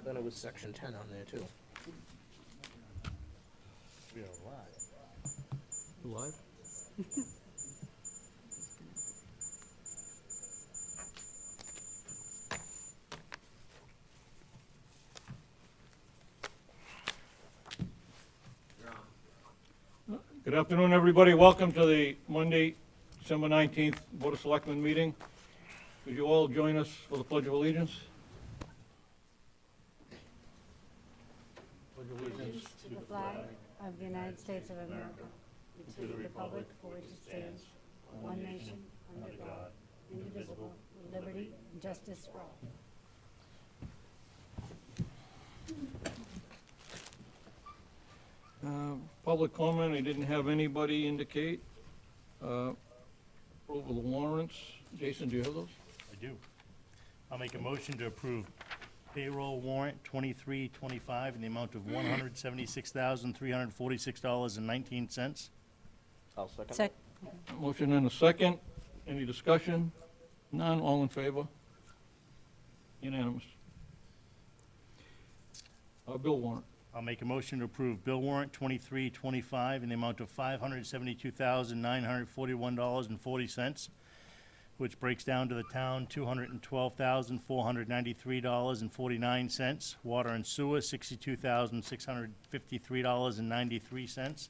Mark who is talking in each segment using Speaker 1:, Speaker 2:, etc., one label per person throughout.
Speaker 1: Then it was section 10 on there too.
Speaker 2: We are live.
Speaker 1: You live?
Speaker 3: Good afternoon, everybody. Welcome to the Monday, December 19th Board of Selectmen meeting. Could you all join us for the Pledge of Allegiance? Pledge of Allegiance.
Speaker 4: To the flag of the United States of America, and to the republic for which it stands, one nation, under God, indivisible, with liberty and justice for all.
Speaker 3: Public comment, I didn't have anybody indicate. Approval of warrants. Jason, do you have those?
Speaker 2: I do. I'll make a motion to approve payroll warrant 2325 in the amount of $176,346.19.
Speaker 1: I'll second.
Speaker 4: Sec,
Speaker 3: Motion and a second. Any discussion? None, all in favor? Unanimous. Bill warrant.
Speaker 2: I'll make a motion to approve bill warrant 2325 in the amount of $572,941.40, which breaks down to the town $212,493.49, water and sewer $62,653.93,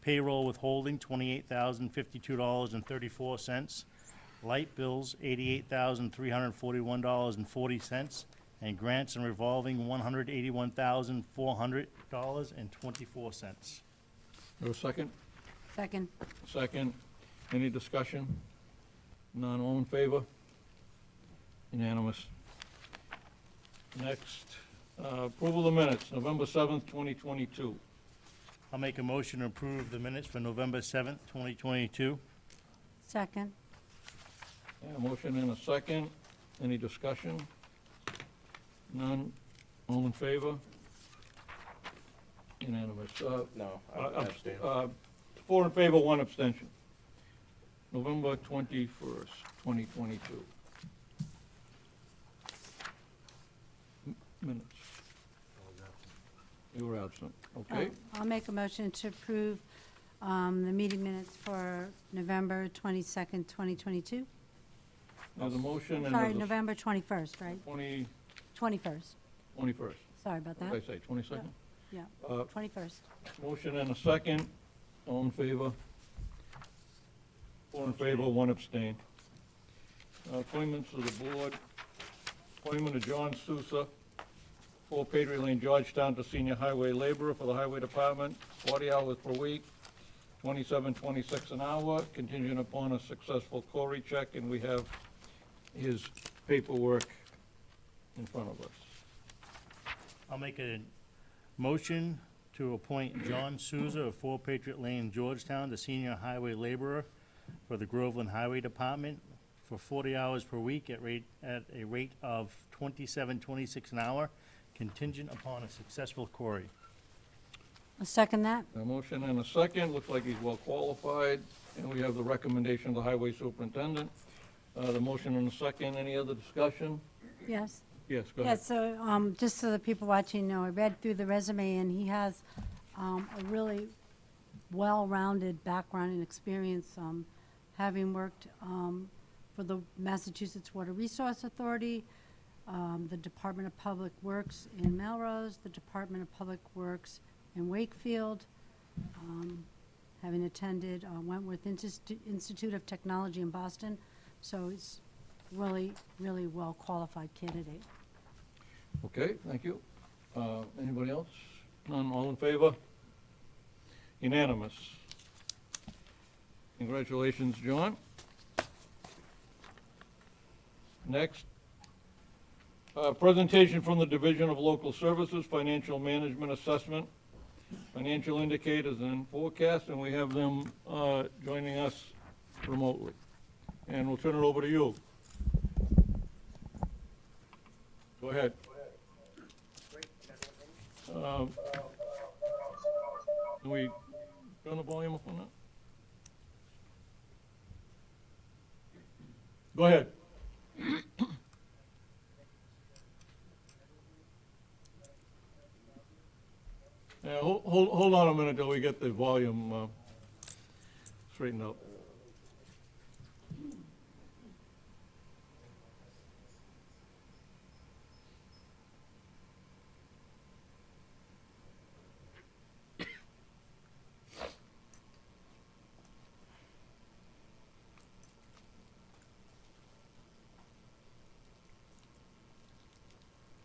Speaker 2: payroll withholding $28,052.34, light bills $88,341.40, and grants and revolving $181,400.24.
Speaker 3: There a second?
Speaker 4: second,
Speaker 3: Second. Any discussion? None, all in favor? Unanimous. Next, approval of the minutes, November 7th, 2022.
Speaker 2: I'll make a motion to approve the minutes for November 7th, 2022.
Speaker 4: second,
Speaker 3: Yeah, motion and a second. Any discussion? None, all in favor? Unanimous.
Speaker 1: No, I abstain.
Speaker 3: 4 in favor, 1 abstention. November 21st, 2022. Minutes. You were absent, okay?
Speaker 4: I'll make a motion to approve the meeting minutes for November 22nd, 2022.
Speaker 3: There's a motion and
Speaker 4: Sorry,
Speaker 3: there's a
Speaker 4: November 21st, right? 21st.
Speaker 3: 21st.
Speaker 4: Sorry about
Speaker 3: What
Speaker 4: that.
Speaker 3: did I say, 22nd?
Speaker 4: Yeah,
Speaker 3: Uh,
Speaker 4: 21st.
Speaker 3: Motion and a second. All in favor? 4 in favor, 1 abstain. Appointments of the board. Appointment of John Sousa, 4 Patriot Lane, Georgetown, to senior highway laborer for the highway department, 40 hours per week, $27.26 an hour, contingent upon a successful Cory check, and we have his paperwork in front of us.
Speaker 2: I'll make a motion to appoint John Souza of 4 Patriot Lane, Georgetown, the senior highway laborer for the Groveland Highway Department for 40 hours per week at a rate of $27.26 an hour, contingent upon a successful query.
Speaker 4: I'll second that.
Speaker 3: A motion and a second, looks like he's well qualified, and we have the recommendation of the highway superintendent. The motion and a second, any other discussion?
Speaker 4: Yes.
Speaker 3: Yes, go
Speaker 4: Yeah,
Speaker 3: ahead.
Speaker 4: so just so the people watching know, I read through the resume, and he has a really well-rounded background and experience, having worked for the Massachusetts Water Resource Authority, the Department of Public Works in Melrose, the Department of Public Works in Wakefield, having attended Wentworth Institute of Technology in Boston. So he's really, really well-qualified candidate.
Speaker 3: Okay, thank you. Anybody else? None, all in favor? Unanimous. Congratulations, John. Next, presentation from the Division of Local Services, Financial Management Assessment, Financial Indicators and Forecast, and we have them joining us remotely. And we'll turn it over to you. Go ahead. Can we turn the volume up on that? Go ahead. Yeah, hold on a minute till we get the volume straightened out.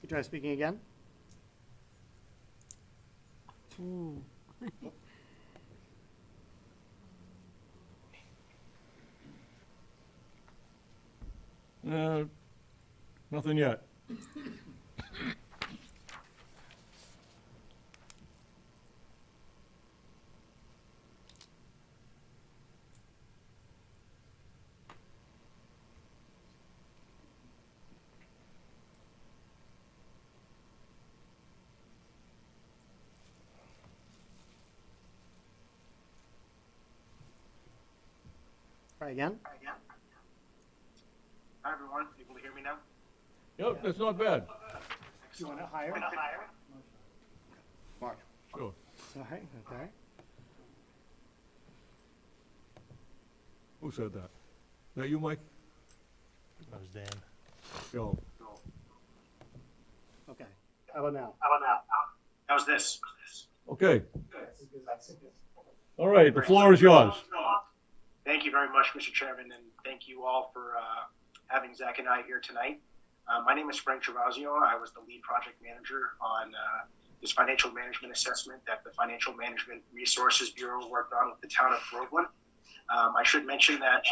Speaker 5: You try speaking again?
Speaker 4: Ooh.
Speaker 3: Nothing yet.
Speaker 5: Try again?
Speaker 6: Hi, everyone. Able to hear me now?
Speaker 3: Yep, that's not bad.
Speaker 5: You want it higher?
Speaker 1: Mark.
Speaker 3: Sure.
Speaker 5: All right, okay.
Speaker 3: Who said that? That you, Mike?
Speaker 2: That was Dan.
Speaker 3: Joe.
Speaker 5: Okay. How about now?
Speaker 6: How's this?
Speaker 3: Okay. All right, the floor is yours.
Speaker 6: Thank you very much, Mr. Chairman, and thank you all for having Zach and I here tonight. My name is Frank Travasio. I was the lead project manager on this financial management assessment that the Financial Management Resources Bureau worked on with the town of Groveland. I should mention that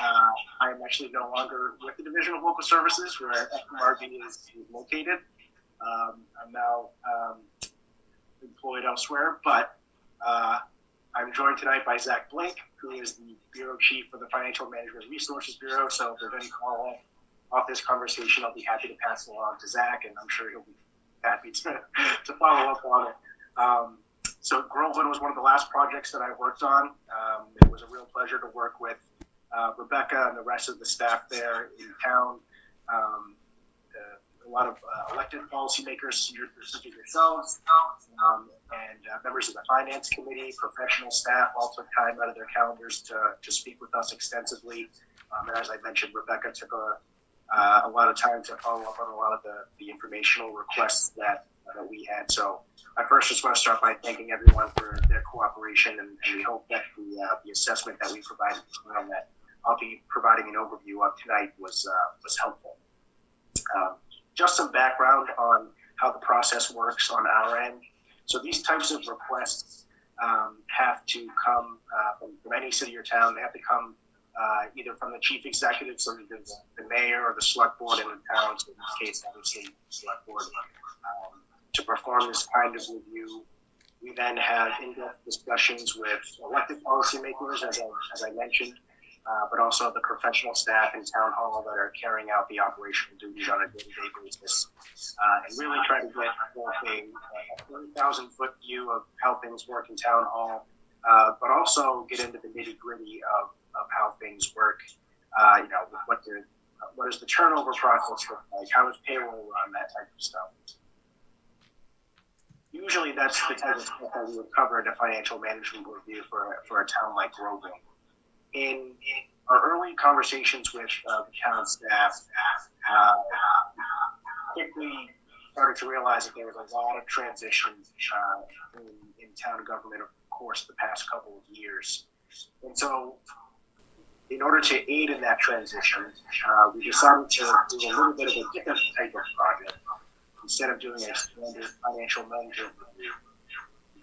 Speaker 6: I am actually no longer with the Division of Local Services where FMRB is located. I'm now employed elsewhere, but I'm joined tonight by Zach Blake, who is the Bureau Chief for the Financial Management Resources Bureau. So if there's any follow-up off this conversation, I'll be happy to pass it along to Zach, and I'm sure he'll be happy to follow up on it. So Groveland was one of the last projects that I worked on. It was a real pleasure to work with Rebecca and the rest of the staff there in town. A lot of elected policymakers, such as yourselves, and members of the finance committee, professional staff all took time out of their calendars to speak with us extensively. And as I mentioned, Rebecca took a lot of time to follow up on a lot of the informational requests that we had. So I first just want to start by thanking everyone for their cooperation, and we hope that the assessment that we provided and that I'll be providing an overview of tonight was helpful. Just some background on how the process works on our end. So these types of requests have to come from any city or town. They have to come either from the chief executive, so the mayor or the select board in the town, so in this case, obviously, the select board, to perform this kind of review. We then have in-depth discussions with elected policymakers, as I mentioned, but also the professional staff in town hall that are carrying out the operational duties on a day-to-day basis, and really try to get both a 30,000-foot view of how things work in town hall, but also get into the nitty-gritty of how things work. What does the turnover process look like? How does payroll run? That type of stuff. Usually, that's the type of stuff that we would cover in a financial management review for a town like Groveland. In our early conversations with the town staff, quickly started to realize that there was a lot of transition in town government, of course, the past couple of years. And so, in order to aid in that transition, we decided to do a little bit of a different type of project instead of doing a standard financial management review.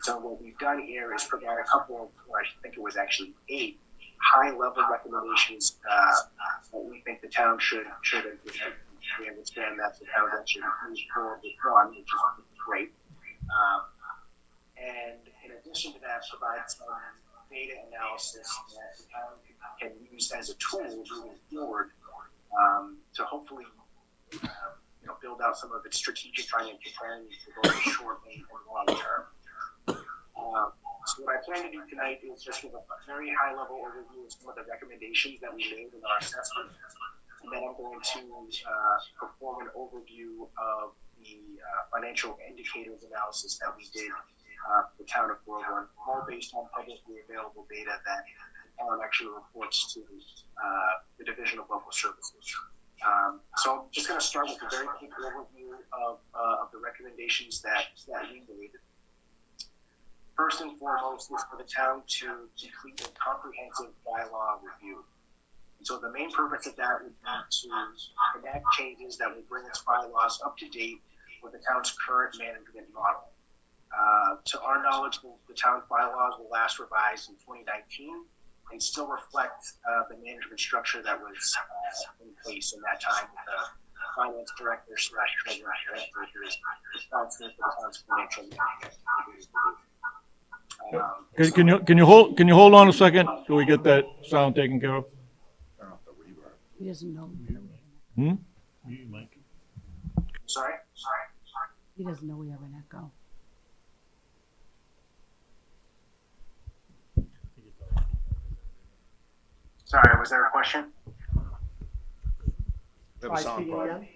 Speaker 6: So what we've done here is provide a couple of, or I think it was actually 8 high-level recommendations that we think the town should implement. We understand that the town actually moves forward with one, which is great. And in addition to that, provide some data analysis that the town can use as a tool moving forward to hopefully build out some of its strategic financial planning for both the short and long term. So what I plan to do tonight is just give a very high-level overview of some of the recommendations that we made in our assessment, and then I'm going to perform an overview of the financial indicators analysis that we did the town of Groveland, all based on publicly available data that the town actually reports to the Division of Local Services. So I'm just going to start with a very quick overview of the recommendations that we made. First and foremost is for the town to complete a comprehensive bylaw review. And so the main purpose of that would be to enact changes that will bring its bylaws up to date with the town's current management model. To our knowledge, the town's bylaws will last revised in 2019 and still reflect the management structure that was in place in that time with the finance director / treasurer director responsible for the town's financial management.
Speaker 3: Can you hold on a second till we get that sound taken care of?
Speaker 4: He doesn't know.
Speaker 3: Hmm?
Speaker 6: Sorry?
Speaker 4: He doesn't know we have an echo.
Speaker 6: Sorry, was there a question?
Speaker 5: Try speaking again.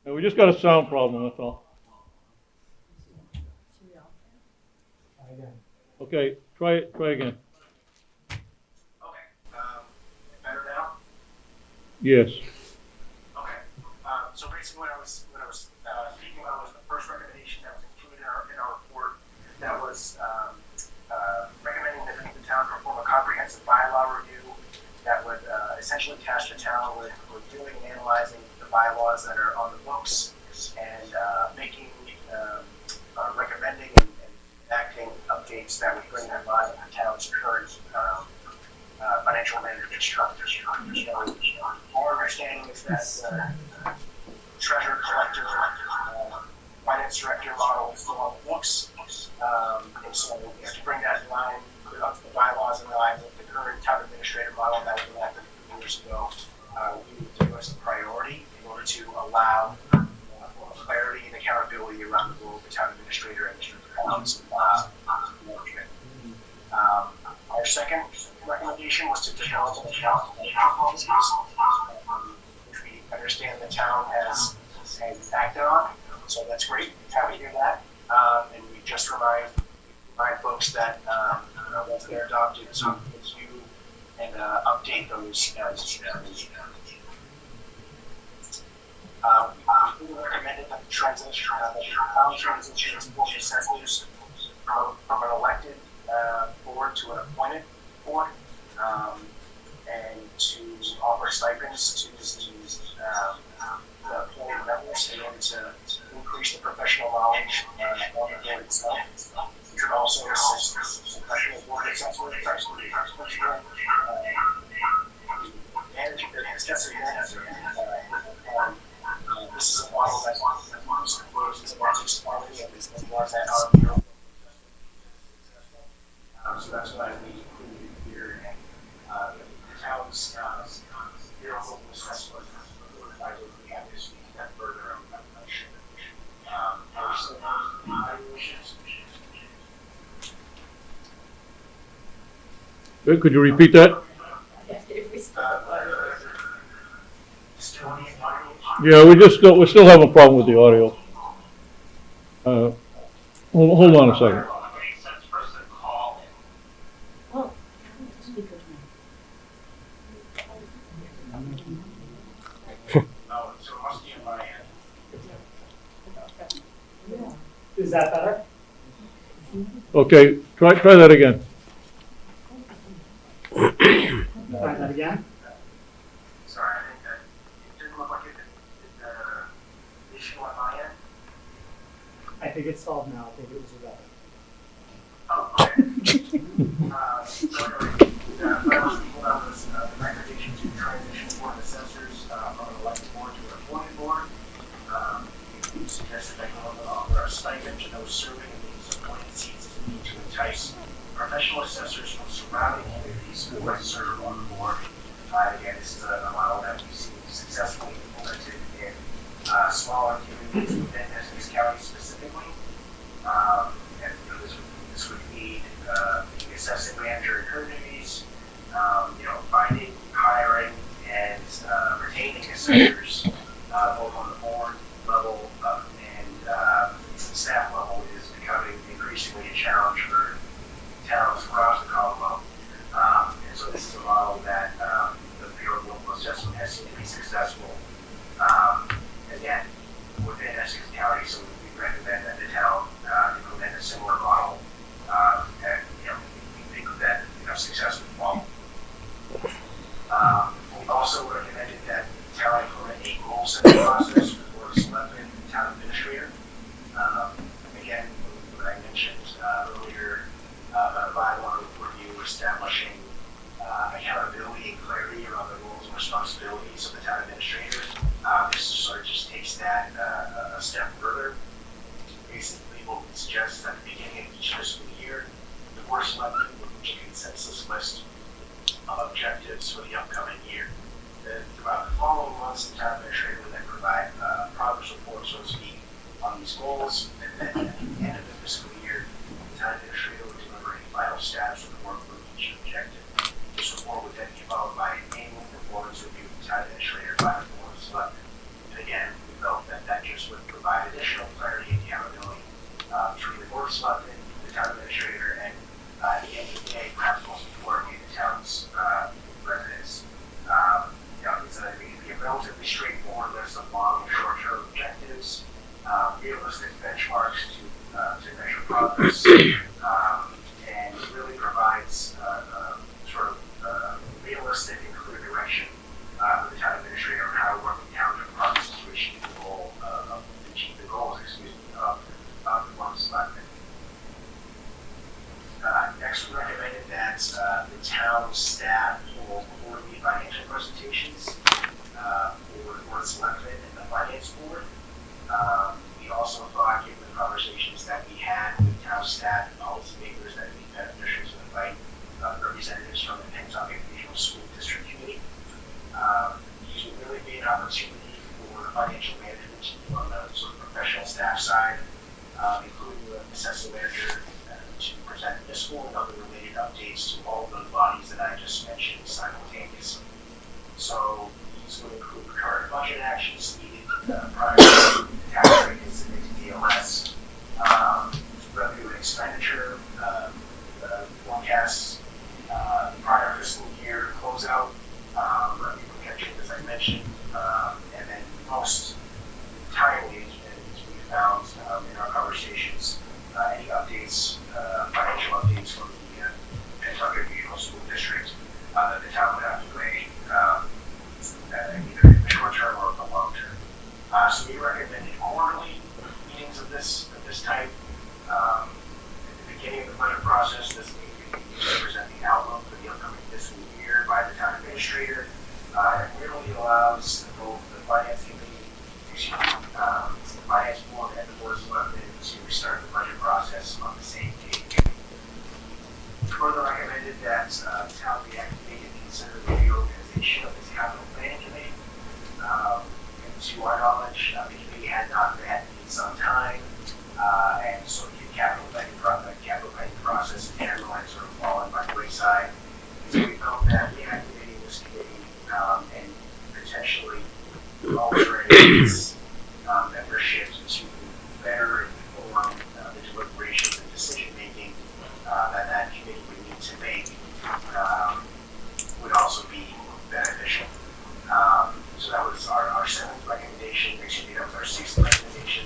Speaker 3: Yeah, we just got a sound problem, that's all. Okay, try again.
Speaker 6: Okay. Better now?
Speaker 3: Yes.
Speaker 6: Okay. So basically what I was speaking about was the first recommendation that was included in our report that was recommending that the town perform a comprehensive bylaw review that would essentially task the town with reviewing and analyzing the bylaws that are on the books and making, recommending and enacting updates that would bring them line with the town's current financial management structure. Our understanding is that treasurer collector, finance director model is still on the books. And so to bring that in line, put up the bylaws in line with the current town administrator model that was enacted a few years ago, we would do as a priority in order to allow more clarity and accountability around the role of the town administrator and the town's management. Our second recommendation was to develop an account policies, which we understand the town has acted on. So that's great. Happy to hear that. And we just remind folks that once they're adopted, so review and update those as we recommended that the transition, town transition to board assessors from an elected board to an appointed board, and to offer stipends to the appointed members in order to increase the professional knowledge on the board itself. We could also assist professional board assessors, managing their extensive manager. This is a model that moves close to the largest quality of the ones that are bureau. So that's what I included here. And the town's bureau of assessment we have to speak that further. I'm not sure.
Speaker 3: Good, could you repeat that? Yeah, we're still having a problem with the audio. Hold on a second.
Speaker 5: Is that better?
Speaker 3: Okay, try that again.
Speaker 5: Try that again.
Speaker 6: Sorry, I think that it didn't look like it issue on my end.
Speaker 5: I think it's solved now. I think it was better.
Speaker 6: Oh, okay. So anyway, what I was thinking about was the recommendation to transition board assessors from an elected board to an appointed board. We suggested that government offer a stipend to those serving in these appointed seats to need to entice professional assessors from surrounding communities who might serve on the board. Again, this is a model that we've seen successfully implemented in smaller communities within Essex County specifically. And this would need the assessing manager in communities, finding, hiring, and retaining assessors both on the board level and staff level is becoming increasingly takes that a step further. Basically, what we suggest is at the beginning of each fiscal year, the board of selectmen will reach a consensus list of objectives for the upcoming year. Then throughout the following months, the town administrator will then provide progress reports, so to speak, on these goals. And then at the end of the fiscal year, the town administrator will deliver a final status report for each objective. This report would then be followed by an annual performance review of the town administrator by the board of selectmen. And again, we felt that that just would provide additional clarity and accountability between the board of selectmen, the town administrator, and at the end of the day, perhaps most importantly, the town's residents. It'd be a relatively straightforward list of long and short-term objectives, realistic benchmarks to measure progress, and really provides sort of realistic and clear direction for the town administrator on how to work with town departments to achieve the goals of the board of selectmen. Next, we recommended that the town staff hold quarterly financial presentations for the board of selectmen and the finance board. We also thought, given the conversations that we had with town staff and policymakers, that it would be beneficial to invite representatives from the Pennsylvania Regional School District Committee. These would really be an opportunity for the financial management team on the sort of professional staff side, including the assessment manager, to present fiscal and other related updates to all of those bodies that I just mentioned simultaneously. So these would include current budget actions needed prior to the tax rate is submitted to DLS, revenue and expenditure forecasts, prior fiscal year closeout, revenue projections, as I mentioned, and then most timely, as we found in our conversations, any updates, financial updates from the Pennsylvania Regional School District that the town would have to weigh, either in the short term or the long term. So we recommended quarterly meetings of this type. At the beginning of the budget process, this meeting would present the outlook for the upcoming fiscal year by the town administrator. It really allows both the finance committee, the finance board, and the board of selectmen to start the budget process on the same page. Further recommended that the town reactivate and consider the reorganization of its capital planning committee. And to our knowledge, the committee had not met in some time, and so the capital planning process in general had sort of fallen by the wayside. So we felt that reactivating this committee and potentially altering its membership to better inform the deliberations and decision making that committee would need to make would also be beneficial. So that was our seventh recommendation. Excuse me, that was our sixth recommendation.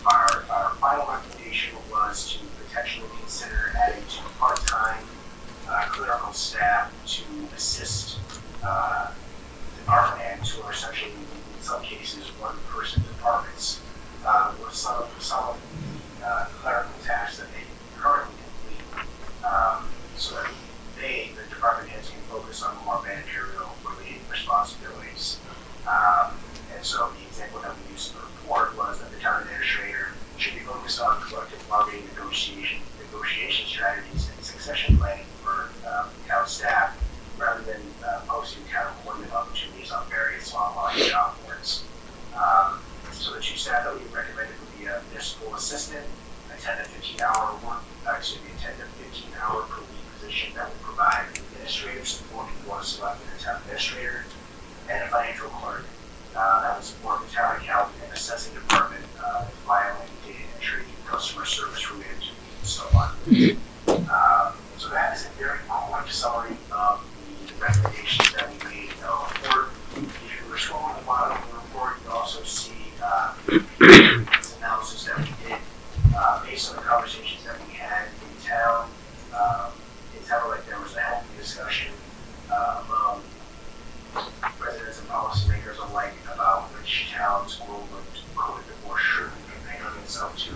Speaker 6: Our final recommendation was to potentially consider adding two part-time clerical staff to assist department heads, who are essentially, in some cases, one-person departments, with some of the clerical tasks that they currently complete, so that the department heads, can focus on more managerial-related responsibilities. And so the example that we used in the report was that the town administrator should be focused on collective bargaining negotiation strategies and succession planning for town staff, rather than posting town employment opportunities on various online job boards. So the two staff that we recommended would be a municipal assistant, a 10 to 15 hour per week position that would provide administrative support to the board of selectmen and town administrator, and a financial clerk that would support the town accounting and assessing department, filing, data entry, customer service related to and so on. So that is a very quick summary of the recommendations that we made in our report. If you were scrolling at the bottom of the report, you also see this analysis that we did based on the conversations that we had in town. It sounded like there was a healthy discussion among residents and policymakers alike about which towns could or should be comparing itself to,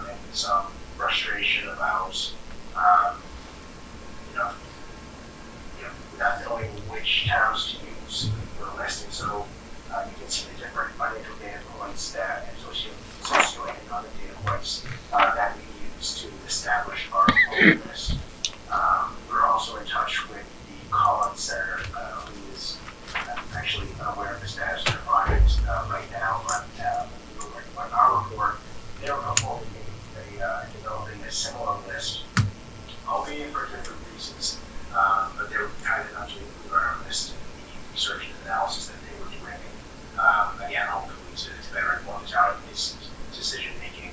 Speaker 6: and some frustration about not knowing which towns to use for the list. And so you can see the different financial data points that, and socioeconomic data points that we use to establish our own list. We're also in touch with the Collins Center, who is actually unaware of the status of their project right now, but we were working on our report. They were developing a similar list, albeit for different reasons, but they were kind enough to include our list in the research and analysis that they were doing. Again, hopefully to better inform the town of its decision-making,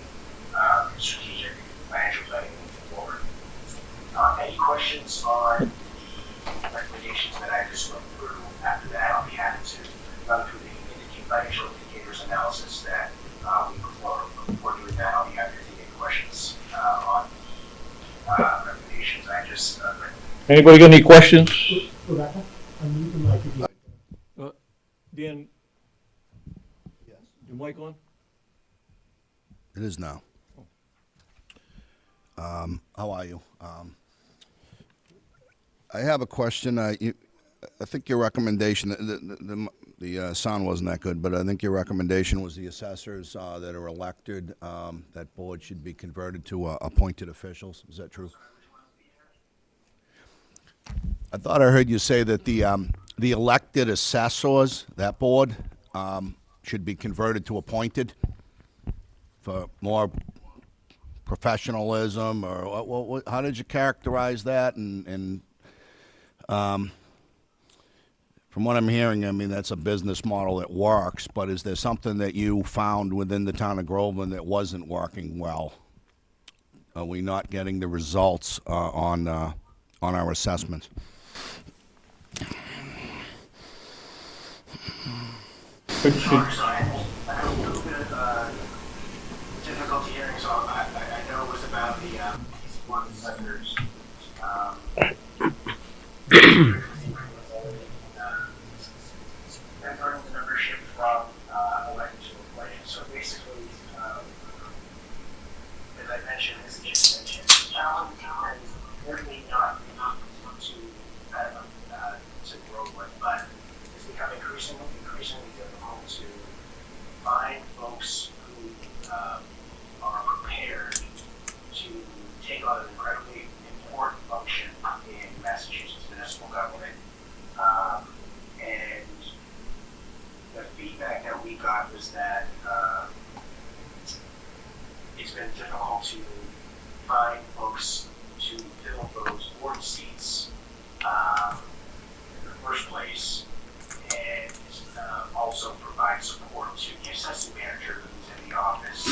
Speaker 6: strategic financial planning moving forward. Any questions on the recommendations that I just went through? After that, I'll be happy to run through the financial indicators analysis that we performed. Before doing that, I'll be happy to take any questions on the recommendations I just recommended.
Speaker 3: Anybody got any questions?
Speaker 5: Rebecca, unmute the mic if you.
Speaker 3: Dan? Yes. Your mic on?
Speaker 7: It is now. How are you? I have a question. I think your recommendation, the sound wasn't that good, but I think your recommendation was the assessors that are elected, that board should be converted to appointed officials. Is that true? I thought I heard you say that the elected assessors, that board, should be converted to appointed for more professionalism, or how did you characterize that? And from what I'm hearing, I mean, that's a business model that works, but is there something that you found within the town of Groveland that wasn't working well? Are we not getting the results on our assessments?
Speaker 6: Sorry, I had a little bit of difficulty hearing, so I know it was about the one senators. Converting the membership from elected to appointed. So basically, as I mentioned, this is just mentioned, the town and certainly not to grow with, but it's become increasingly difficult to find folks who are prepared to take on an incredibly important function in Massachusetts municipal government. And the feedback that we got was that it's been difficult to find folks to fill those board seats in the first place, and also provide support to the assessing manager who's in the office,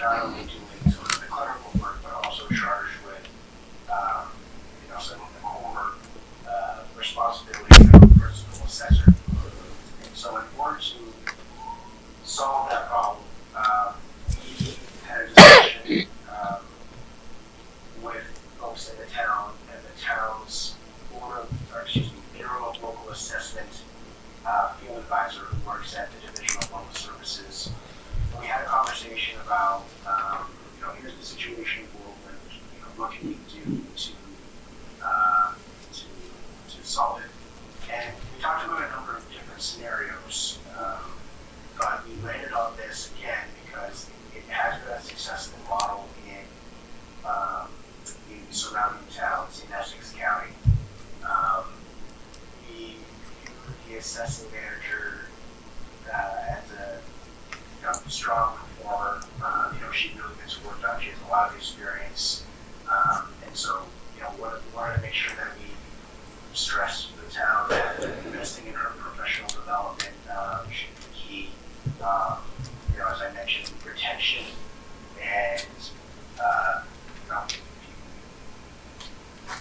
Speaker 6: not only doing sort of the clerical work, but also charged with some of the core responsibilities of a principal assessor. So in order to solve that problem, we had a discussion with folks in the town and the town's Bureau of Local Assessment field advisor who works at the Division of Local Services. We had a conversation about, here's the situation in Groveland, what can we do to solve it? And we talked about a number of different scenarios, but we landed on this again because it has been a successful model in surrounding towns in Essex County. The assessing manager as a strong performer. She really gets work done. She has a lot of experience, and so we wanted to make sure that we stress to the town that investing in her professional development should be key. As I mentioned, retention and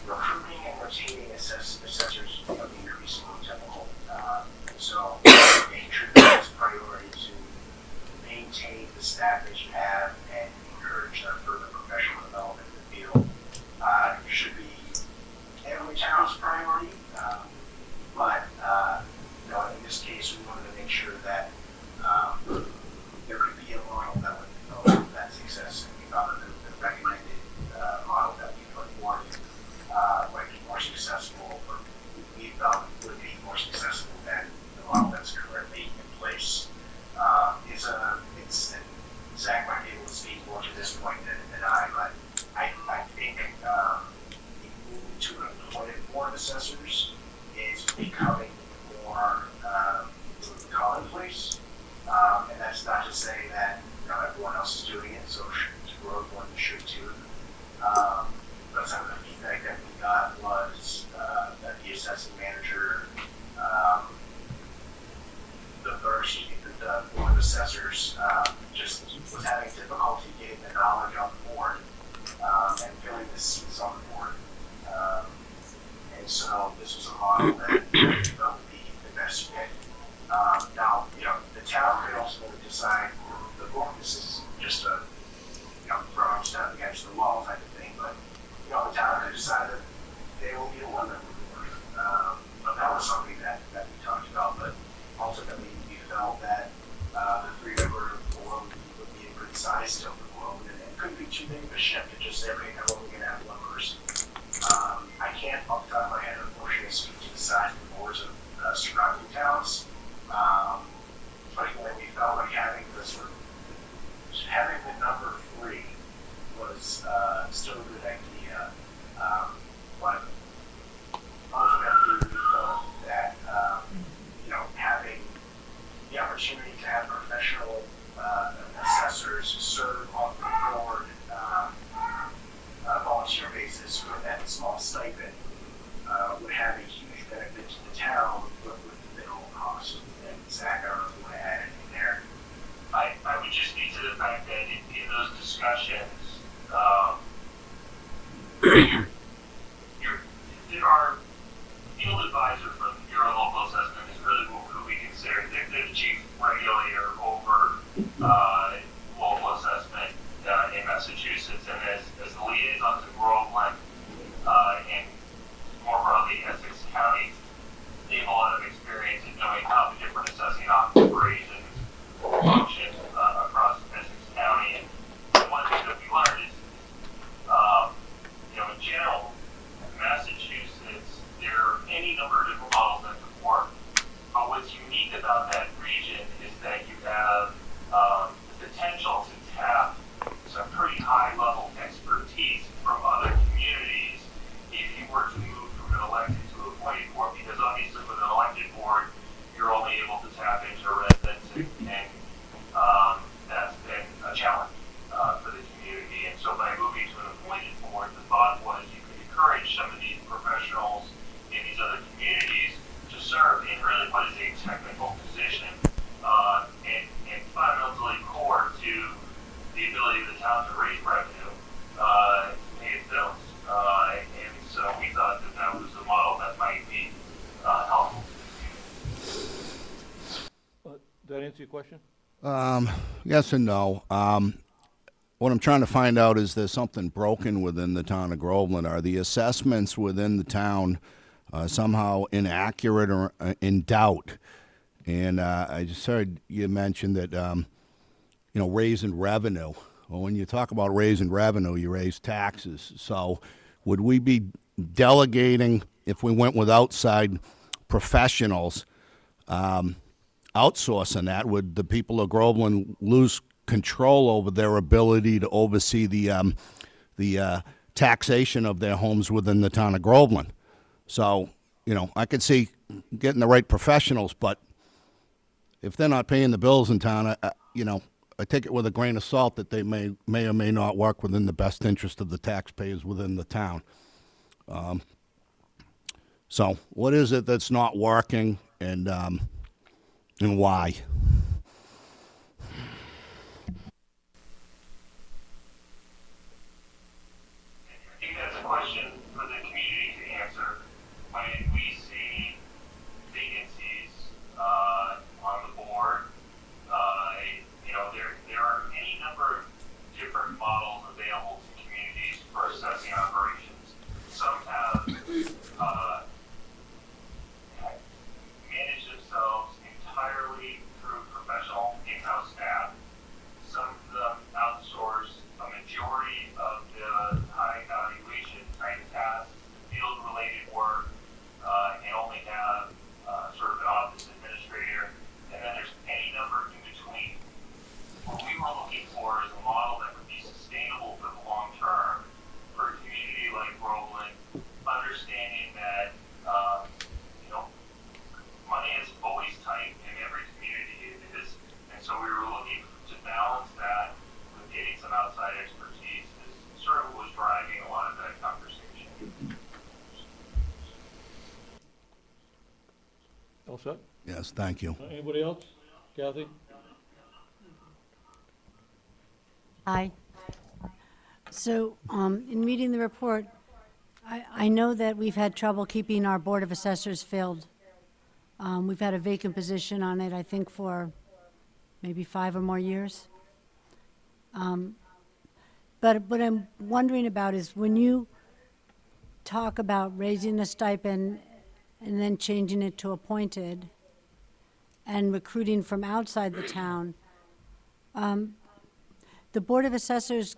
Speaker 6: recruiting and retaining assessors become increasingly difficult. So making sure that it's a priority to maintain the staff that you have and encourage their further professional development in the field should be every town's priority. But in this case, we wanted to make sure that there could be a model that would develop that success. And we thought that the recommended model that we put forward might be more successful, or we felt would be more successful than the model that's currently in place. efficient than just every now and then have one person. I can't off the top of my head, unfortunately, speak to the size of the boards of surrounding towns. But again, we felt like having the number three was still a good idea. But ultimately, we felt that having the opportunity to have professional assessors serve on the board volunteer basis for that small stipend would have a huge benefit to the town, but with the minimal cost. And Zach, I don't know if you want to add anything there.
Speaker 8: I would just speak to the fact that in those discussions, there are field advisor from Bureau of Local Assessment is really who we consider. They're the chief regulator over local assessment in Massachusetts, and as the liaison to Groveland and more broadly Essex County, they have a lot of experience in knowing how the different assessing operations function across Essex County. And one thing that we learned is, in general, Massachusetts, there are any number of different models that could work. But what's unique about that region is that you have the potential to tap some pretty high-level expertise from other communities if you were to move from an elected to a appointed board, because obviously with an elected board, you're only able to tap into residents, and that's been a challenge for the community. And so by moving to an appointed board, the thought was you could encourage some of these professionals in these other communities to serve in really what is a technical position and fundamentally core to the ability of the town to raise revenue to pay its bills. And so we thought that that was a model that might be helpful.
Speaker 3: Did that answer your question?
Speaker 7: Yes and no. What I'm trying to find out is there's something broken within the town of Groveland. Are the assessments within the town somehow inaccurate or in doubt? And I just heard you mention that, raising revenue. Well, when you talk about raising revenue, you raise taxes. So would we be delegating, if we went with outside professionals, outsourcing that? Would the people of Groveland lose control over their ability to oversee the taxation of their homes within the town of Groveland? So, I could see getting the right professionals, but if they're not paying the bills in town, I take it with a grain of salt that they may or may not work within the best interest of the taxpayers within the town. So what is it that's not working, and why?
Speaker 8: I think that's a question for the community to answer. When we see vacancies on the board, there are any number of different models available to communities for assessing operations. Some have managed themselves entirely through professional in-house staff. Some of them outsource a majority of the high valuation type tasks, field-related work, and only have sort of an office administrator. And then there's any number in between. What we were looking for is a model that would be sustainable for the long term for a community like Groveland, understanding that money is always tight in every community it is. And so we were looking to balance that with getting some outside expertise is sort of what was driving a lot of that conversation.
Speaker 3: All set?
Speaker 7: Yes, thank you.
Speaker 3: Anybody else? Kathy?
Speaker 4: Hi. So, in reading the report, I know that we've had trouble keeping our Board of Assessors filled. We've had a vacant position on it, I think, for maybe 5 or more years. But what I'm wondering about is when you talk about raising the stipend and then changing it to appointed and recruiting from outside the town, the Board of Assessors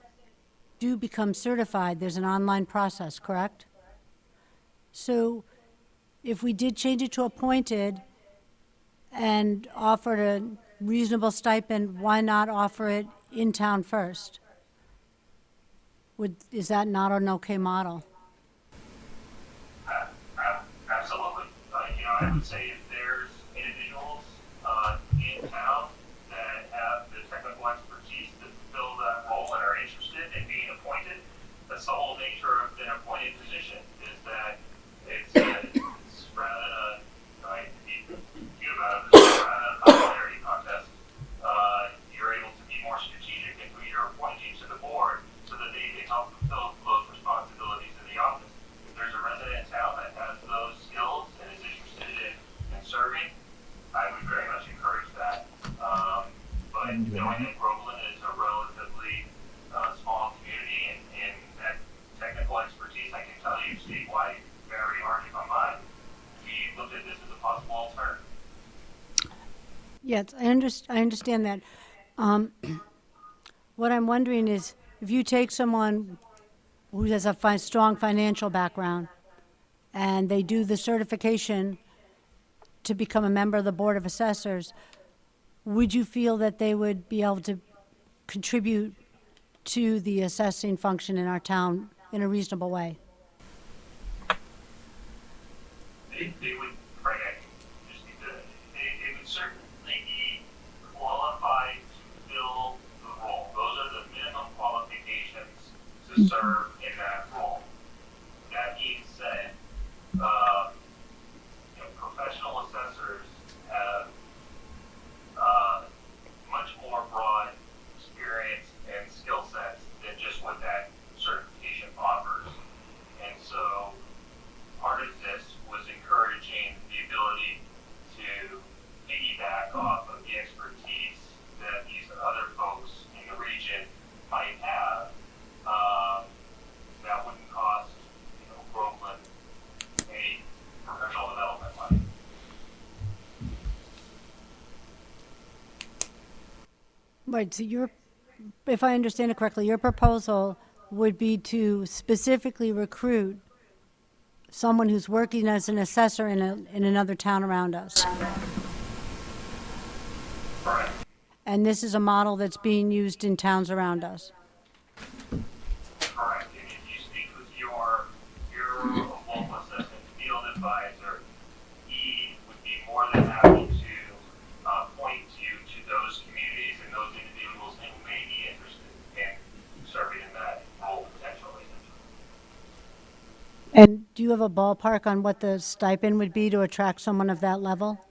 Speaker 4: do become certified, there's an online process, correct? So if we did change it to appointed and offered a reasonable stipend, why not offer it in town first? Is that not an okay model?
Speaker 8: Absolutely. I would say if there's individuals in town that have the technical expertise to fill that role and are interested in being appointed, that's the whole nature of an appointed position, is that it's rather than I hate to be about it, it's rather than a popularity contest. You're able to be more strategic in who you're appointing to the board so that they can help fulfill those responsibilities in the office. If there's a resident in town that has those skills and is interested in serving, I would very much encourage that. But knowing that Groveland is a relatively small community and that technical expertise, I can tell you statewide, very hard to come by. We looked at this as a possible alternative.
Speaker 4: Yes, I understand that. What I'm wondering is, if you take someone who has a strong financial background and they do the certification to become a member of the Board of Assessors, would you feel that they would be able to contribute to the assessing function in our town in a reasonable way?
Speaker 8: They would, right, they would certainly be qualified to fill the role. Those are the minimum qualifications to serve in that role. That being said, professional assessors have much more broad experience and skill sets than just what that certification offers. And so part of this was encouraging the ability to piggyback off of the expertise that these other folks in the region might have. That wouldn't cost, Groveland any professional development money.
Speaker 4: Right, so if I understand it correctly, your proposal would be to specifically recruit someone who's working as an assessor in another town around us.
Speaker 8: Correct.
Speaker 4: And this is a model that's being used in towns around us.
Speaker 8: Correct. And if you speak with your local assessment field advisor, he would be more than happy to point you to those communities and those individuals who may be interested in serving in that role potentially.
Speaker 4: And do you have a ballpark on what the stipend would be to attract someone of that level?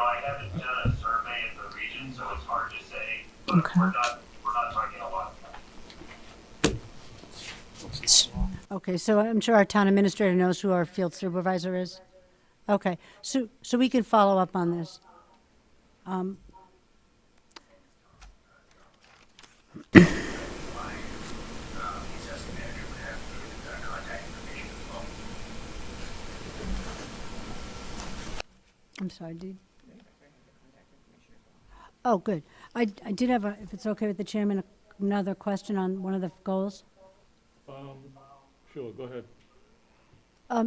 Speaker 8: I haven't done a survey of the region, so it's hard to say, but
Speaker 4: Okay.
Speaker 8: we're not talking a lot.
Speaker 4: Okay, so I'm sure our town administrator knows who our field supervisor is. Okay, so we can follow up on this. I'm sorry, Oh, good. I did have if it's okay with the chairman, another question on one of the goals.
Speaker 3: Sure, go ahead.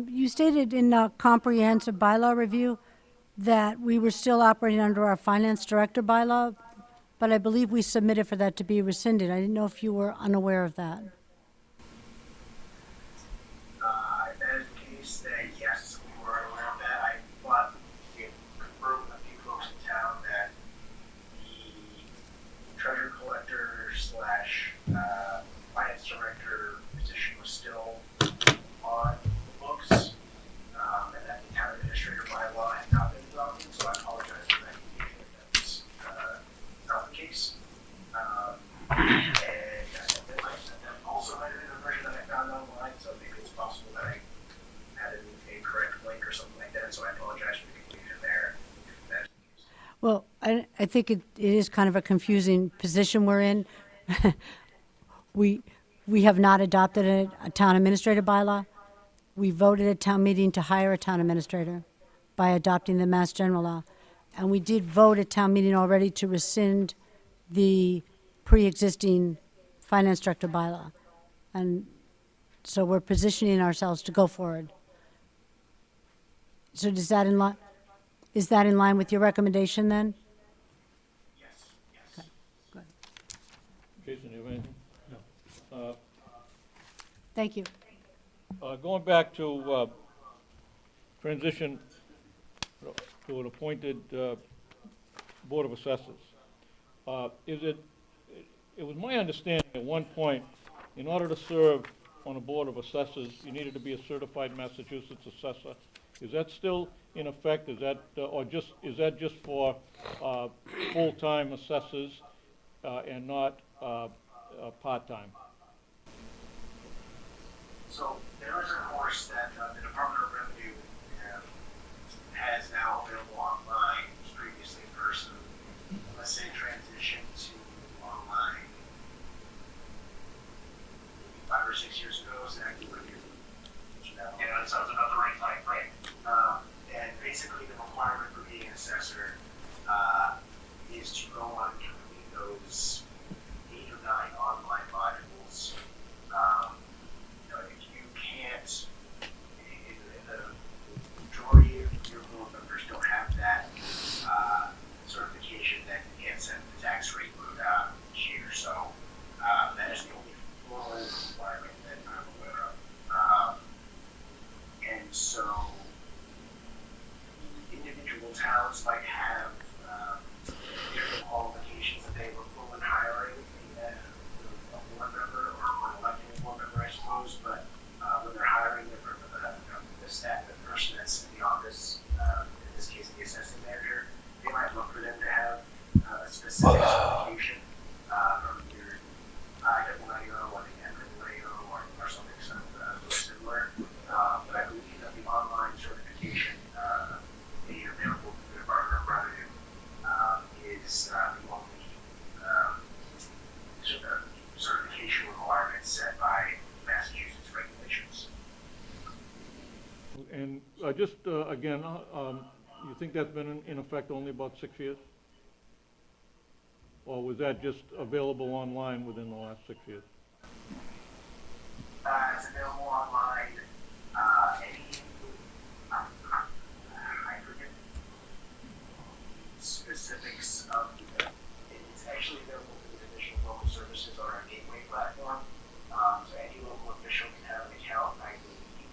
Speaker 4: You stated in a comprehensive bylaw review that we were still operating under our finance director bylaw, but I believe we submitted for that to be rescinded. I didn't know if you were unaware of that.
Speaker 6: That is the case, that yes, we were aware of that. I thought we had confirmed with a few folks in town that the treasure collector slash finance director position was still on the books, and that the town administrator bylaw had not been adopted, so I apologize for that confusion if that's not the case. And I sent them also might have been a version that I found online, so maybe it's possible that I had an incorrect link or something like that, so I apologize for the confusion there.
Speaker 4: Well, I think it is kind of a confusing position we're in. We have not adopted a town administrator bylaw. We voted at town meeting to hire a town administrator by adopting the Mass General Law. And we did vote at town meeting already to rescind the pre-existing finance director bylaw. And so we're positioning ourselves to go forward. So is that in line with your recommendation then?
Speaker 6: Yes, yes.
Speaker 4: Good.
Speaker 3: Jason, you have anything? No.
Speaker 4: Thank you.
Speaker 3: Going back to transition to an appointed Board of Assessors, it was my understanding at one point, in order to serve on a Board of Assessors, you needed to be a certified Massachusetts assessor. Is that still in effect? Is that, is that just for full-time assessors and not part-time?
Speaker 6: So there is a course that the Department of Revenue has now available online, it was previously in person. Let's say transition to online 5 or 6 years ago, exactly what year? Yeah, that sounds about the right time frame. And basically the requirement for being an assessor is to go on and complete those 8 or 9 online modules. If you can't, the majority of your board members don't have that certification, then you can't set the tax rate each year. So that is the only formal requirement that I'm aware of. And so individual towns might have different qualifications that they were full in hiring a board member or electing a board member, I suppose. But when they're hiring the staff, the person that's in the office, in this case the assessing manager, they might look for them to have a specific certification from either IAAO or the NAAO or something similar. But I believe that the online certification being available to the Department of Revenue is the only certification requirement set by Massachusetts regulations.
Speaker 3: And just, again, you think that's been in effect only about 6 years? Or was that just available online within the last 6 years?
Speaker 6: It's available online. I forget specifics of it's actually available through the Division of Local Services on our Gateway platform. So any local official can have an account, I believe.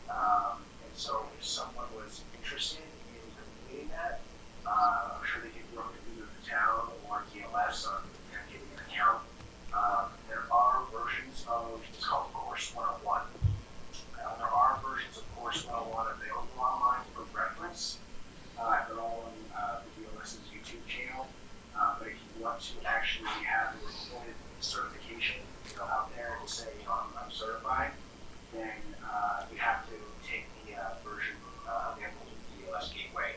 Speaker 6: And so if someone was interested in completing that, I'm sure they could work with either the town or DLS on getting an account. There are versions of, it's called Course 101. There are versions of Course 101 available online for reference. They're all on the DLS's YouTube channel. But if you want to actually have a recorded certification, out there and say, I'm certified, then you have to take the version available to the DLS Gateway.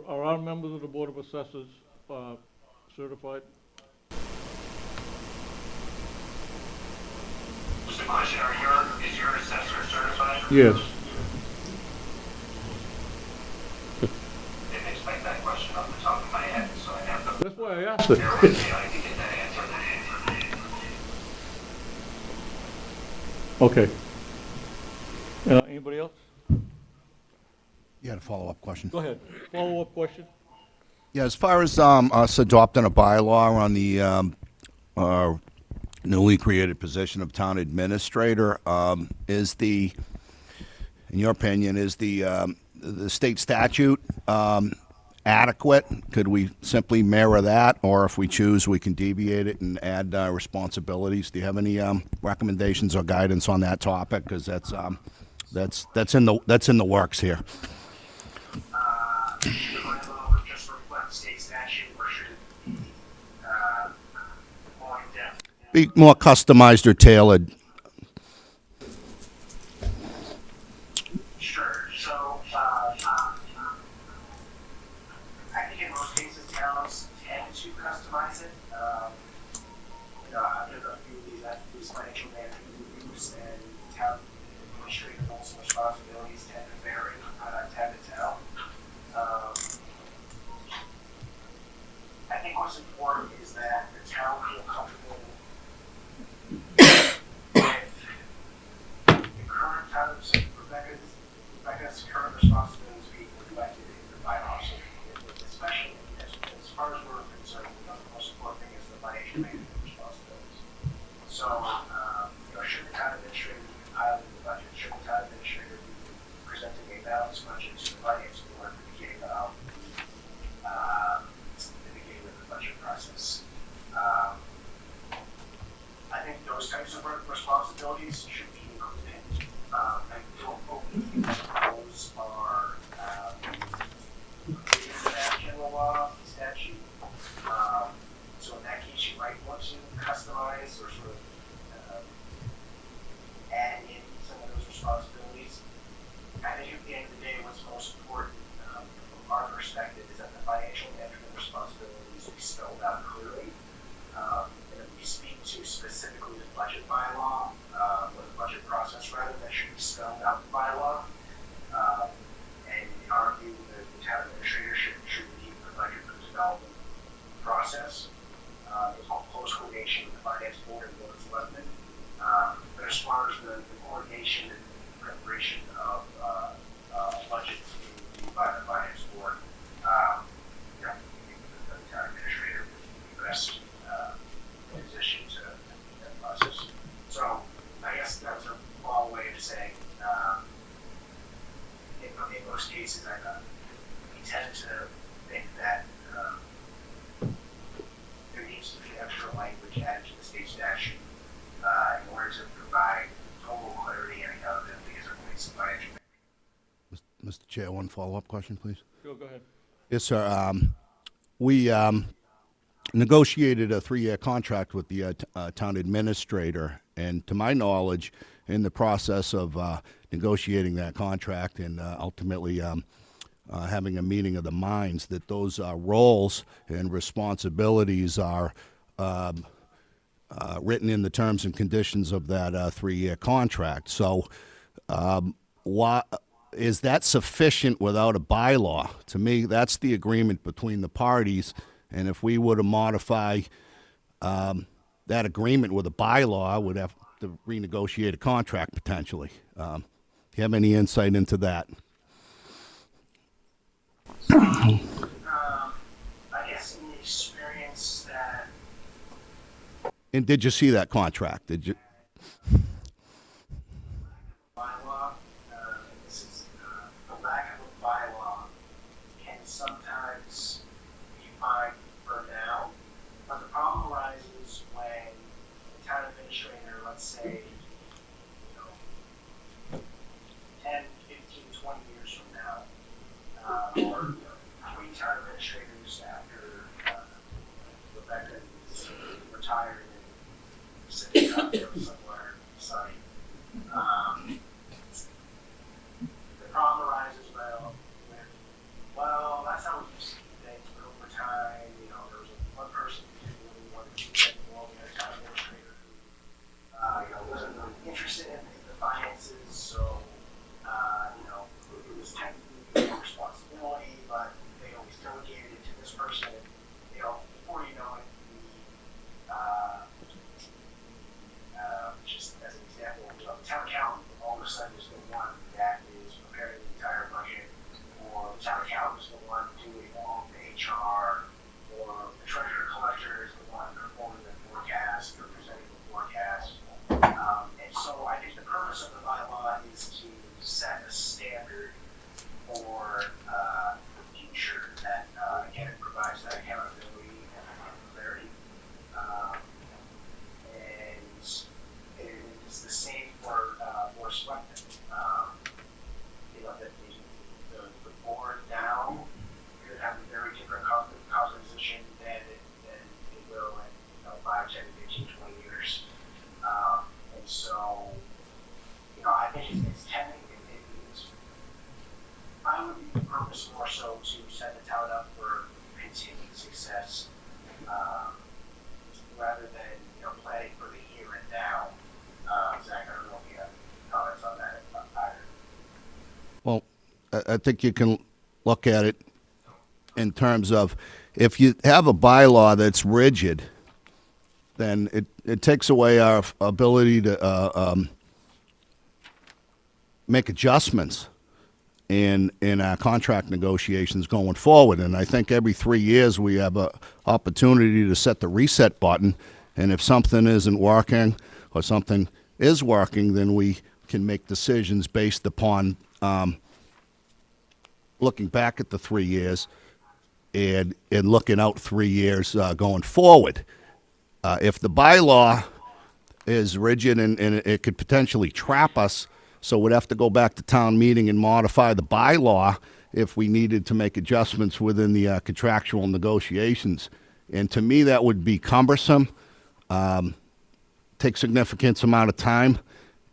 Speaker 3: Are our members of the Board of Assessors certified?
Speaker 8: Just a question, is your assessor certified?
Speaker 3: Yes.
Speaker 8: Didn't expect that question off the top of my head, so I have to
Speaker 3: That's why I asked it.
Speaker 8: bear with me, I can get that answer.
Speaker 3: Okay. Anybody else?
Speaker 7: You had a follow-up question?
Speaker 3: Go ahead. Follow-up question?
Speaker 7: Yeah, as far as us adopting a bylaw on the newly created position of town administrator, in your opinion, is the state statute adequate? Could we simply mirror that, or if we choose, we can deviate it and add responsibilities? Do you have any recommendations or guidance on that topic? Because that's in the works here.
Speaker 6: Should the bylaw just reflect state statute, or should it be more in depth?
Speaker 7: Be more customized or tailored.
Speaker 6: Sure. So, I think in most cases, towns tend to customize it. I've done a few of these financial management reviews, and town administrative roles and responsibilities tend to vary, tend to tell. specifically the budget bylaw, or the budget process rather, that should be spelled out in the bylaw. And in our view, the town administrator should review the budget for development process. It's called close coordination with the finance board and board of selectmen. But as far as the coordination and preparation of budgets by the finance board, you know, the town administrator would be best position to make that process. So I guess that's a long way of saying, in most cases, we tend to think that there needs to be extra language added to the state statute in order to provide total clarity and accountability as it relates to financial.
Speaker 7: Mr. Chair, one follow-up question, please.
Speaker 3: Sure, go ahead.
Speaker 7: Yes, sir. We negotiated a 3-year contract with the town administrator, and to my knowledge, in the process of negotiating that contract and ultimately having a meeting of the minds, that those roles and responsibilities are written in the terms and conditions of that 3-year contract. So why is that sufficient without a bylaw? To me, that's the agreement between the parties, and if we were to modify that agreement with a bylaw, I would have to renegotiate a contract potentially. Do you have any insight into that?
Speaker 6: I guess in the experience that
Speaker 7: And did you see that contract? Did you?
Speaker 6: bylaw, this is the lack of a bylaw can sometimes be fine for now, but the problem arises when the town administrator, let's say, 10, 15, 20 years from now, or 3 town administrators after Rebecca is retired and sitting out there somewhere sunny. The problem arises well, that's how we used to do things, but over time, there was one person who didn't really want to do that anymore. We had a town administrator who, wasn't really interested in the finances, so, it was technically their responsibility, but they always delegated it to this person. Before you know it, just as an example, the town accountant all of a sudden is the one that is preparing the entire budget, or the town accountant is the one doing all of the HR, or the treasurer collector is the one performing the forecast or presenting the forecast. And so I think the purpose of the bylaw is to set a standard for the future that, again, it provides that accountability and clarity. And it's the same for selectmen. That the board now could have a very different composition than it will in 5, 10, 15, 20 years. And so, I think it's tending, I would be the purpose more so to set the town up for continued success, rather than, planning for the here and now. Zach, I don't know if you have comments on that either.
Speaker 7: Well, I think you can look at it in terms of if you have a bylaw that's rigid, then it takes away our ability to make adjustments in our contract negotiations going forward. And I think every 3 years we have an opportunity to set the reset button, and if something isn't working or something is working, then we can make decisions based upon looking back at the 3 years and looking out 3 years going forward. If the bylaw is rigid and it could potentially trap us, so we'd have to go back to town meeting and modify the bylaw if we needed to make adjustments within the contractual negotiations. And to me, that would be cumbersome, take significant amount of time,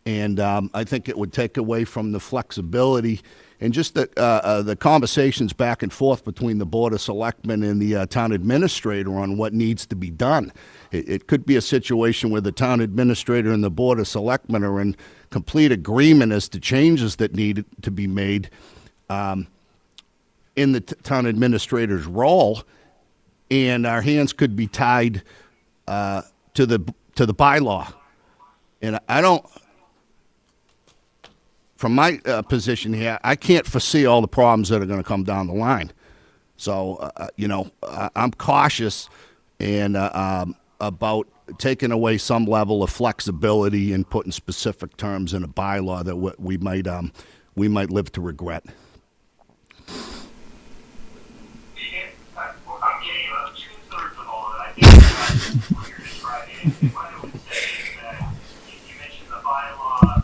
Speaker 7: and I think it would take away from the flexibility and just the conversations back and forth between the Board of Selectmen and the town administrator on what needs to be done. It could be a situation where the town administrator and the Board of Selectmen are in complete agreement as to changes that need to be made in the town administrator's role, and our hands could be tied to the bylaw. And I don't, from my position here, I can't foresee all the problems that are going to come down the line. So, I'm cautious and about taking away some level of flexibility and putting specific terms in a bylaw that we might live to regret.
Speaker 8: I'm getting about 2/3 of all that. I think that's what you're describing. And what I would say is that you mentioned the bylaw,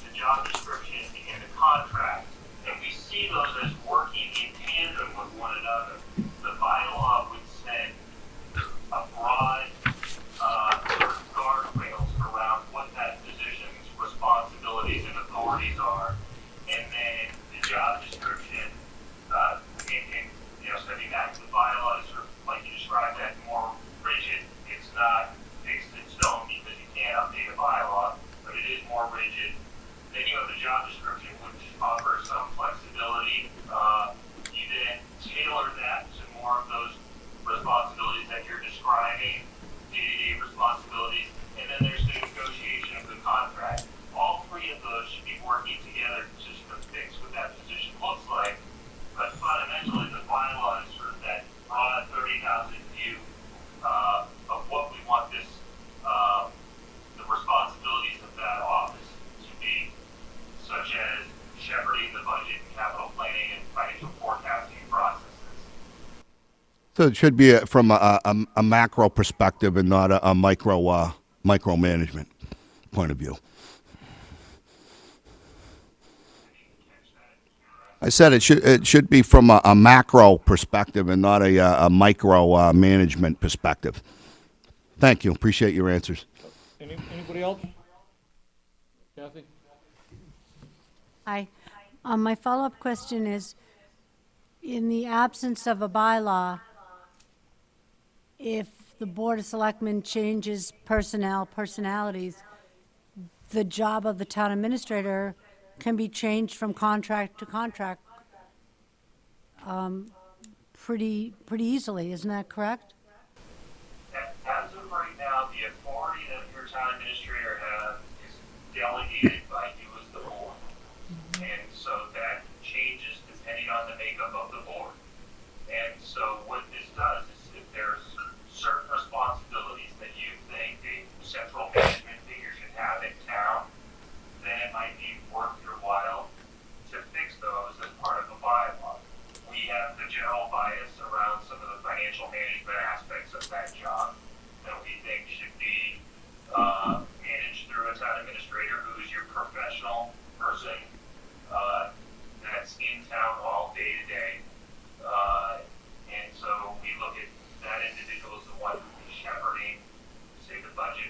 Speaker 8: the job description, and the contract, and we see those as working in tandem with one another. The bylaw would set a broad sort of guardrails around what that position's responsibilities and authorities are, and then the job description, stepping back to the bylaw is sort of like you described, that more rigid. It's not fixed in stone because you can't update a bylaw, but it is more rigid. Then you have the job description, which offers some flexibility. You then tailor that to more of those responsibilities that you're describing, day-to-day responsibilities, and then there's the negotiation of the contract. All three of those should be working together to sort of fix what that position looks like. But fundamentally, the bylaw is sort of that broad 30,000 view of what we want the responsibilities of that office to be, such as shepherding the budget and capital planning and financial forecasting processes.
Speaker 7: So it should be from a macro perspective and not a micromanagement point of view. I said it should be from a macro perspective and not a micro management perspective. Thank you. Appreciate your answers.
Speaker 3: Anybody else? Kathy?
Speaker 4: Hi. My follow-up question is, in the absence of a bylaw, if the Board of Selectmen changes personalities, the job of the town administrator can be changed from contract to contract pretty easily, isn't that correct?
Speaker 8: As of right now, the authority that your town administrator has is delegated by you as the board. And so that changes depending on the makeup of the board. And so what this does is if there's certain responsibilities that you think a central management figure should have in town, then it might be worth your while to fix those as part of a bylaw. We have the general bias around some of the financial management aspects of that job that we think should be managed through a town administrator who is your professional person that's in town all day to day. And so we look at that individual as the one who is shepherding, say, the budget,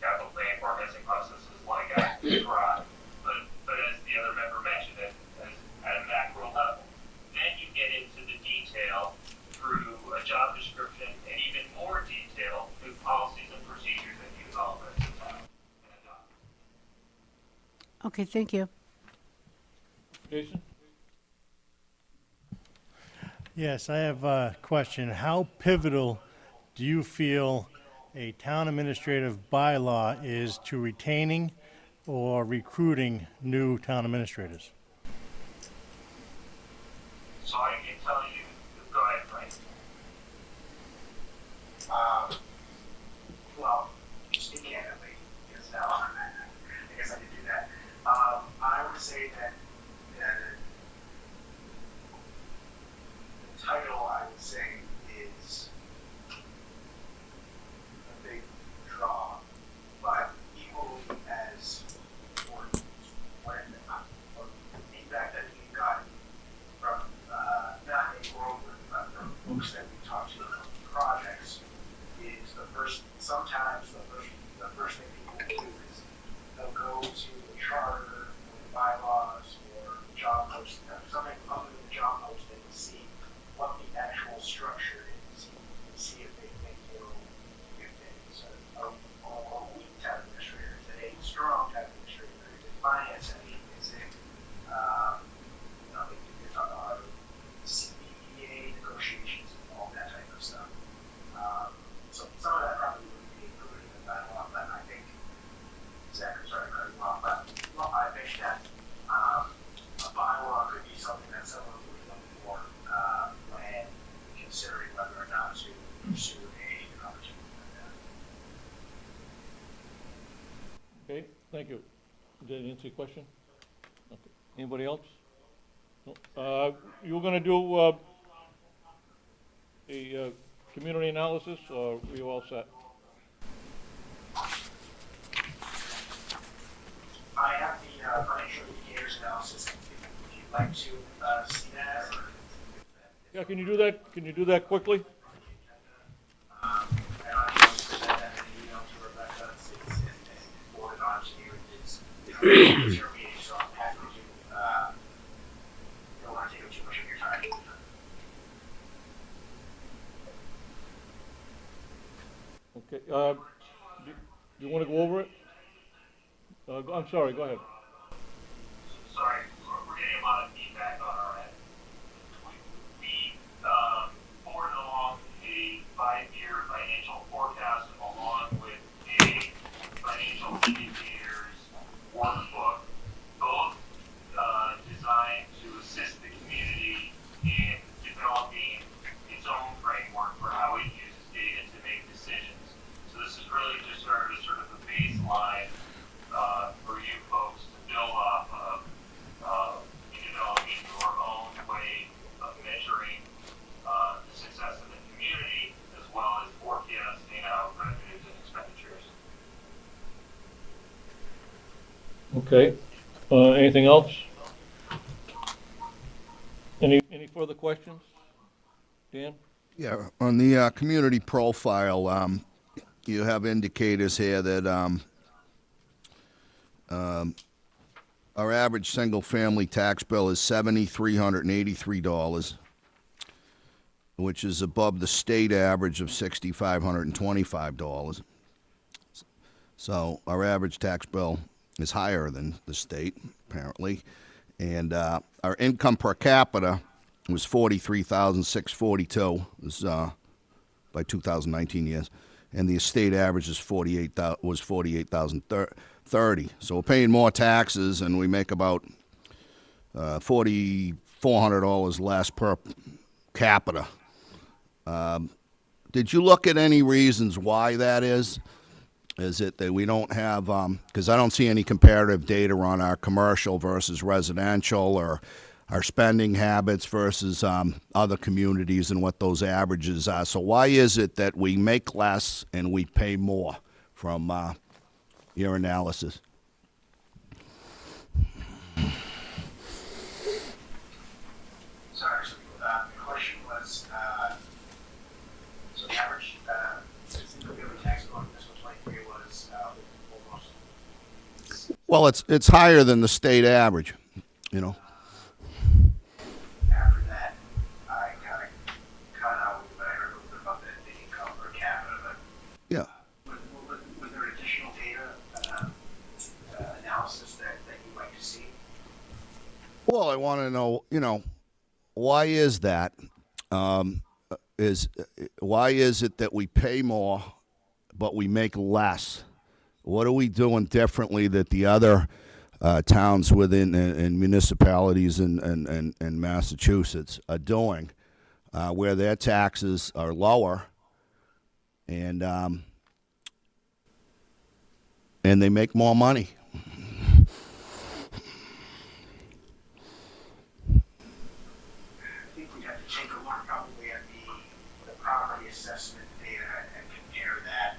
Speaker 8: capital plan, forecasting processes like I described. But as the other member mentioned, at a macro level, then you get into the detail through a job description and even more detail through policies and procedures that you develop as a town and adopt.
Speaker 4: Okay, thank you.
Speaker 3: Jason?
Speaker 2: Yes, I have a question. How pivotal do you feel a town administrative bylaw is to retaining or recruiting new town administrators?
Speaker 8: So I can tell you, go ahead, Frank. Well, speak candidly, because now I guess I can do that. I would say that the title, I would say, is a big draw, but equally as important. When the feedback that we've gotten from not a Groveland, but from folks that we talked to on projects, is
Speaker 3: Thank you. Did that answer your question? Okay. Anybody else? No? You were gonna do, a, community analysis, or were you all set?
Speaker 6: I have the financial indicators analysis, if you'd like to see that, or
Speaker 3: Yeah, can you do that? Can you do that quickly?
Speaker 6: and I can present that in an email to Rebecca and forward it on to you. It's your meeting, so I'm happy to, don't want to take up too much of your time.
Speaker 3: Okay, do you wanna go over it? I'm sorry, go ahead.
Speaker 8: Sorry, we're getting a lot of feedback on our end. We forwarded along a 5-year financial forecast along with a financial indicators workbook, both designed to assist the community in developing its own framework for how it uses data to make decisions. So this is really just sort of a baseline for you folks to build off of, in developing your own way of measuring the success of the community, as well as forecasting out revenues and expenditures.
Speaker 3: Okay, anything else? Any further questions? Dan?
Speaker 7: Yeah, on the community profile, you have indicators here that our average single-family tax bill is $7,383, which is above the state average of $6,525. So our average tax bill is higher than the state, apparently. And our income per capita was $43,642. This by 2019 years, and the state average is $48,030. So we're paying more taxes, and we make about $4,400 less per capita. Did you look at any reasons why that is? Is it that we don't have, because I don't see any comparative data on our commercial versus residential, or our spending habits versus other communities and what those averages are. So why is it that we make less and we pay more from your analysis?
Speaker 6: Sorry, so the question was, so the average single family tax bill in fiscal 23 was almost.
Speaker 7: Well, it's higher than the state average, you know.
Speaker 6: After that, I kind of cut out when I heard a little bit about the income per capita, but
Speaker 7: Yeah.
Speaker 6: was there additional data analysis that you'd like to see?
Speaker 7: Well, I want to know, why is that? Why is it that we pay more, but we make less? What are we doing differently that the other towns within and municipalities in Massachusetts are doing, where their taxes are lower, and they make more money?
Speaker 6: I think we'd have to take a look probably at the property assessment data and compare that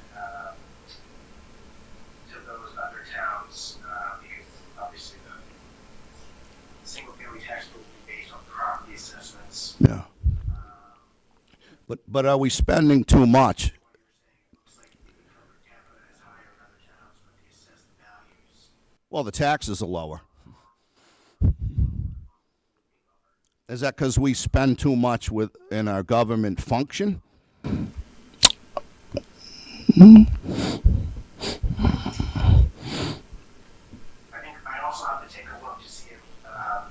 Speaker 6: to those other towns, because obviously the single-family tax bill will be based on property assessments.
Speaker 7: Yeah. But are we spending too much?
Speaker 6: Looks like the income per capita is higher in other towns, but the assessed values.
Speaker 7: Well, the taxes are lower. Is that because we spend too much in our government function?
Speaker 6: I think I also have to take a look to see if are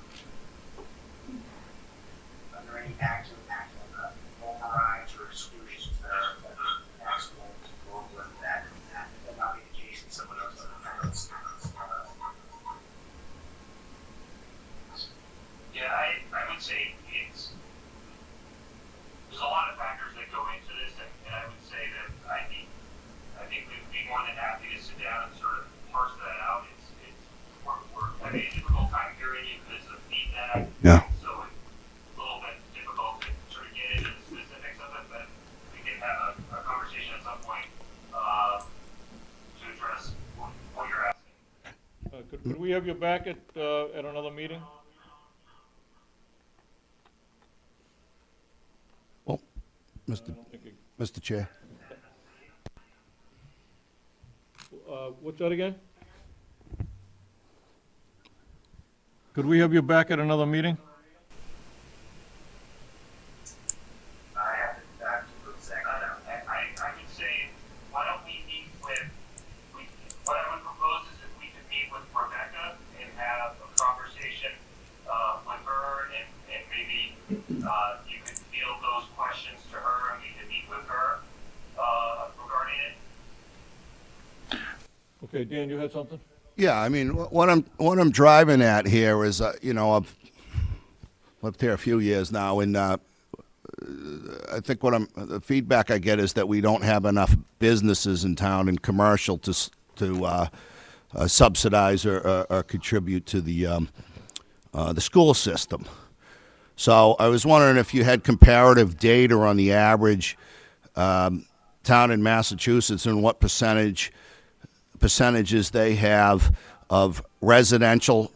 Speaker 6: there any active overrides or exclusions that are taxable to Groveland that not be the case in some of those other towns.
Speaker 8: Yeah, I would say there's a lot of factors that go into this, and I would say that I think we'd be more than happy to sit down and
Speaker 3: Could we have you back at another meeting?
Speaker 7: Well,
Speaker 3: I
Speaker 7: Mr.
Speaker 3: don't think it-
Speaker 7: Mr. Chair.
Speaker 3: What's that again? Could we have you back at another meeting?
Speaker 6: I have to keep it second.
Speaker 8: I would say, why don't we meet with, what I would propose is if we could meet with Rebecca and have a conversation, with her and maybe, you could field those questions to her and we could meet with her, regarding it.
Speaker 3: Okay, Dan, you had something?
Speaker 7: Yeah, I mean, what I'm driving at here is, you know, I've lived here a few years now, and I think the feedback I get is that we don't have enough businesses in town and commercial to subsidize or contribute to the school system. So I was wondering if you had comparative data on the average town in Massachusetts and what percentages they have of residential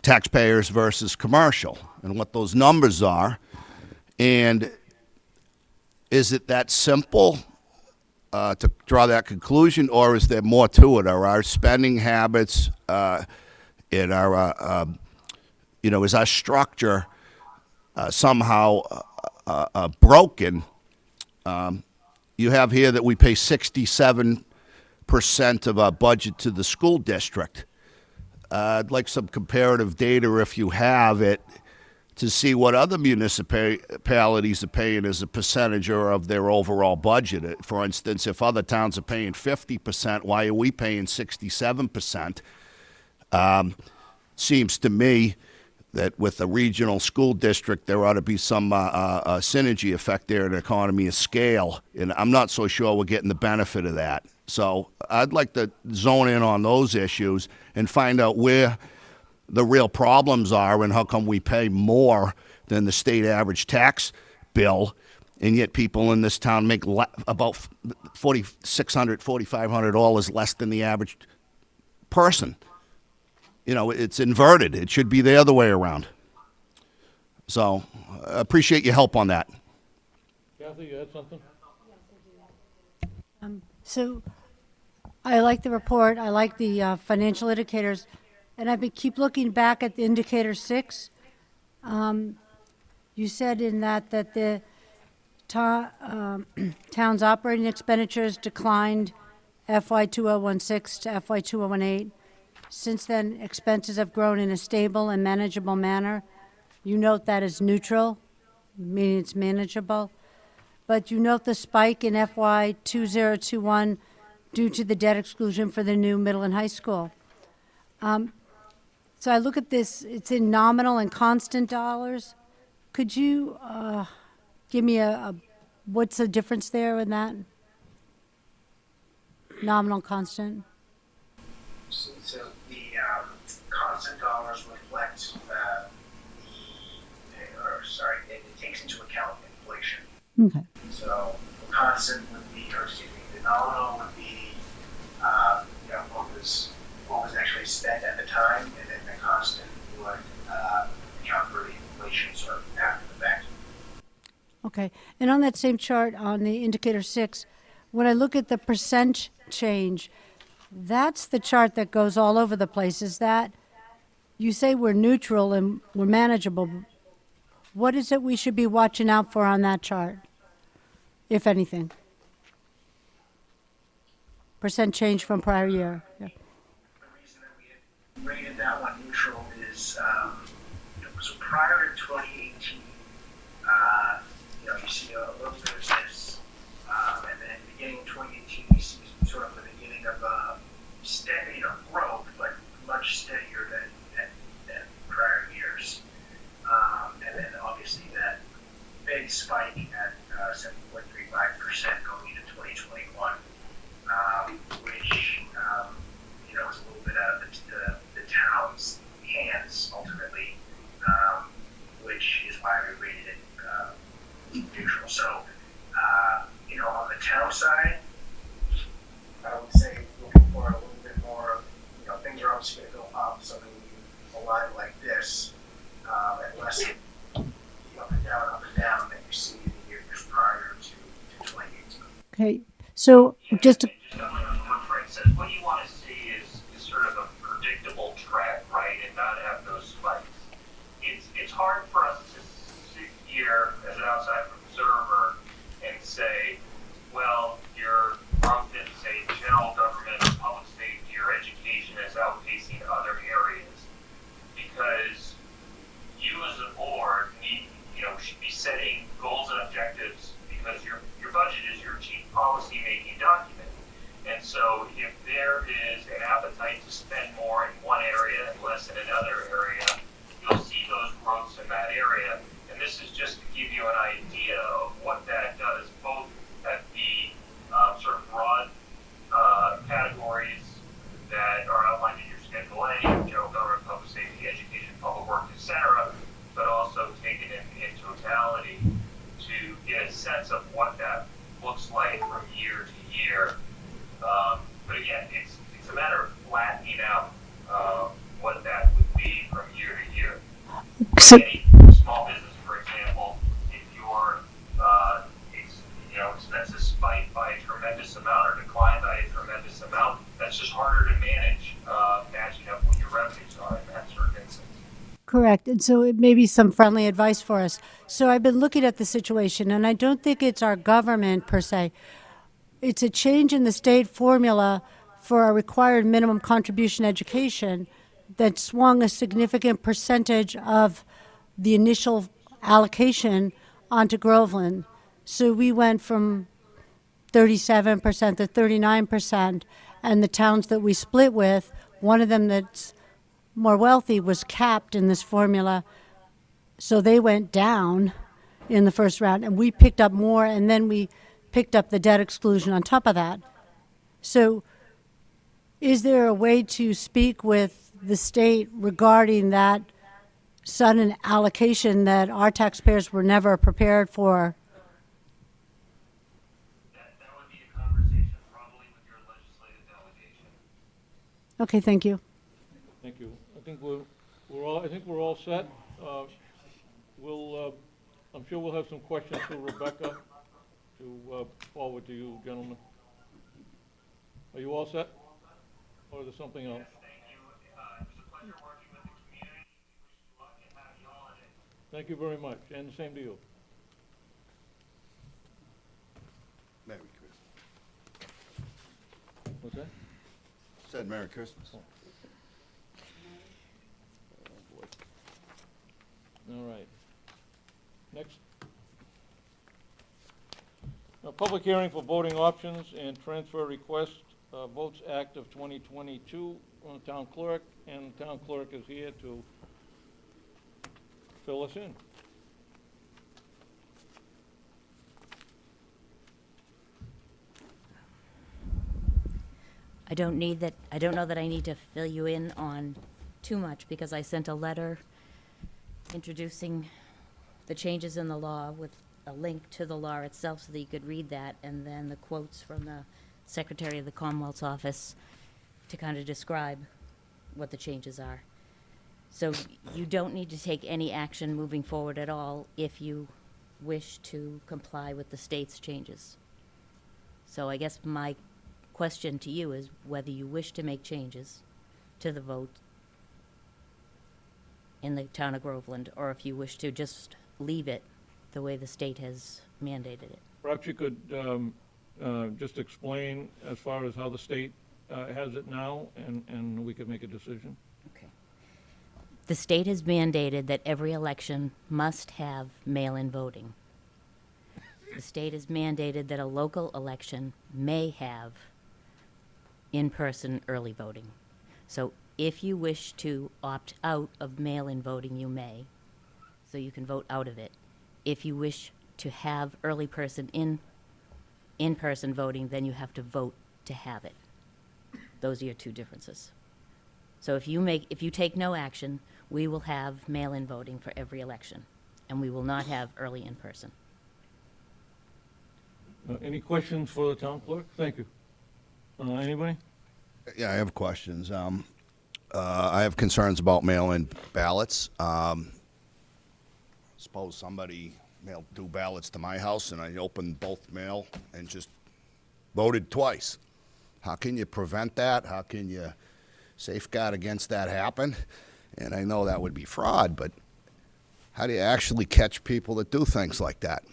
Speaker 7: taxpayers versus commercial, and what those numbers are. And is it that simple to draw that conclusion, or is there more to it? Are our spending habits in our, you know, is our structure somehow broken? You have here that we pay 67% of our budget to the school district. I'd like some comparative data, if you have it, to see what other municipalities are paying as a percentage of their overall budget. For instance, if other towns are paying 50%, why are we paying 67%? Seems to me that with a regional school district, there ought to be some synergy effect there, an economy of scale, and I'm not so sure we're getting the benefit of that. So I'd like to zone in on those issues and find out where the real problems are and how come we pay more than the state average tax bill, and yet people in this town make about $4,600, $4,500 less than the average person. You know, it's inverted. It should be the other way around. So I appreciate your help on that.
Speaker 3: Kathy, you had something?
Speaker 4: So I like the report. I like the financial indicators. And I've been keep looking back at the indicator 6. You said in that the town's operating expenditures declined FY 2016 to FY 2018. Since then, expenses have grown in a stable and manageable manner. You note that as neutral, meaning it's manageable. But you note the spike in FY 2021 due to the debt exclusion for the new middle and high school. So I look at this, it's in nominal and constant dollars. Could you give me what's the difference there in that? Nominal, constant?
Speaker 6: So the constant dollars reflect it takes into account inflation.
Speaker 4: Okay.
Speaker 6: So the constant would be, or excuse me, the nominal would be, you know, what was actually spent at the time, and then the constant would account for the inflation sort of after the fact.
Speaker 4: Okay. And on that same chart on the indicator 6, when I look at the percent change, that's the chart that goes all over the place. Is that, you say we're neutral and we're manageable. What is it we should be watching out for on that chart, if anything? Percent change from prior year. Yeah.
Speaker 6: The reason that we had rated that one neutral is, so prior to 2018, you know, you see a little bit of this, and then beginning in 2018, you see sort of the beginning of a steady, you know, growth, but much steadier than prior years. And then obviously that big spike at 7.35% going into 2021, which, you know, is a little bit out of the town's hands ultimately, which is why we rated it neutral. So, you know, on the town side, I would say looking for a little see up and down that you see in the years prior to 2018.
Speaker 4: Okay, so just to,
Speaker 8: Just on what Frank says, what you want to see is sort of a predictable trend, right, and not have those spikes. It's hard for us to sit here as an outside observer and say, well, your growth in, say, general government, public safety, or education is outpacing other areas, because you as a board should be setting goals and objectives, because your budget is your chief policy making document. And so if there is an appetite to spend more in one area and less in another area, you'll see those growths in that area. And this is just to give you an idea of what that does, both at the sort of broad categories that are outlined in your Schedule A, general government, public safety, education, public works, etc., but also taken in totality to get a sense of what that looks like from year to year. But again, it's a matter of flattening out what that would be from year to year.
Speaker 4: so,
Speaker 8: Any small business, for example, if your expenses spike by a tremendous amount or decline by a tremendous amount, that's just harder to manage, matching up what your revenues are in that sort of instance.
Speaker 4: correct, and so it may be some friendly advice for us. So I've been looking at the situation, and I don't think it's our government per se. It's a change in the state formula for a required minimum contribution education that swung a significant percentage of the initial allocation onto Groveland. So we went from 37% to 39%, and the towns that we split with, one of them that's more wealthy was capped in this formula, so they went down in the first round, and we picked up more, and then we picked up the debt exclusion on top of that. So is there a way to speak with the state regarding that sudden allocation that our taxpayers were never prepared for?
Speaker 8: That would be a conversation probably with your legislative delegation.
Speaker 4: Okay, thank you.
Speaker 3: Thank you. I think we're all set. I'm sure we'll have some questions for Rebecca to forward to you, gentlemen. Are you all set? Or is there something else?
Speaker 8: Thank you. It was a pleasure working with the community. Wish you luck and happy holidays.
Speaker 3: Thank you very much, and the same to you.
Speaker 7: Merry Christmas.
Speaker 3: What's that?
Speaker 7: Said Merry Christmas.
Speaker 3: All right. Next. A public hearing for voting options and transfer request, Votes Act of 2022 on the town clerk, and the town clerk is here to fill us in.
Speaker 9: I don't know that I need to fill you in on too much, because I sent a letter introducing the changes in the law with a link to the law itself so that you could read that, and then the quotes from the Secretary of the Commonwealth's office to kind of describe what the changes are. So you don't need to take any action moving forward at all if you wish to comply with the state's changes. So I guess my question to you is whether you wish to make changes to the vote in the town of Groveland, or if you wish to just leave it the way the state has mandated it.
Speaker 3: Perhaps you could just explain as far as how the state has it now, and we could make a decision.
Speaker 9: Okay. The state has mandated that every election must have mail-in voting. The state has mandated that a local election may have in-person early voting. So if you wish to opt out of mail-in voting, you may, so you can vote out of it. If you wish to have in-person voting, then you have to vote to have it. Those are your two differences. So if you take no action, we will have mail-in voting for every election, and we will not have early in-person.
Speaker 3: Any questions for the town clerk? Thank you. Anybody?
Speaker 7: Yeah, I have questions. I have concerns about mail-in ballots. suppose somebody mailed 2 ballots to my house and I opened both mail and just voted twice. How can you prevent that? How can you safeguard against that happen? And I know that would be fraud, but how do you actually catch people that do things like that?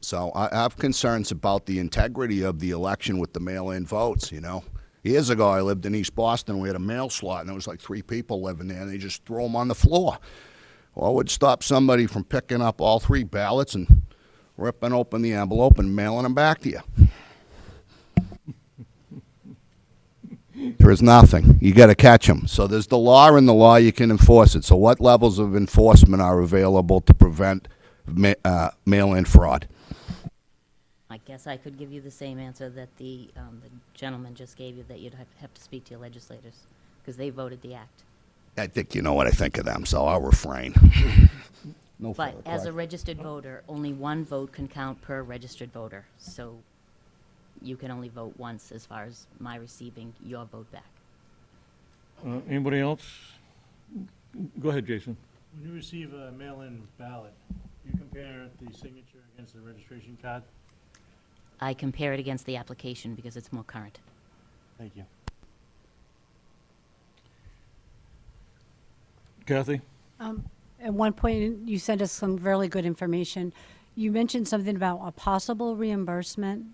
Speaker 7: So I have concerns about the integrity of the election with the mail-in votes, you know. Years ago, I lived in East Boston. We had a mail slot, and there was like 3 people living there, and they just threw them on the floor. Well, it would stop somebody from picking up all 3 ballots and ripping open the envelope and mailing them back to you. There is nothing. You got to catch them. So there's the law, and the law you can enforce it. So what levels of enforcement are available to prevent mail-in fraud?
Speaker 9: I guess I could give you the same answer that the gentleman just gave you, that you'd have to speak to your legislators, because they voted the act.
Speaker 7: I think you know what I think of them, so I'll refrain. No
Speaker 9: But
Speaker 7: further
Speaker 9: as a
Speaker 7: question.
Speaker 9: registered voter, only 1 vote can count per registered voter. So you can only vote once as far as my receiving your vote back.
Speaker 3: Anybody else? Go ahead, Jason.
Speaker 2: When you receive a mail-in ballot, you compare the signature against the registration card?
Speaker 9: I compare it against the application because it's more current.
Speaker 2: Thank you.
Speaker 3: Kathy?
Speaker 4: At one point, you sent us some really good information. You mentioned something about a possible reimbursement.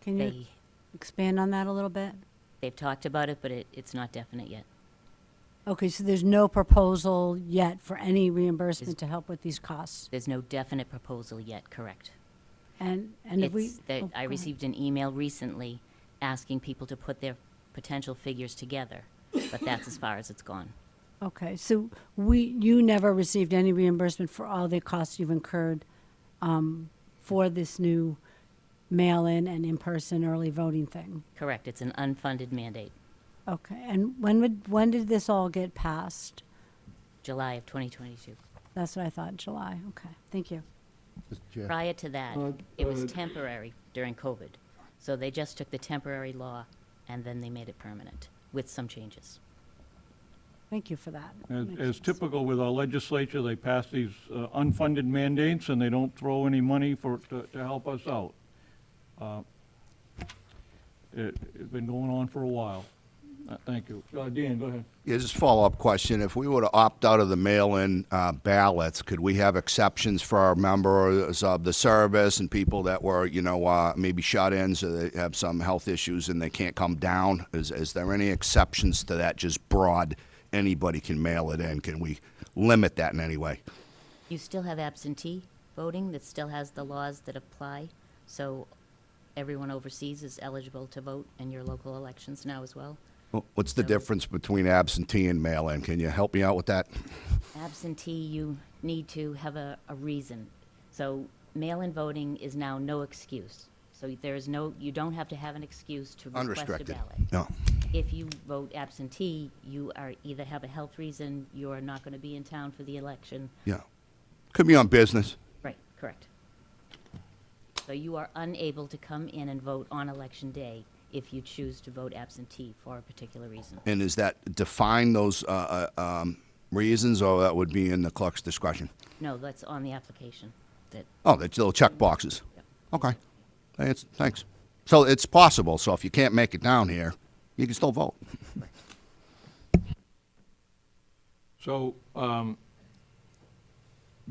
Speaker 4: Can you
Speaker 9: They,
Speaker 4: expand on that a little bit?
Speaker 9: they've talked about it, but it's not definite yet.
Speaker 4: Okay, so there's no proposal yet for any reimbursement to help with these costs?
Speaker 9: There's no definite proposal yet, correct?
Speaker 4: And if we...
Speaker 9: It's that
Speaker 4: oh,
Speaker 9: I
Speaker 4: go ahead.
Speaker 9: received an email recently asking people to put their potential figures together, but that's as far as it's gone.
Speaker 4: Okay, so you never received any reimbursement for all the costs you've incurred for this new mail-in and in-person early voting thing?
Speaker 9: Correct, it's an unfunded mandate,
Speaker 4: Okay, and when did this all get passed?
Speaker 9: July of 2022.
Speaker 4: That's what I thought, July. Okay, thank you.
Speaker 9: Prior to that,
Speaker 3: Uh,
Speaker 9: it was temporary during COVID. So they just took the temporary law and then they made it permanent with some changes.
Speaker 4: Thank you for that.
Speaker 3: As
Speaker 4: Makes
Speaker 3: as
Speaker 4: sense.
Speaker 3: typical with our legislature, they pass these unfunded mandates, and they don't throw any money to help us out. It's been going on for a while. Thank you. Dan, go ahead.
Speaker 7: Yeah, just a follow-up question. If we were to opt out of the mail-in ballots, could we have exceptions for our members of the service and people that were, you know, maybe shut-ins or they have some health issues and they can't come down? Is there any exceptions to that, just broad, anybody can mail it in? Can we limit that in any way?
Speaker 9: You still have absentee voting that still has the laws that apply. So everyone overseas is eligible to vote in your local elections now as well.
Speaker 7: What's the
Speaker 9: So-
Speaker 7: difference between absentee and mail-in? Can you help me out with that?
Speaker 9: Absentee, you need to have a reason. So mail-in voting is now no excuse. So there is no, you don't have to have an excuse to request a
Speaker 7: Unrestricted.
Speaker 9: ballot.
Speaker 7: No.
Speaker 9: If you vote absentee, you are either have a health reason, you are not going to be in town for the election.
Speaker 7: Yeah. Could be on business.
Speaker 9: Right, correct. So you are unable to come in and vote on election day if you choose to vote absentee for a particular reason.
Speaker 7: And is that define those reasons, or that would be in the clerk's discretion?
Speaker 9: No, that's on the application. That,
Speaker 7: Oh, that's little check boxes.
Speaker 9: Yep.
Speaker 7: Okay. Thanks. So it's possible. So if you can't make it down here, you can still vote.
Speaker 3: So,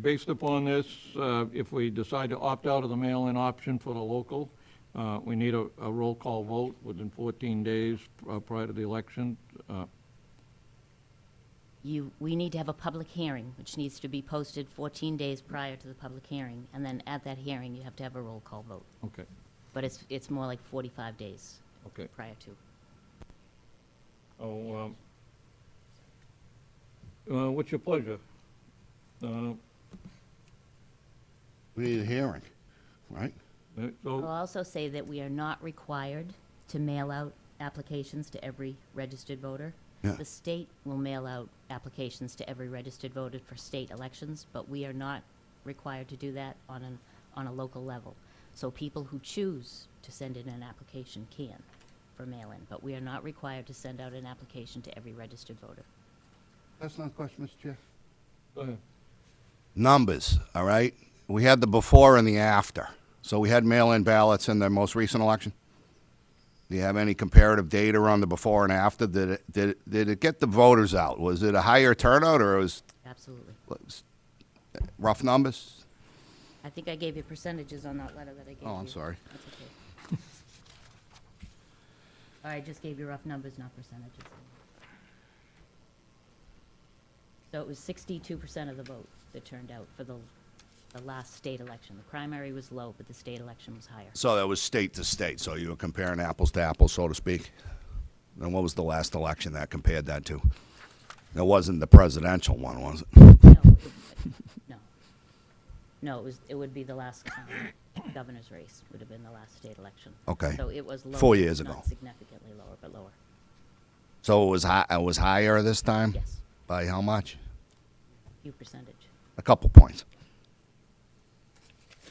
Speaker 3: based upon this, if we decide to opt out of the mail-in option for the local, we need a roll call vote within 14 days prior to the election.
Speaker 9: we need to have a public hearing, which needs to be posted 14 days prior to the public hearing, and then at that hearing, you have to have a roll call vote.
Speaker 3: Okay,
Speaker 9: But it's more like 45 days
Speaker 3: okay.
Speaker 9: prior to.
Speaker 3: Oh, what's your pleasure?
Speaker 7: We need a hearing, right?
Speaker 9: I'll
Speaker 3: So,
Speaker 9: also say that we are not required to mail out applications to every registered voter.
Speaker 7: Yeah.
Speaker 9: The state will mail out applications to every registered voter for state elections, but we are not required to do that on a local level. So people who choose to send in an application can for mail-in, but we are not required to send out an application to every registered voter.
Speaker 7: That's not a question, Mr. Chair.
Speaker 3: go ahead.
Speaker 7: numbers, all right? We had the before and the after. So we had mail-in ballots in the most recent election. Do you have any comparative data on the before and after? Did it get the voters out? Was it a higher turnout, or was
Speaker 9: Absolutely.
Speaker 7: rough numbers?
Speaker 9: I think I gave you percentages on that letter that I gave you.
Speaker 7: Oh, I'm sorry.
Speaker 9: That's okay. I just gave you rough numbers, not percentages. So it was 62% of the vote that turned out for the last state election. The primary was low, but the state election was higher.
Speaker 7: So that was state to state, so you were comparing apples to apples, so to speak? And what was the last election that compared that to? It wasn't the presidential one, was it?
Speaker 9: No. No, it would be the last governor's race, would have been the last state election.
Speaker 7: Okay.
Speaker 9: So it was lower.
Speaker 7: 4 years ago.
Speaker 9: Not significantly lower, but lower.
Speaker 7: So it was higher this time?
Speaker 9: Yes,
Speaker 7: By how much?
Speaker 9: few percentage.
Speaker 7: A couple points.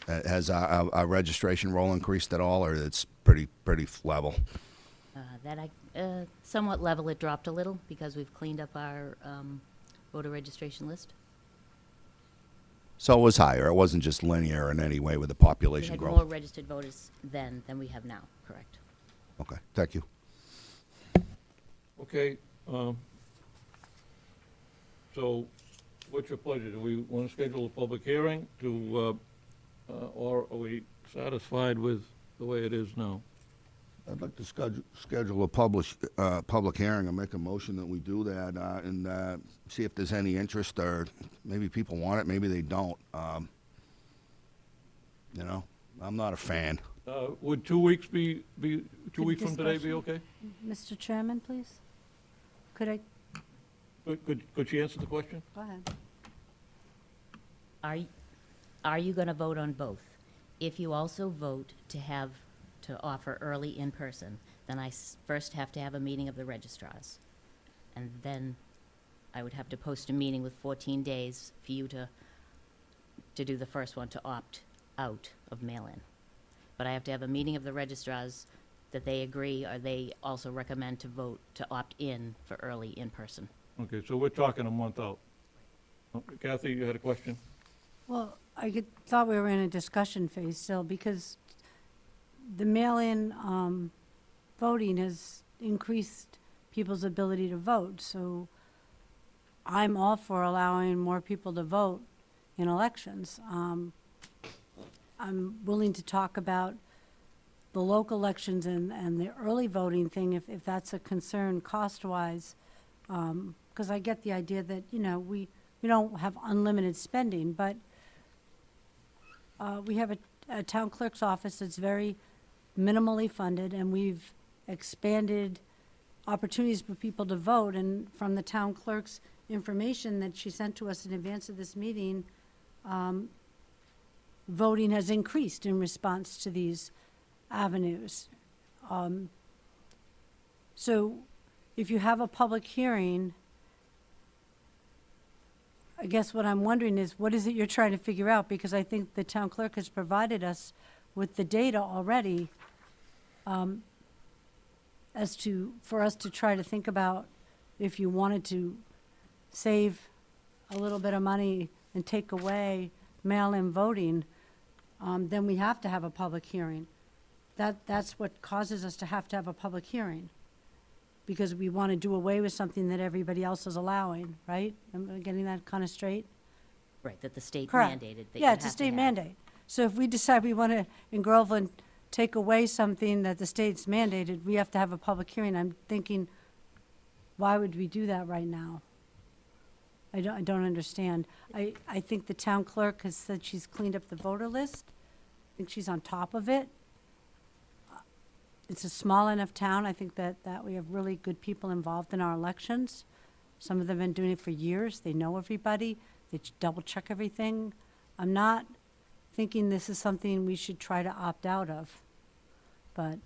Speaker 7: Has our registration roll increased at all, or it's pretty level?
Speaker 9: Somewhat level, it dropped a little because we've cleaned up our voter registration list.
Speaker 7: So it was higher. It wasn't just linear in any way with the
Speaker 9: We
Speaker 7: population
Speaker 9: had
Speaker 7: growth.
Speaker 9: more registered voters then than we have now, correct?
Speaker 7: Okay, thank you.
Speaker 3: Okay, so what's your pleasure? Do we want to schedule a public hearing or are we satisfied with the way it is now?
Speaker 7: I'd like to schedule a public hearing and make a motion that we do that and see if there's any interest, or maybe people want it, maybe they don't. I'm not a fan.
Speaker 3: Would 2 weeks be 2 weeks from today be
Speaker 4: discussion?
Speaker 3: okay?
Speaker 4: Mr. Chairman, please? Could I,
Speaker 3: Could she answer the question?
Speaker 4: go ahead.
Speaker 9: Are you going to vote on both? If you also vote to offer early in-person, then I first have to have a meeting of the registrars. And then I would have to post a meeting with 14 days for you to do the first one, to opt out of mail-in. But I have to have a meeting of the registrars that they agree, or they also recommend to vote to opt in for early in-person.
Speaker 3: Okay, so we're talking a month out. Kathy, you had a question?
Speaker 4: Well, thought we were in a discussion phase still, because the mail-in voting has increased people's ability to vote. So I'm all for allowing more people to vote in elections. I'm willing to talk about the local elections and the early voting thing, if that's a concern cost-wise, because I get the idea that, we don't have unlimited spending, but we have a town clerk's office that's very minimally funded, and we've expanded opportunities for people to vote. And from the town clerk's information that she sent to us in advance of this meeting, voting has increased in response to these avenues. So if you have a public hearing, I guess what I'm wondering is, what is it you're trying to figure out? Because I think the town clerk has provided us with the data already for us to try to think about, if you wanted to save a little bit of money and take away mail-in voting, then we have to have a public hearing. That's what causes us to have a public hearing, because we want to do away with something that everybody else is allowing, right? Am I getting that kind of straight?
Speaker 9: Right, that the state
Speaker 4: Correct.
Speaker 9: mandated that you
Speaker 4: Yeah,
Speaker 9: have
Speaker 4: it's a
Speaker 9: to
Speaker 4: state
Speaker 9: have.
Speaker 4: mandate. So if we decide we want to, in Groveland, take away something that the state's mandated, we have to have a public hearing. I'm thinking, why would we do that right now? I don't understand. I think the town clerk has said she's cleaned up the voter list. I think she's on top of it. It's a small enough town. I think that we have really good people involved in our elections. Some of them have been doing it for years. They know everybody. They double check everything. I'm not thinking this is something we should try to opt out of. But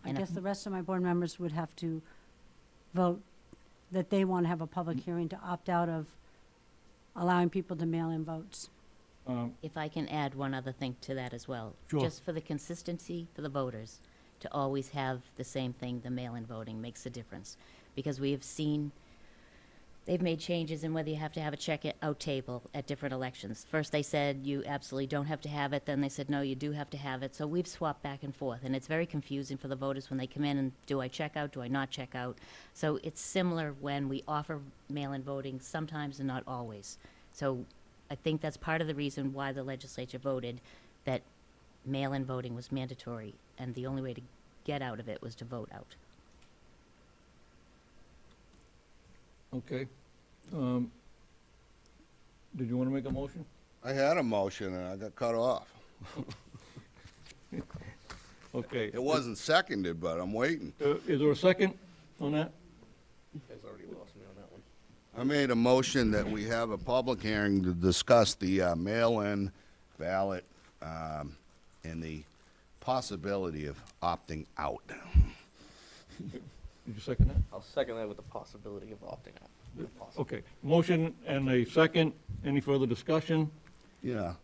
Speaker 4: I
Speaker 9: And
Speaker 4: guess the rest of my board members would have to vote that they want to have a public hearing to opt out of allowing people to mail in votes.
Speaker 9: If I can add one other thing to that as well.
Speaker 2: Sure.
Speaker 9: Just for the consistency for the voters, to always have the same thing, the mail-in voting makes a difference. Because we have seen they've made changes in whether you have to have a check-out table at different elections. First, they said you absolutely don't have to have it, then they said, no, you do have to have it. So we've swapped back and forth, and it's very confusing for the voters when they come in and, do I check out, do I not check out? So it's similar when we offer mail-in voting sometimes and not always. So I think that's part of the reason why the legislature voted that mail-in voting was mandatory, and the only way to get out of it was to vote out.
Speaker 3: Okay. Did you want to make a motion?
Speaker 7: I had a motion and I got cut off.
Speaker 3: Okay.
Speaker 7: It wasn't seconded, but I'm waiting.
Speaker 3: Is there a second on that?
Speaker 1: You guys already lost me on that one.
Speaker 7: I made a motion that we have a public hearing to discuss the mail-in ballot and the possibility of opting out.
Speaker 3: Did you second that?
Speaker 1: I'll second that with the possibility of opting out. if possible.
Speaker 3: Okay. Motion and a second. Any further discussion?
Speaker 7: Yeah.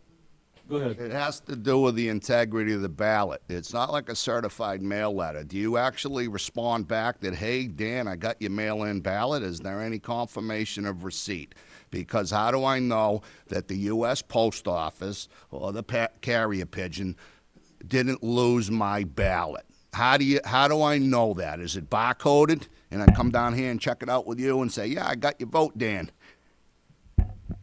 Speaker 3: Go ahead.
Speaker 7: It has to do with the integrity of the ballot. It's not like a certified mail letter. Do you actually respond back that, hey, Dan, I got your mail-in ballot? Is there any confirmation of receipt? Because how do I know that the U.S. Post Office or the carrier pigeon didn't lose my ballot? How do I know that? Is it barcoded? And I come down here and check it out with you and say, yeah, I got your vote, Dan.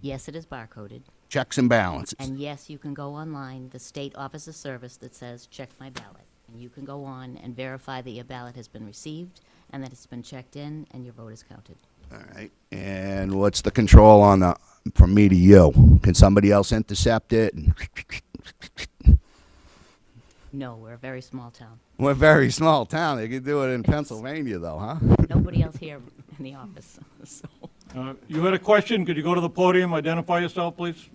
Speaker 9: Yes, it is barcoded.
Speaker 7: Checks and balances.
Speaker 9: And yes, you can go online, the state offers a service that says, check my ballot. And you can go on and verify that your ballot has been received and that it's been checked in and your vote is counted.
Speaker 7: All right. And what's the control on the from me to you? Can somebody else intercept it?
Speaker 9: No, we're a very small town.
Speaker 7: We're a very small town. They could do it in Pennsylvania, though, huh?
Speaker 9: Nobody else here in the office, so.
Speaker 3: You had a question? Could you go to the podium, identify yourself, please?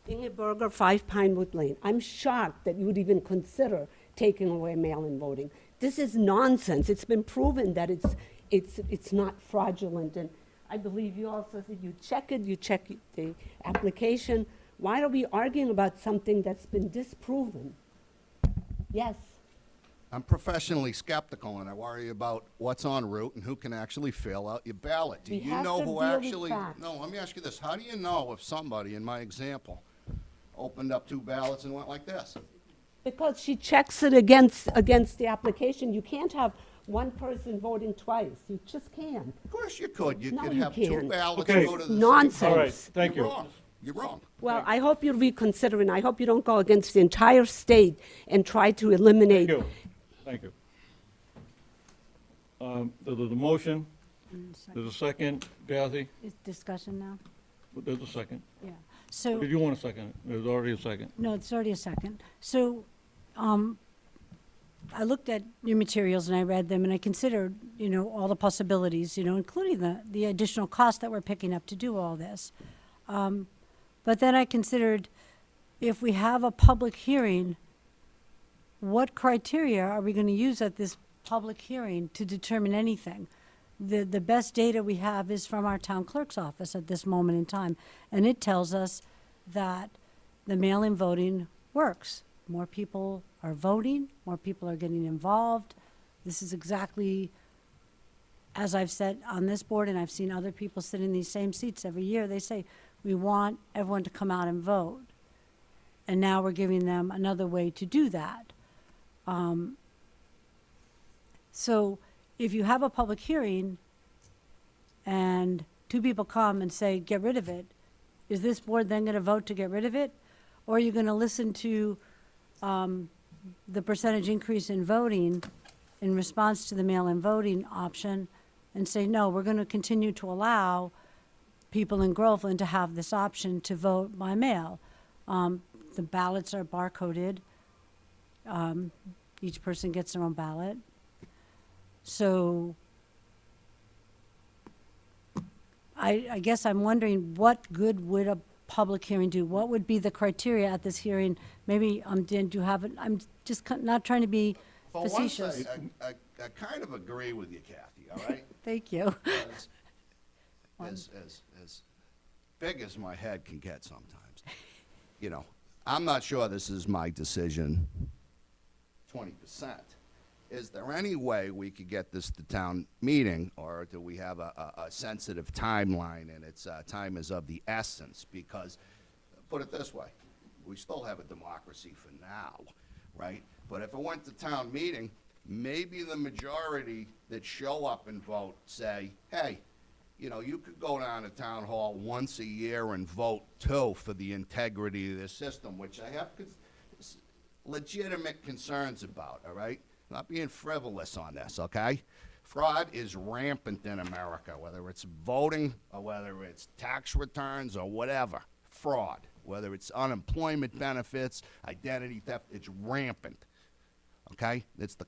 Speaker 10: Ingeborg, 5 Pinewood Lane. I'm shocked that you would even consider taking away mail-in voting. This is nonsense. It's been proven that it's not fraudulent, and I believe you also said you check the application. Why are we arguing about something that's been disproven? Yes.
Speaker 7: I'm professionally skeptical, and I worry about what's en route and who can actually fill out your ballot. Do
Speaker 10: We
Speaker 7: you
Speaker 10: have
Speaker 7: know
Speaker 10: to
Speaker 7: who
Speaker 10: deal with
Speaker 7: actually?
Speaker 10: facts.
Speaker 7: No, let me ask you this: how do you know if somebody, in my example, opened up 2 ballots and went like this?
Speaker 10: Because she checks it against the application. You can't have one person voting twice. You just can't.
Speaker 7: Of course you could. You
Speaker 10: No,
Speaker 7: could
Speaker 10: you
Speaker 7: have 2
Speaker 10: can't.
Speaker 7: ballots
Speaker 3: Okay.
Speaker 7: go to the same
Speaker 10: Nonsense.
Speaker 3: All right,
Speaker 7: place.
Speaker 3: thank
Speaker 7: You're
Speaker 3: you.
Speaker 7: wrong. You're wrong.
Speaker 10: Well, I hope you reconsider, and I hope you don't go against the entire state and try to eliminate.
Speaker 3: Thank you. Thank you. There's a motion. There's a second. Kathy?
Speaker 4: Is discussion now?
Speaker 3: There's a second.
Speaker 4: Yeah. So,
Speaker 3: Did you want a second? There's already a second.
Speaker 4: no, it's already a second. So, I looked at your materials and I read them and I considered, all the possibilities, including the additional cost that we're picking up to do all this. But then I considered, if we have a public hearing, what criteria are we going to use at this public hearing to determine anything? The best data we have is from our town clerk's office at this moment in time, and it tells us that the mail-in voting works. More people are voting, more people are getting involved. This is exactly, as I've said on this board, and I've seen other people sit in these same seats every year, they say, we want everyone to come out and vote. And now we're giving them another way to do that. So if you have a public hearing and 2 people come and say, get rid of it, is this board then going to vote to get rid of it? Or are you going to listen to the percentage increase in voting in response to the mail-in voting option and say, no, we're going to continue to allow people in Groveland to have this option to vote by mail? The ballots are barcoded. Each person gets their own ballot. So I guess I'm wondering, what good would a public hearing do? What would be the criteria at this hearing? Maybe, Dan, do you have it? I'm just not trying to be
Speaker 7: For once,
Speaker 4: facetious.
Speaker 7: I kind of agree with you, Kathy, all right?
Speaker 4: Thank you.
Speaker 7: As big as my head can get sometimes. I'm not sure this is my decision 20%. is there any way we could get this to town meeting, or do we have a sensitive timeline and its time is of the essence? Because, put it this way, we still have a democracy for now, right? But if it went to town meeting, maybe the majority that show up and vote say, hey, you know, you could go down to town hall once a year and vote too for the integrity of this system, which I have legitimate concerns about, all right? Not being frivolous on this, okay? Fraud is rampant in America, whether it's voting or whether it's tax returns or whatever. Fraud, whether it's unemployment benefits, identity theft, it's rampant, okay? It's the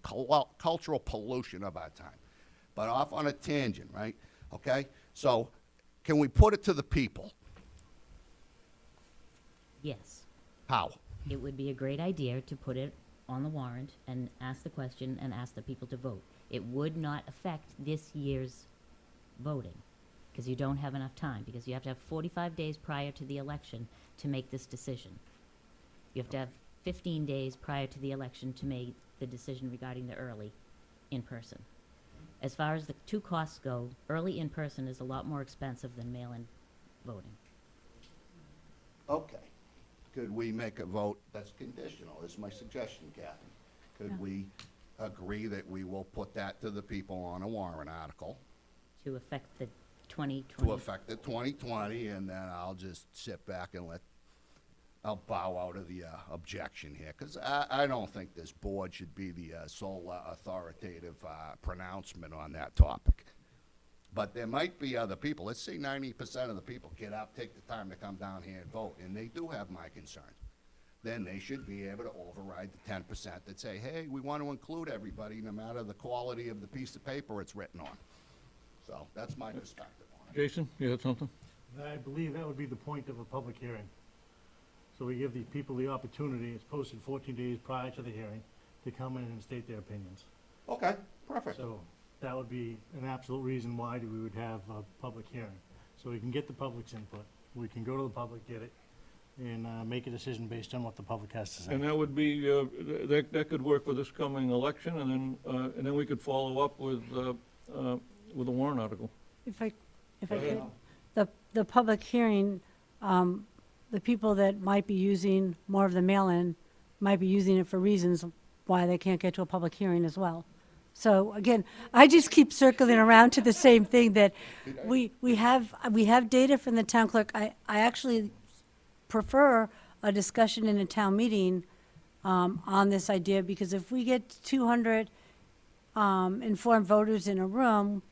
Speaker 7: cultural pollution of our time. But off on a tangent, right? Okay? So, can we put it to the people?
Speaker 9: Yes.
Speaker 7: How?
Speaker 9: It would be a great idea to put it on the warrant and ask the question and ask the people to vote. It would not affect this year's voting, because you don't have enough time, because you have to have 45 days prior to the election to make this decision. You have to have 15 days prior to the election to make the decision regarding the early in-person. As far as the two costs go, early in-person is a lot more expensive than mail-in voting.
Speaker 7: Okay. Could we make a vote that's conditional, is my suggestion, Kathy? Could we agree that we will put that to the people on a warrant article
Speaker 9: To affect the 2020.
Speaker 7: to affect the 2020, and then I'll just sit back and I'll bow out of the objection here, because I don't think this board should be the sole authoritative pronouncement on that topic. But there might be other people. Let's say 90% of the people get up, take the time to come down here and vote, and they do have my concern. Then they should be able to override the 10% that say, hey, we want to include everybody, no matter the quality of the piece of paper it's written on. So that's my perspective on it.
Speaker 3: Jason, you had something?
Speaker 2: I believe that would be the point of a public hearing. So we give the people the opportunity, it's posted 14 days prior to the hearing, to come in and state their opinions.
Speaker 7: Okay, perfect.
Speaker 2: So that would be an absolute reason why we would have a public hearing. So we can get the public's input, we can go to the public, get it, and make a decision based on what the public has to say.
Speaker 3: And that would be, that could work for this coming election, and then we could follow up with a warrant article.
Speaker 4: If I
Speaker 3: Go ahead.
Speaker 4: could, the public hearing, the people that might be using more of the mail-in might be using it for reasons why they can't get to a public hearing as well. So again, I just keep circling around to the same thing, that we have data from the town clerk. I actually prefer a discussion in a town meeting on this idea, because if we get 200 informed voters in a room,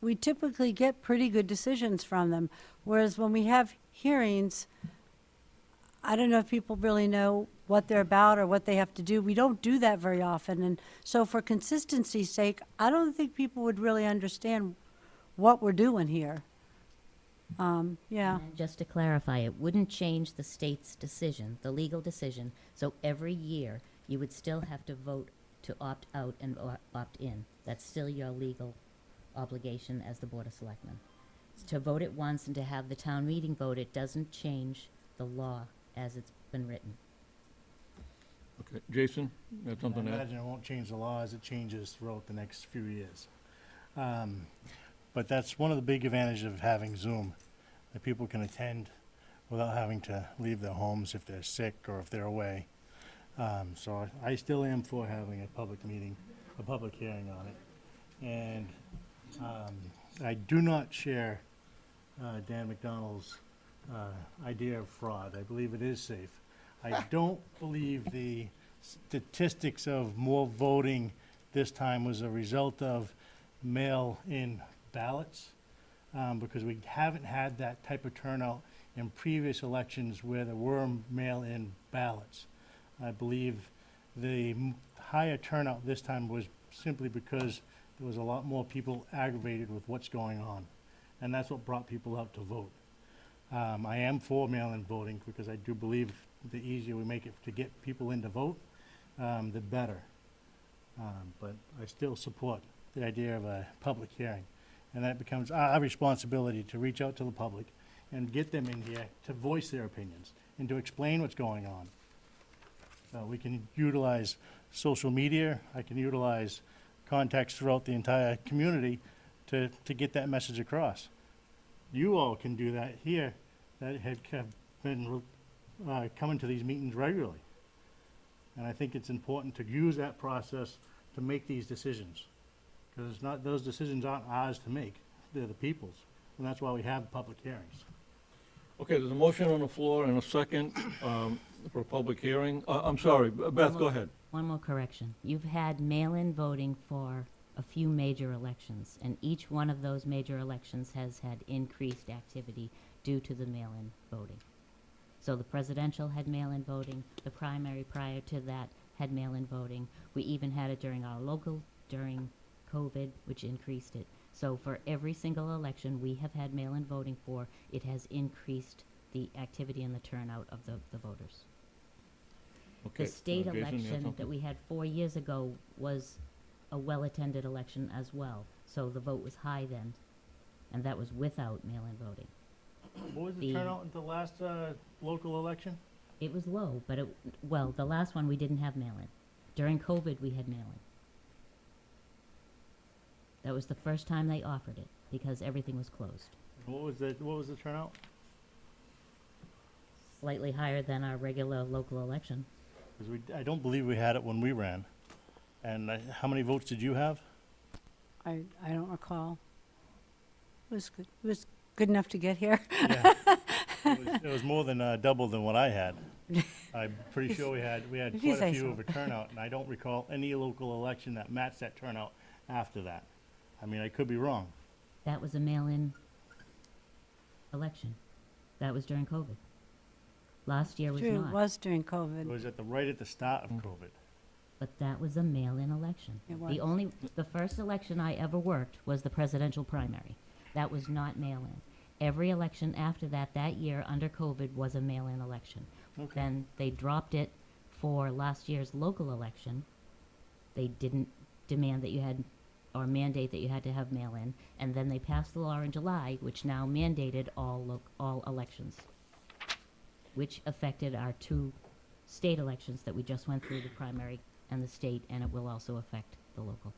Speaker 4: we typically get pretty good decisions from them. Whereas when we have hearings, I don't know if people really know what they're about or what they have to do. We don't do that very often. And so for consistency's sake, I don't think people would really understand what we're doing here. Yeah.
Speaker 9: And just to clarify, it wouldn't change the state's decision, the legal decision. So every year, you would still have to vote to opt out and opt in. That's still your legal obligation as the Board of Selectmen. To vote it once and to have the town meeting vote, it doesn't change the law as it's been written.
Speaker 3: Okay, Jason, you had something
Speaker 2: I
Speaker 3: to add?
Speaker 2: imagine it won't change the law as it changes throughout the next few years. But that's one of the big advantages of having Zoom, that people can attend without having to leave their homes if they're sick or if they're away. So I still am for having a public meeting, a public hearing on it. And I do not share Dan McDonald's idea of fraud. I believe it is safe. I don't believe the statistics of more voting this time was a result of mail-in ballots, because we haven't had that type of turnout in previous elections where there were mail-in ballots. I believe the higher turnout this time was simply because there was a lot more people aggravated with what's going on, and that's what brought people out to vote. I am for mail-in voting because I do believe the easier we make it to get people in to vote, the better. But I still support the idea of a public hearing, and that becomes our responsibility to reach out to the public and get them in here to voice their opinions and to explain what's going on. We can utilize social media, I can utilize contacts throughout the entire community to get that message across. You all can do that here, that have been coming to these meetings regularly. And I think it's important to use that process to make these decisions. Because it's not, those decisions aren't ours to make, they're the people's. And that's why we have public hearings.
Speaker 3: Okay, there's a motion on the floor and a second for a public hearing. I'm sorry, Beth, go ahead.
Speaker 9: One more correction. You've had mail-in voting for a few major elections, and each one of those major elections has had increased activity due to the mail-in voting. So the presidential had mail-in voting, the primary prior to that had mail-in voting. We even had it during our local, during COVID, which increased it. So for every single election we have had mail-in voting for, it has increased the activity and the turnout of the voters.
Speaker 3: Okay.
Speaker 9: The state
Speaker 3: Jason, you had
Speaker 9: election
Speaker 3: something?
Speaker 9: that we had 4 years ago was a well-attended election as well. So the vote was high then, and that was without mail-in voting.
Speaker 2: What was the
Speaker 9: The-
Speaker 2: turnout at the last local election?
Speaker 9: It was low, but well, the last one we didn't have mail-in. During COVID, we had mail-in. That was the first time they offered it, because everything was closed.
Speaker 2: What was the turnout?
Speaker 9: Slightly higher than our regular local election.
Speaker 2: Because I don't believe we had it when we ran. And how many votes did you have?
Speaker 4: I don't recall. It was good enough to get here.
Speaker 2: Yeah. It was more than double than what I had. I'm pretty sure we had
Speaker 4: If you
Speaker 2: quite a
Speaker 4: say
Speaker 2: few
Speaker 4: so.
Speaker 2: of a turnout, and I don't recall any local election that matched that turnout after that. I mean, I could be wrong.
Speaker 9: That was a mail-in election. That was during COVID. Last year was
Speaker 4: True, it
Speaker 9: not.
Speaker 4: was during
Speaker 2: It
Speaker 4: COVID.
Speaker 2: was right at the start of COVID.
Speaker 9: But that was a mail-in election.
Speaker 4: It was.
Speaker 9: The first election I ever worked was the presidential primary. That was not mail-in. Every election after that year under COVID was a mail-in election.
Speaker 2: Okay.
Speaker 9: Then they dropped it for last year's local election. They didn't demand that you had, or mandate that you had to have mail-in, and then they passed the law in July, which now mandated all elections, which affected our 2 state elections that we just went through, the primary and the state, and it will also affect the local.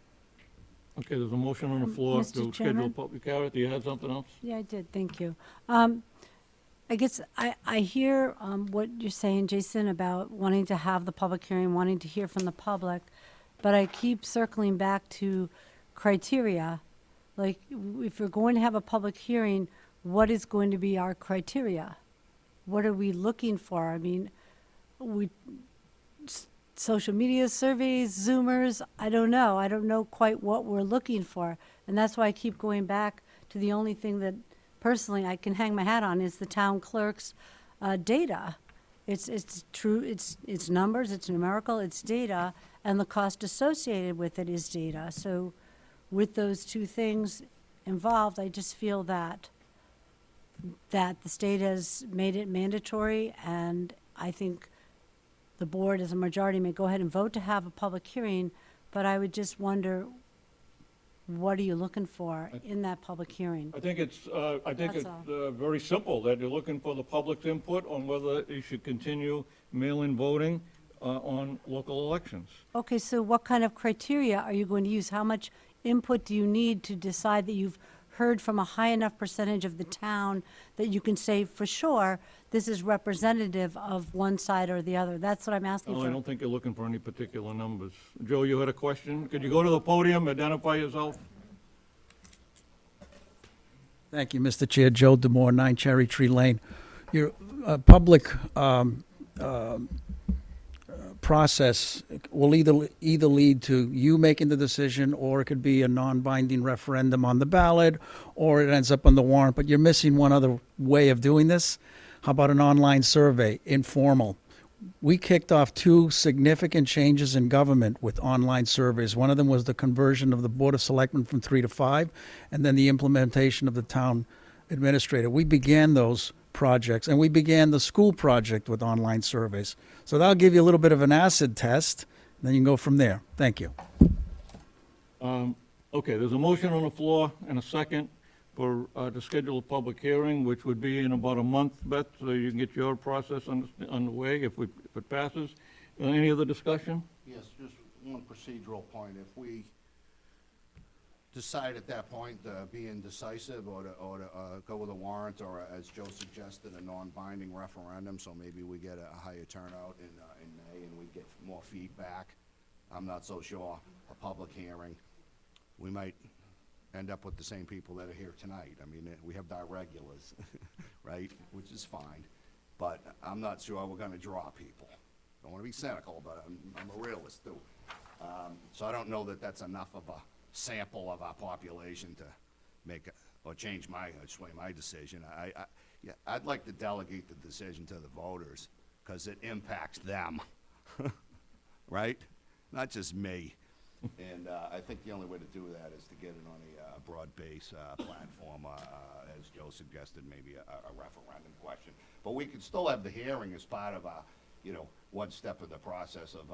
Speaker 3: Okay, there's a motion on the floor
Speaker 4: Mr.
Speaker 3: to schedule a
Speaker 4: Chairman?
Speaker 3: public hearing. Do you have something else?
Speaker 4: Yeah, I did, thank you. I guess I hear what you're saying, Jason, about wanting to have the public hearing, wanting to hear from the public, but I keep circling back to criteria. Like, if we're going to have a public hearing, what is going to be our criteria? What are we looking for? I mean, social media surveys, Zoomers, I don't know. I don't know quite what we're looking for. And that's why I keep going back to the only thing that personally I can hang my hat on is the town clerk's data. It's true, it's numbers, it's numerical, it's data, and the cost associated with it is data. So with those 2 things involved, I just feel that the state has made it mandatory, and I think the board as a majority may go ahead and vote to have a public hearing, but I would just wonder, what are you looking for in that public hearing?
Speaker 3: I think it's
Speaker 4: That's all.
Speaker 3: very simple, that you're looking for the public's input on whether you should continue mail-in voting on local elections.
Speaker 4: Okay, so what kind of criteria are you going to use? How much input do you need to decide that you've heard from a high enough percentage of the town that you can say for sure this is representative of one side or the other? That's what I'm asking
Speaker 3: No, I
Speaker 4: for.
Speaker 3: don't think you're looking for any particular numbers. Joe, you had a question? Could you go to the podium, identify yourself?
Speaker 11: Thank you, Mr. Chair. Joe Demore, 9 Cherry Tree Lane. Your public process will either lead to you making the decision, or it could be a non-binding referendum on the ballot, or it ends up on the warrant. But you're missing one other way of doing this. How about an online survey, informal? We kicked off 2 significant changes in government with online surveys. One of them was the conversion of the Board of Selectmen from 3 to 5, and then the implementation of the town administrator. We began those projects, and we began the school project with online surveys. So that'll give you a little bit of an acid test, and then you can go from there. Thank you.
Speaker 3: Okay, there's a motion on the floor and a second for, to schedule a public hearing, which would be in about a month, Beth, so you can get your process underway if it passes. Any other discussion?
Speaker 7: Yes, just one procedural point. If we decide at that point to be indecisive or to go with a warrant, or as Joe suggested, a non-binding referendum, so maybe we get a higher turnout in May and we get more feedback. I'm not so sure. A public hearing, we might end up with the same people that are here tonight. I mean, we have our regulars, right, which is fine. But I'm not sure we're gonna draw people. Don't wanna be cynical, but I'm a realist too. So I don't know that that's enough of a sample of our population to make, or change sway my decision. Yeah, I'd like to delegate the decision to the voters, because it impacts them, right? Not just me. And I think the only way to do that is to get it on a broad-based platform, as Joe suggested, maybe a referendum question. But we could still have the hearing as part of one step of the process of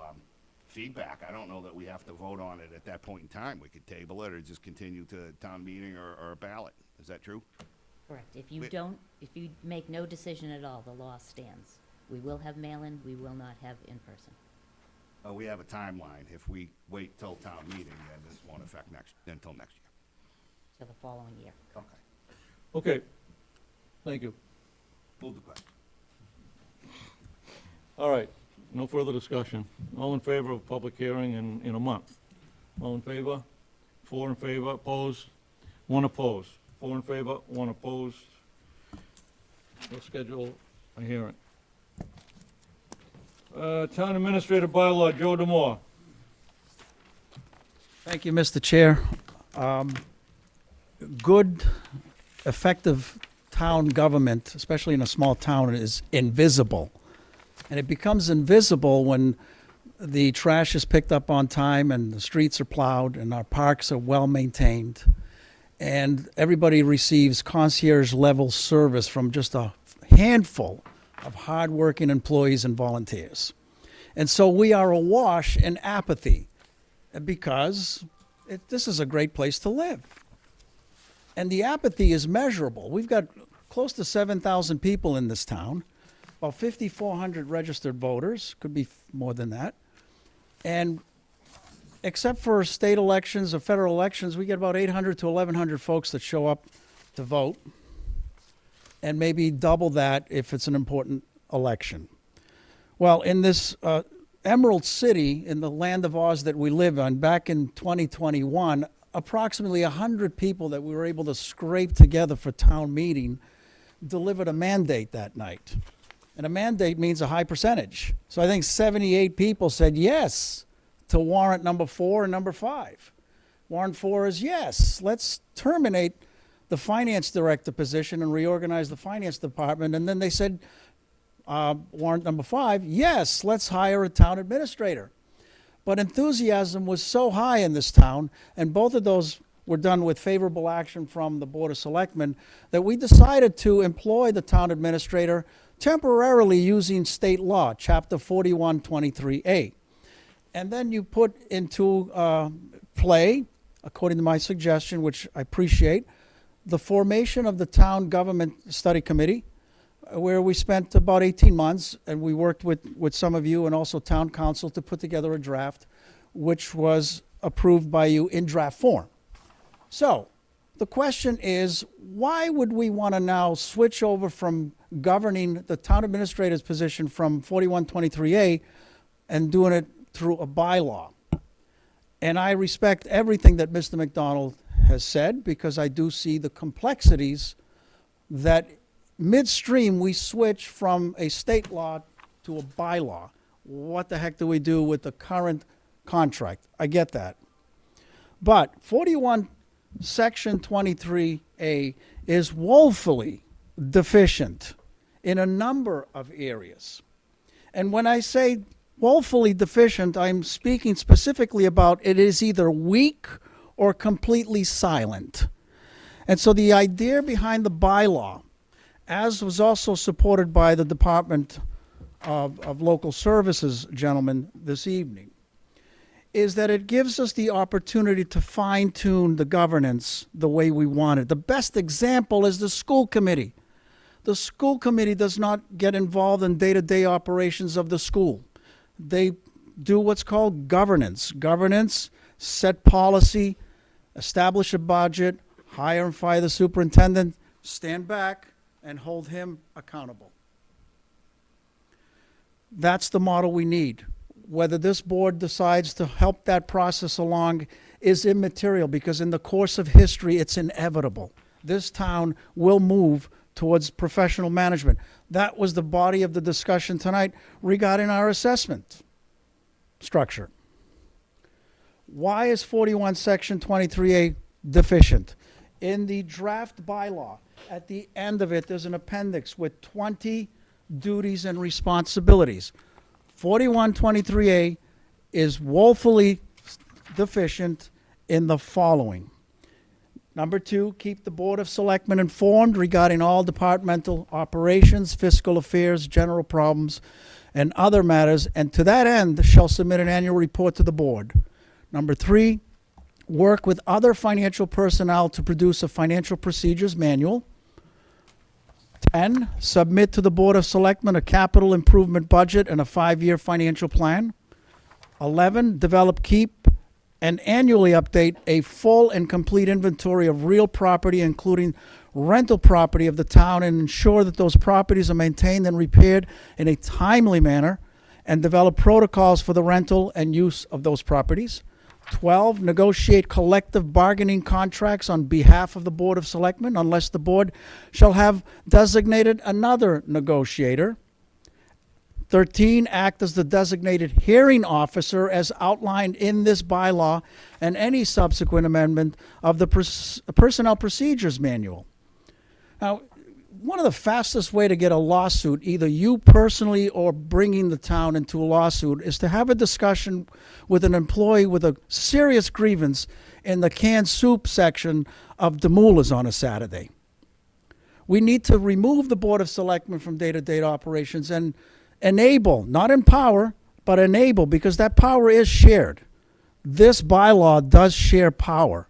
Speaker 7: feedback. I don't know that we have to vote on it at that point in time. We could table it or just continue to town meeting or a ballot. Is that true?
Speaker 9: Correct. If you make no decision at all, the law stands. We will have mail-in, we will not have in-person.
Speaker 7: We have a timeline. If we wait till town meeting, then this won't affect until next year.
Speaker 9: So the following year.
Speaker 7: Okay.
Speaker 3: Okay, thank you.
Speaker 7: Move the question.
Speaker 3: All right, no further discussion. All in favor of public hearing in a month? All in favor? 4 in favor, opposed? 1 opposed. 4 in favor, 1 opposed. We'll schedule a hearing. Town Administrator Bylaw, Joe Demore.
Speaker 11: Thank you, Mr. Chair. Good, effective town government, especially in a small town, is invisible. And it becomes invisible when the trash is picked up on time and the streets are plowed and our parks are well maintained. And everybody receives concierge level service from just a handful of hardworking employees and volunteers. And so we are awash in apathy because this is a great place to live. And the apathy is measurable. We've got close to 7,000 people in this town, about 5,400 registered voters, could be more than that. And except for state elections or federal elections, we get about 800 to 1,100 folks that show up to vote, and maybe double that if it's an important election. Well, in this Emerald City, in the land of Oz that we live on, back in 2021, approximately 100 people that we were able to scrape together for town meeting delivered a mandate that night. And a mandate means a high percentage. So I think 78 people said yes to warrant number 4 and number 5. Warrant 4 is yes, let's terminate the finance director position and reorganize the finance department. And then they said, warrant number 5, yes, let's hire a town administrator. But enthusiasm was so high in this town, and both of those were done with favorable action from the Board of Selectmen, that we decided to employ the town administrator temporarily using state law, Chapter 4123A. And then you put into play, according to my suggestion, which I appreciate, the formation of the Town Government Study Committee, where we spent about 18 months, and we worked with some of you and also Town Council to put together a draft, which was approved by you in draft form. So, the question is, why would we want to now switch over from governing the town administrator's position from 4123A and doing it through a bylaw? And I respect everything that Mr. McDonald has said, because I do see the complexities that midstream we switch from a state law to a bylaw. What the heck do we do with the current contract? I get that. But 41 Section 23A is woefully deficient in a number of areas. And when I say woefully deficient, I'm speaking specifically about it is either weak or completely silent. And so the idea behind the bylaw, as was also supported by the Department of Local Services gentlemen this evening, is that it gives us the opportunity to fine-tune the governance the way we want it. The best example is the school committee. The school committee does not get involved in day-to-day operations of the school. They do what's called governance. Governance, set policy, establish a budget, hire and fire the superintendent, stand back, and hold him accountable. That's the model we need. Whether this board decides to help that process along is immaterial, because in the course of history, it's inevitable. This town will move towards professional management. That was the body of the discussion tonight regarding our assessment structure. Why is 41 Section 23A deficient? In the draft bylaw, at the end of it, there's an appendix with 20 duties and responsibilities. 4123A is woefully deficient in the following. Number 2, keep the Board of Selectmen informed regarding all departmental operations, fiscal affairs, general problems, and other matters, and to that end shall submit an annual report to the board. Number 3, work with other financial personnel to produce a financial procedures manual. 10, submit to the Board of Selectmen a capital improvement budget and a 5-year financial plan. 11, develop, keep, and annually update a full and complete inventory of real property, including rental property of the town, and ensure that those properties are maintained and repaired in a timely manner, and develop protocols for the rental and use of those properties. 12, negotiate collective bargaining contracts on behalf of the Board of Selectmen, unless the board shall have designated another negotiator. 13, act as the designated hearing officer as outlined in this bylaw and any subsequent amendment of the Personnel Procedures Manual. Now, one of the fastest way to get a lawsuit, either you personally or bringing the town into a lawsuit, is to have a discussion with an employee with a serious grievance in the canned soup section of Demoulas on a Saturday. We need to remove the Board of Selectmen from day-to-day operations and enable, not empower, but enable, because that power is shared. This bylaw does share power,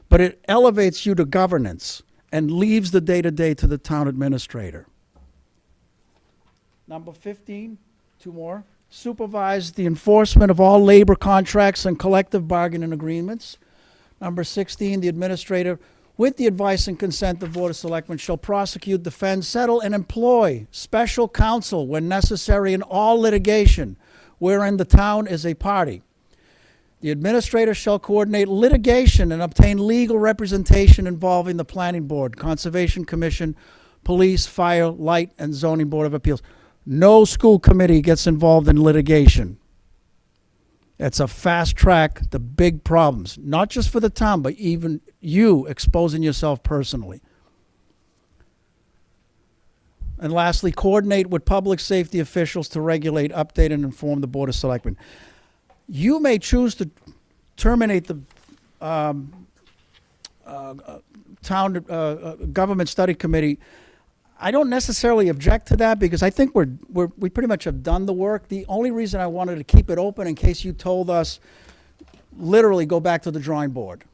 Speaker 11: but it elevates you to governance and leaves the day-to-day to the town administrator. Number 15, 2 more. Supervise the enforcement of all labor contracts and collective bargaining agreements. Number 16, the administrator, with the advice and consent of the Board of Selectmen, shall prosecute, defend, settle, and employ special counsel when necessary in all litigation wherein the town is a party. The administrator shall coordinate litigation and obtain legal representation involving the Planning Board, Conservation Commission, Police, Fire, Light, and Zoning Board of Appeals. No school committee gets involved in litigation. It's a fast track to big problems, not just for the town, but even you exposing yourself personally. And lastly, coordinate with public safety officials to regulate, update, and inform the Board of Selectmen. You may choose to terminate the town government study committee. I don't necessarily object to that, because I think we pretty much have done the work. The only reason I wanted to keep it open, in case you told us, literally go back to the drawing board.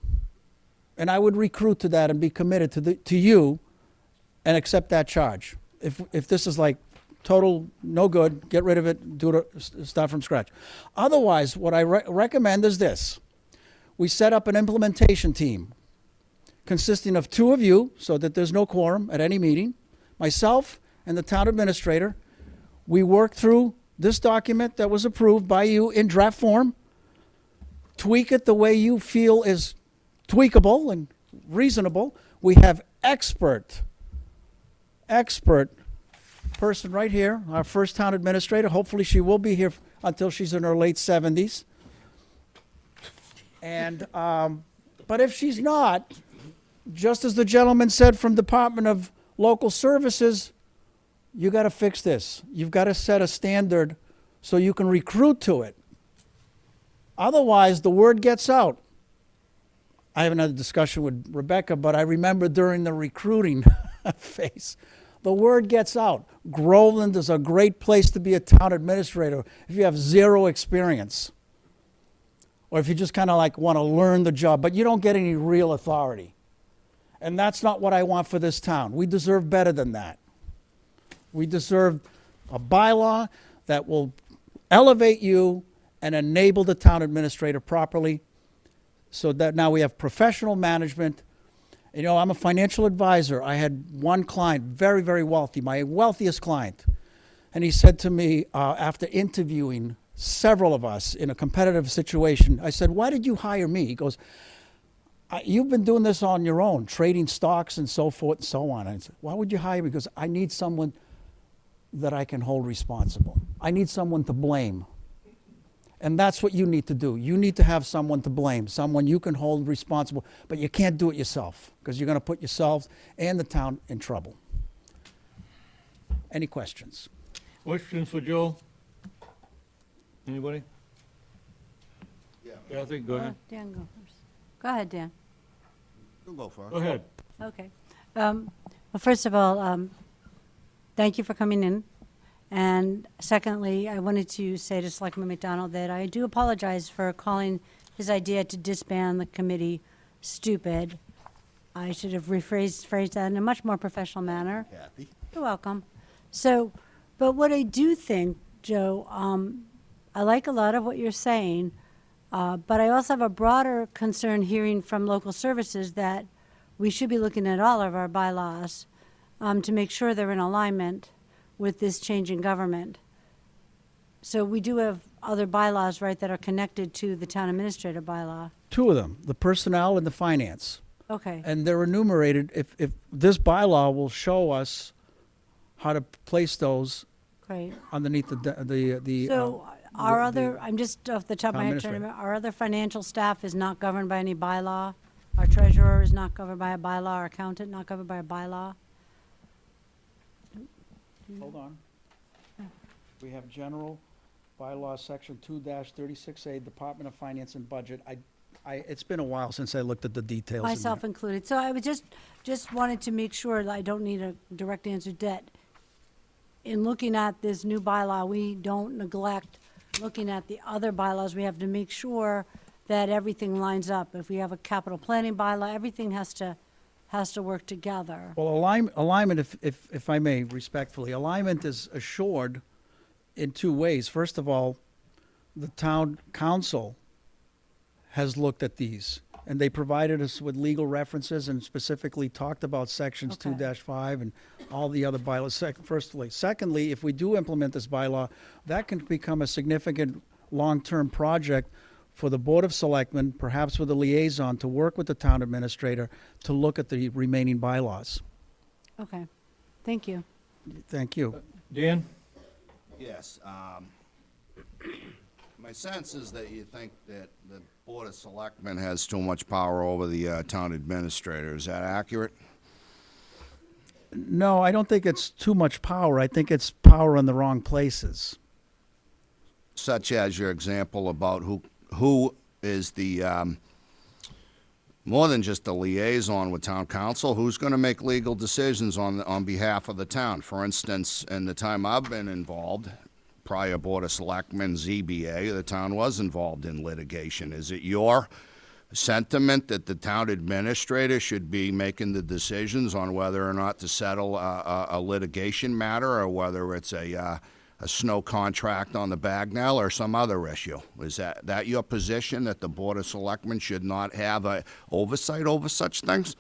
Speaker 11: And I would recruit to that and be committed to you and accept that charge. If this is like total no good, get rid of it, do it, start from scratch. Otherwise, what I recommend is this. We set up an implementation team consisting of 2 of you, so that there's no quorum at any meeting, myself and the town administrator. We work through this document that was approved by you in draft form, tweak it the way you feel is tweakable and reasonable. We have expert person right here, our first town administrator. Hopefully she will be here until she's in her late 70s. And, but if she's not, just as the gentleman said from Department of Local Services, you got to fix this. You've got to set a standard so you can recruit to it. Otherwise, the word gets out. I haven't had a discussion with Rebecca, but I remember during the recruiting phase, the word gets out. Groveland is a great place to be a town administrator if you have 0 experience, or if you just kind of like want to learn the job, but you don't get any real authority. And that's not what I want for this town. We deserve better than that. We deserve a bylaw that will elevate you and enable the town administrator properly so that now we have professional management. You know, I'm a financial advisor. I had one client, very, very wealthy, my wealthiest client. And he said to me, after interviewing several of us in a competitive situation, I said, why did you hire me? He goes, you've been doing this on your own, trading stocks and so forth and so on. I said, why would you hire me? Because I need someone that I can hold responsible. I need someone to blame. And that's what you need to do. You need to have someone to blame, someone you can hold responsible, but you can't do it yourself because you're going to put yourselves and the town in trouble. Any questions?
Speaker 3: Questions for Joe? Anybody?
Speaker 7: Yeah.
Speaker 3: Kathy, go ahead.
Speaker 4: Dan, go first. Go ahead, Dan.
Speaker 7: You'll go first.
Speaker 3: Go ahead.
Speaker 4: Okay. Well, first of all, thank you for coming in. And secondly, I wanted to say to Selectman McDonald that I do apologize for calling his idea to disband the committee stupid. I should have phrased that in a much more professional manner.
Speaker 7: Kathy.
Speaker 4: You're welcome. So, but what I do think, Joe, I like a lot of what you're saying, but I also have a broader concern hearing from local services that we should be looking at all of our bylaws to make sure they're in alignment with this change in government. So we do have other bylaws, right, that are connected to the town administrator bylaw.
Speaker 11: Two of them, the personnel and the finance.
Speaker 4: Okay.
Speaker 11: And they're enumerated. If this bylaw will show us how to place those
Speaker 4: Great.
Speaker 11: underneath the
Speaker 4: So our other, I'm just off the top of my head trying to
Speaker 11: administrator.
Speaker 4: remember, our other financial staff is not governed by any bylaw. Our treasurer is not covered by a bylaw. Our accountant not covered by a bylaw.
Speaker 11: Hold on. We have general bylaw section 2-36A, Department of Finance and Budget. It's been a while since I looked at the details. in there.
Speaker 4: Myself included. So I would just wanted to make sure that I don't need a direct answer that in looking at this new bylaw, we don't neglect looking at the other bylaws. We have to make sure that everything lines up. If we have a capital planning bylaw, everything has to work together.
Speaker 11: Well, alignment, if I may respectfully, alignment is assured in two ways. First of all, the town council has looked at these, and they provided us with legal references and specifically talked about sections
Speaker 4: Okay.
Speaker 11: 2-5 and all the other bylaws, firstly. Secondly, if we do implement this bylaw, that can become a significant long-term project for the Board of Selectmen, perhaps with a liaison, to work with the town administrator to look at the remaining bylaws.
Speaker 4: Okay. Thank you.
Speaker 11: Thank you.
Speaker 3: Dan?
Speaker 7: Yes. My sense is that you think that the Board of Selectmen has too much power over the town administrator. Is that accurate?
Speaker 11: No, I don't think it's too much power. I think it's power in the wrong places.
Speaker 7: Such as your example about who is the, more than just a liaison with town council, who's going to make legal decisions on behalf of the town? For instance, in the time I've been involved, prior Board of Selectmen, ZBA, the town was involved in litigation. Is it your sentiment that the town administrator should be making the decisions on whether or not to settle a litigation matter, or whether it's a snow contract on the Bagnell or some other issue? Is that your position, that the Board of Selectmen should not have a oversight over such things?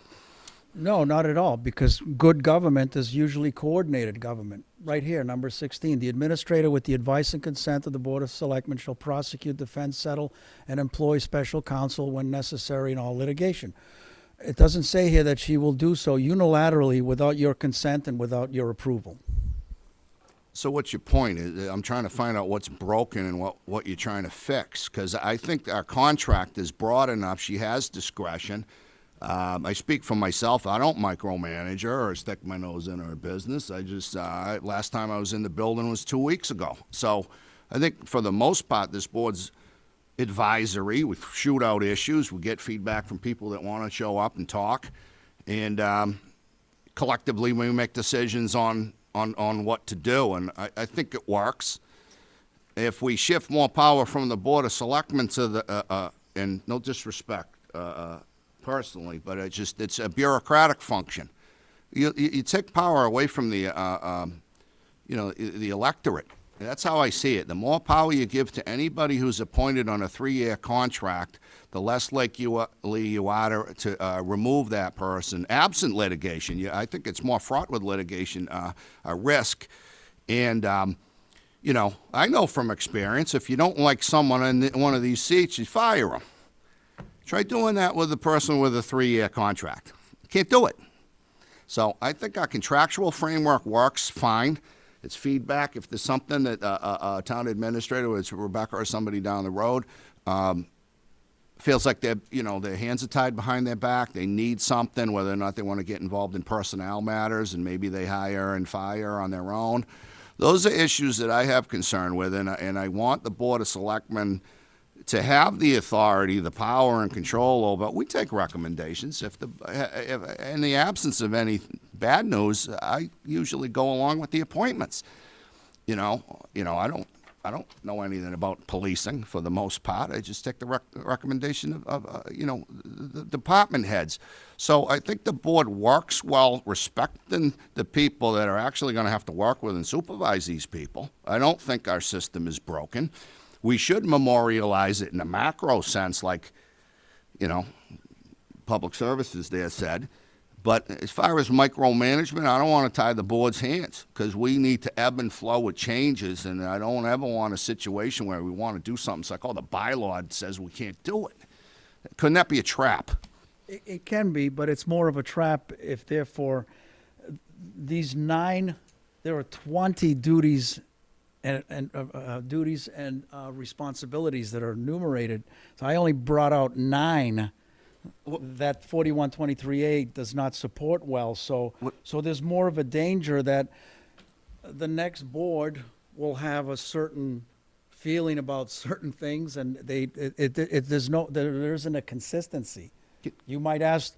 Speaker 11: No, not at all, because good government is usually coordinated government. Right here, number 16, the administrator, with the advice and consent of the Board of Selectmen, shall prosecute, defend, settle, and employ special counsel when necessary in all litigation. It doesn't say here that she will do so unilaterally without your consent and without your approval.
Speaker 7: So what's your point? I'm trying to find out what's broken and what you're trying to fix, because I think our contract is broad enough. She has discretion. I speak for myself. I don't micromanage her or stick my nose in her business. I just, last time I was in the building was 2 weeks ago. So I think for the most part, this board's advisory. We shoot out issues. We get feedback from people that want to show up and talk. And collectively, we make decisions on what to do. And I think it works. If we shift more power from the Board of Selectmen to the, and no disrespect, personally, but it's a bureaucratic function. You take power away from the, the electorate. That's how I see it. The more power you give to anybody who's appointed on a 3-year contract, the less likely you are to remove that person, absent litigation. I think it's more fraught with litigation, a risk. And, you know, I know from experience, if you don't like someone in one of these seats, you fire them. Try doing that with a person with a 3-year contract. Can't do it. So I think our contractual framework works fine. It's feedback. If there's something that a town administrator, whether it's Rebecca or somebody down the road, feels like their hands are tied behind their back, they need something, whether or not they want to get involved in personnel matters, and maybe they hire and fire on their own. Those are issues that I have concern with, and I want the Board of Selectmen to have the authority, the power, and control over. We take recommendations. If in the absence of any bad news, I usually go along with the appointments. I don't know anything about policing for the most part. I just take the recommendation of the department heads. So I think the board works well, respecting the people that are actually going to have to work with and supervise these people. I don't think our system is broken. We should memorialize it in a macro sense, like, Public Services there said. But as far as micromanagement, I don't want to tie the board's hands, because we need to ebb and flow with changes, and I don't ever want a situation where we want to do something. It's like, the bylaw says we can't do it. Couldn't that be a trap?
Speaker 11: It can be, but it's more of a trap if therefore these 9, there are 20 duties and responsibilities that are enumerated. So I only brought out 9 that 4123A does not support well. So there's more of a danger that the next board will have a certain feeling about certain things, and there isn't a consistency. You might ask,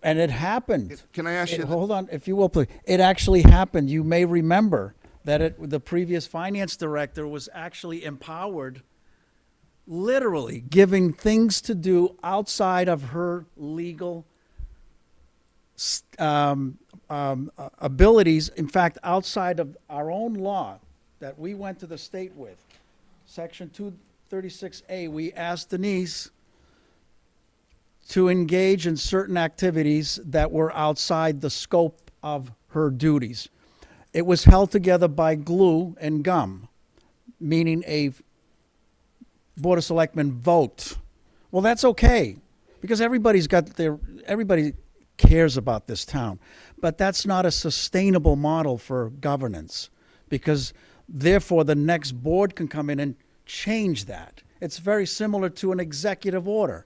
Speaker 11: and it happened.
Speaker 7: Can I ask you?
Speaker 11: Hold on, if you will, please. It actually happened. You may remember that the previous finance director was actually empowered, literally giving things to do outside of her legal abilities. In fact, outside of our own law that we went to the state with, Section 236A, we asked Denise to engage in certain activities that were outside the scope of her duties. It was held together by glue and gum, meaning a Board of Selectmen vote. Well, that's okay, because everybody cares about this town. But that's not a sustainable model for governance, because therefore the next board can come in and change that. It's very similar to an executive order.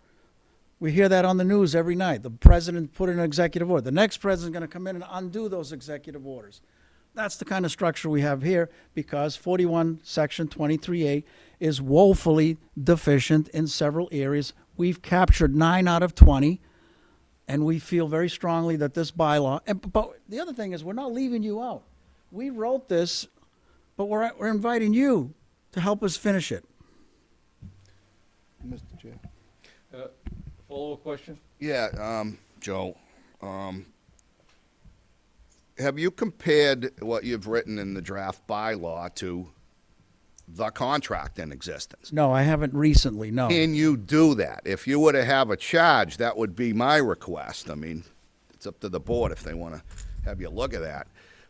Speaker 11: We hear that on the news every night. The president put in an executive order. The next president's going to come in and undo those executive orders. That's the kind of structure we have here, because 41 Section 23A is woefully deficient in several areas. We've captured 9 out of 20, and we feel very strongly that this bylaw, but the other thing is, we're not leaving you out. We wrote this, but we're inviting you to help us finish it.
Speaker 7: Mr. Chair.
Speaker 3: Follow-up question?
Speaker 7: Yeah, Joe. Have you compared what you've written in the draft bylaw to the contract in existence?
Speaker 11: No, I haven't recently, no.
Speaker 7: Can you do that? If you were to have a charge, that would be my request. I mean, it's up to the board if they want to have you look at that.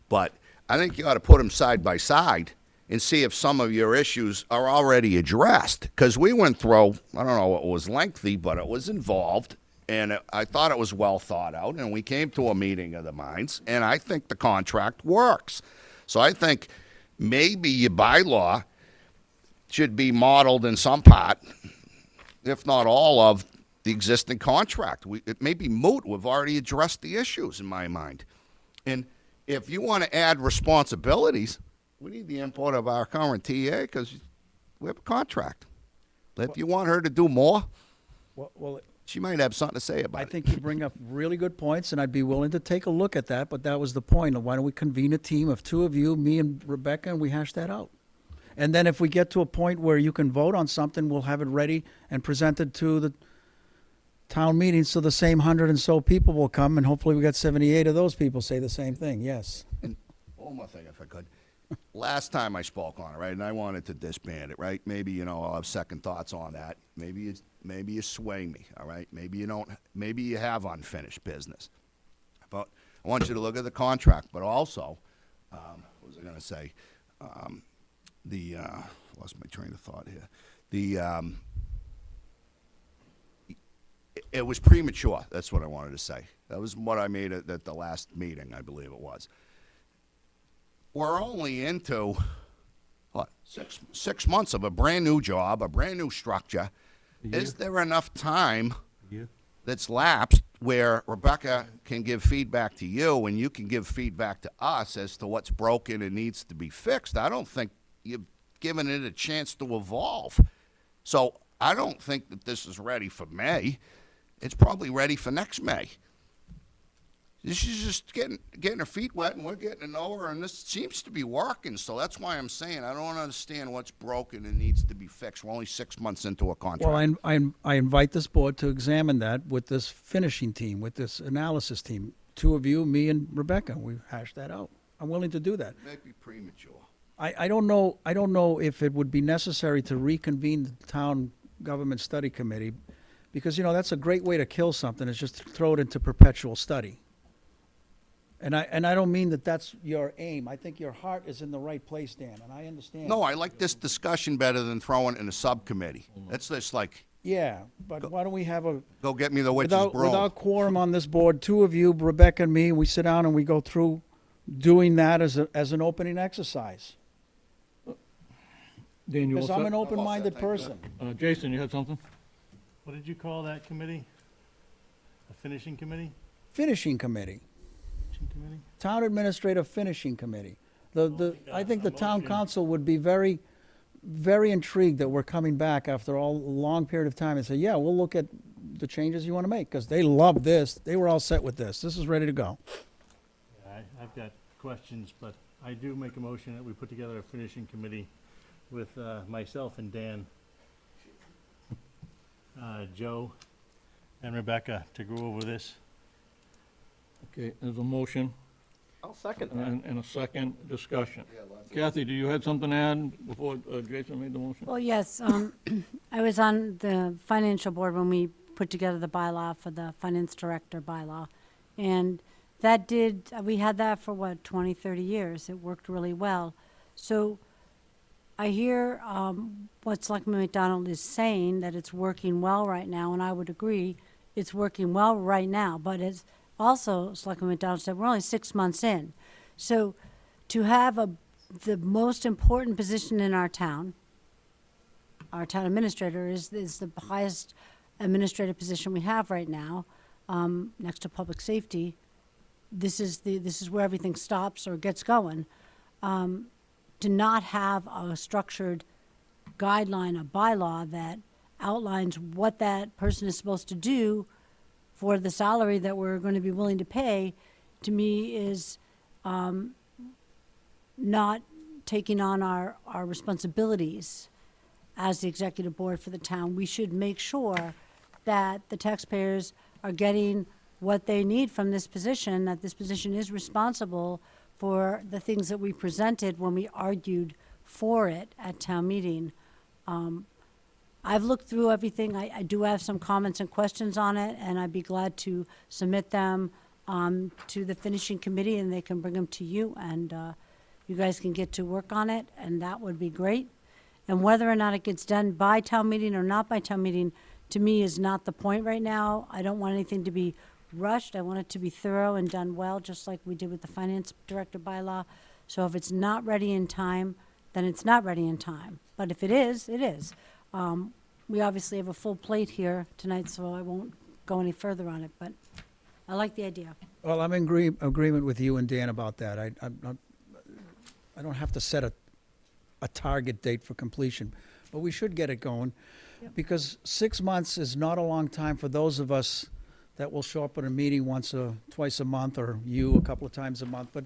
Speaker 7: But I think you ought to put them side by side and see if some of your issues are already addressed. Because we went through, I don't know, it was lengthy, but it was involved. And I thought it was well thought out, and we came to a meeting of the minds, and I think the contract works. So I think maybe your bylaw should be modeled in some part, if not all, of the existing contract. It may be moot. We've already addressed the issues, in my mind. And if you want to add responsibilities, we need the input of our current TA, because we have a contract. But if you want her to do more, she might have something to say about it.
Speaker 11: I think you bring up really good points, and I'd be willing to take a look at that, but that was the point. Why don't we convene a team of 2 of you, me and Rebecca, and we hash that out. And then if we get to a point where you can vote on something, we'll have it ready and presented to the town meeting, so the same 100 and so people will come, and hopefully we got 78 of those people say the same thing, yes.
Speaker 7: And one more thing, if I could. last time I spoke on it, right, and I wanted to disband it, right? Maybe, you know, I'll have second thoughts on that. Maybe you sway me, all right? Maybe you don't, maybe you have unfinished business. But I want you to look at the contract, but also, what was I gonna say? Lost my train of thought here. It was premature, that's what I wanted to say. That was what I made at the last meeting, I believe it was. We're only into, what, six months of a brand-new job, a brand-new structure. Is there enough time that's lapsed where Rebecca can give feedback to you and you can give feedback to us as to what's broken and needs to be fixed? I don't think you've given it a chance to evolve. So I don't think that this is ready for May. It's probably ready for next May. She's just getting her feet wet, and we're getting to know her, and this seems to be working. So that's why I'm saying I don't understand what's broken and needs to be fixed. We're only 6 months into a contract.
Speaker 11: Well, I invite this board to examine that with this finishing team, with this analysis team. Two of you, me and Rebecca, we hashed that out. I'm willing to do that.
Speaker 7: It may be premature.
Speaker 11: I don't know if it would be necessary to reconvene the town government study committee, because, you know, that's a great way to kill something, is just throw it into perpetual study. And I don't mean that that's your aim. I think your heart is in the right place, Dan, and I understand.
Speaker 7: No, I like this discussion better than throwing it in a subcommittee. That's just like,
Speaker 11: Yeah, but why don't we have a,
Speaker 7: go get me the witch's
Speaker 11: without
Speaker 7: broom.
Speaker 11: quorum on this board, two of you, Rebecca and me, we sit down and we go through doing that as an opening exercise.
Speaker 3: Dan, you all
Speaker 11: Because I'm an
Speaker 3: set?
Speaker 11: open-minded person.
Speaker 3: Jason, you had something?
Speaker 2: What did you call that committee? A finishing committee?
Speaker 11: Finishing committee,
Speaker 2: Finishing committee?
Speaker 11: town administrative finishing committee. I think the town
Speaker 2: motion.
Speaker 11: council would be very, very intrigued that we're coming back after a long period of time and say, yeah, we'll look at the changes you want to make, because they love this. They were all set with this. This is ready to go.
Speaker 2: Yeah, I've got questions, but I do make a motion that we put together a finishing committee with myself and Dan, Joe, and Rebecca to go over this.
Speaker 3: Okay, there's a motion
Speaker 1: I'll second that.
Speaker 3: and a second discussion. Kathy, do you have something to add before Jason made the motion?
Speaker 4: Well, yes, I was on the financial board when we put together the bylaw for the finance director bylaw. And we had that for what, 20, 30 years. It worked really well. So I hear what Selectman McDonald is saying, that it's working well right now, and I would agree, it's working well right now. But it's also, Selectman McDonald said, we're only 6 months in. So to have the most important position in our town administrator is the highest administrative position we have right now, next to public safety. This is where everything stops or gets going. To not have a structured guideline, a bylaw that outlines what that person is supposed to do for the salary that we're going to be willing to pay, to me is not taking on our responsibilities as the executive board for the town. We should make sure that the taxpayers are getting what they need from this position, that this position is responsible for the things that we presented when we argued for it at town meeting. I've looked through everything. I do have some comments and questions on it, and I'd be glad to submit them to the finishing committee, and they can bring them to you, and you guys can get to work on it, and that would be great. And whether or not it gets done by town meeting or not by town meeting, to me, is not the point right now. I don't want anything to be rushed. I want it to be thorough and done well, just like we did with the finance director bylaw. So if it's not ready in time, then it's not ready in time. But if it is, it is. We obviously have a full plate here tonight, so I won't go any further on it, but I like the idea.
Speaker 11: Well, I'm in agreement with you and Dan about that. I don't have to set a target date for completion, but we should get it going.
Speaker 4: Yep.
Speaker 11: Because 6 months is not a long time for those of us that will show up at a meeting twice a month, or you a couple of times a month.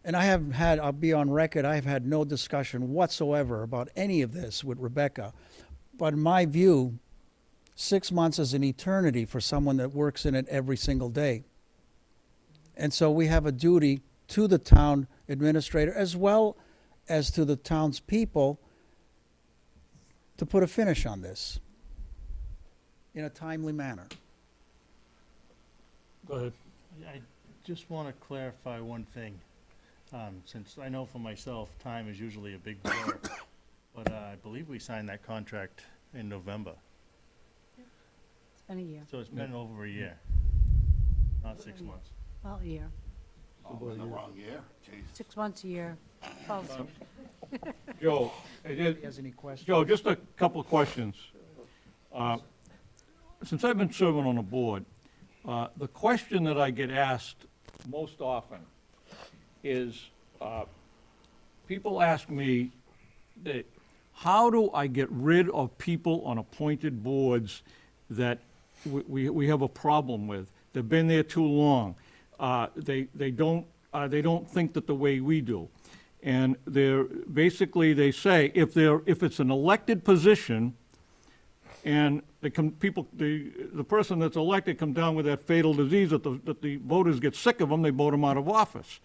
Speaker 11: And I'll be on record, I have had no discussion whatsoever about any of this with Rebecca. But in my view, 6 months is an eternity for someone that works in it every single day. And so we have a duty to the town administrator, as well as to the townspeople to put a finish on this in a timely manner.
Speaker 3: Go ahead.
Speaker 2: I just want to clarify one thing, since I know for myself, time is usually a big blur, but I believe we signed that contract in November,
Speaker 4: It's been a year,
Speaker 2: so it's been over a year, not 6 months.
Speaker 4: well, a year,
Speaker 7: Oh, in the wrong year? Jesus.
Speaker 4: 6 months a year. Close.
Speaker 3: Joe,
Speaker 11: If he has any questions?
Speaker 3: Joe, just a couple of questions. Since I've been serving on the board, the question that I get asked most often is, people ask me that, how do I get rid of people on appointed boards that we have a problem with? They've been there too long. They don't think that the way we do. And basically, they say, if it's an elected position, and the person that's elected comes down with that fatal disease that the voters get sick of them, they vote them out of office.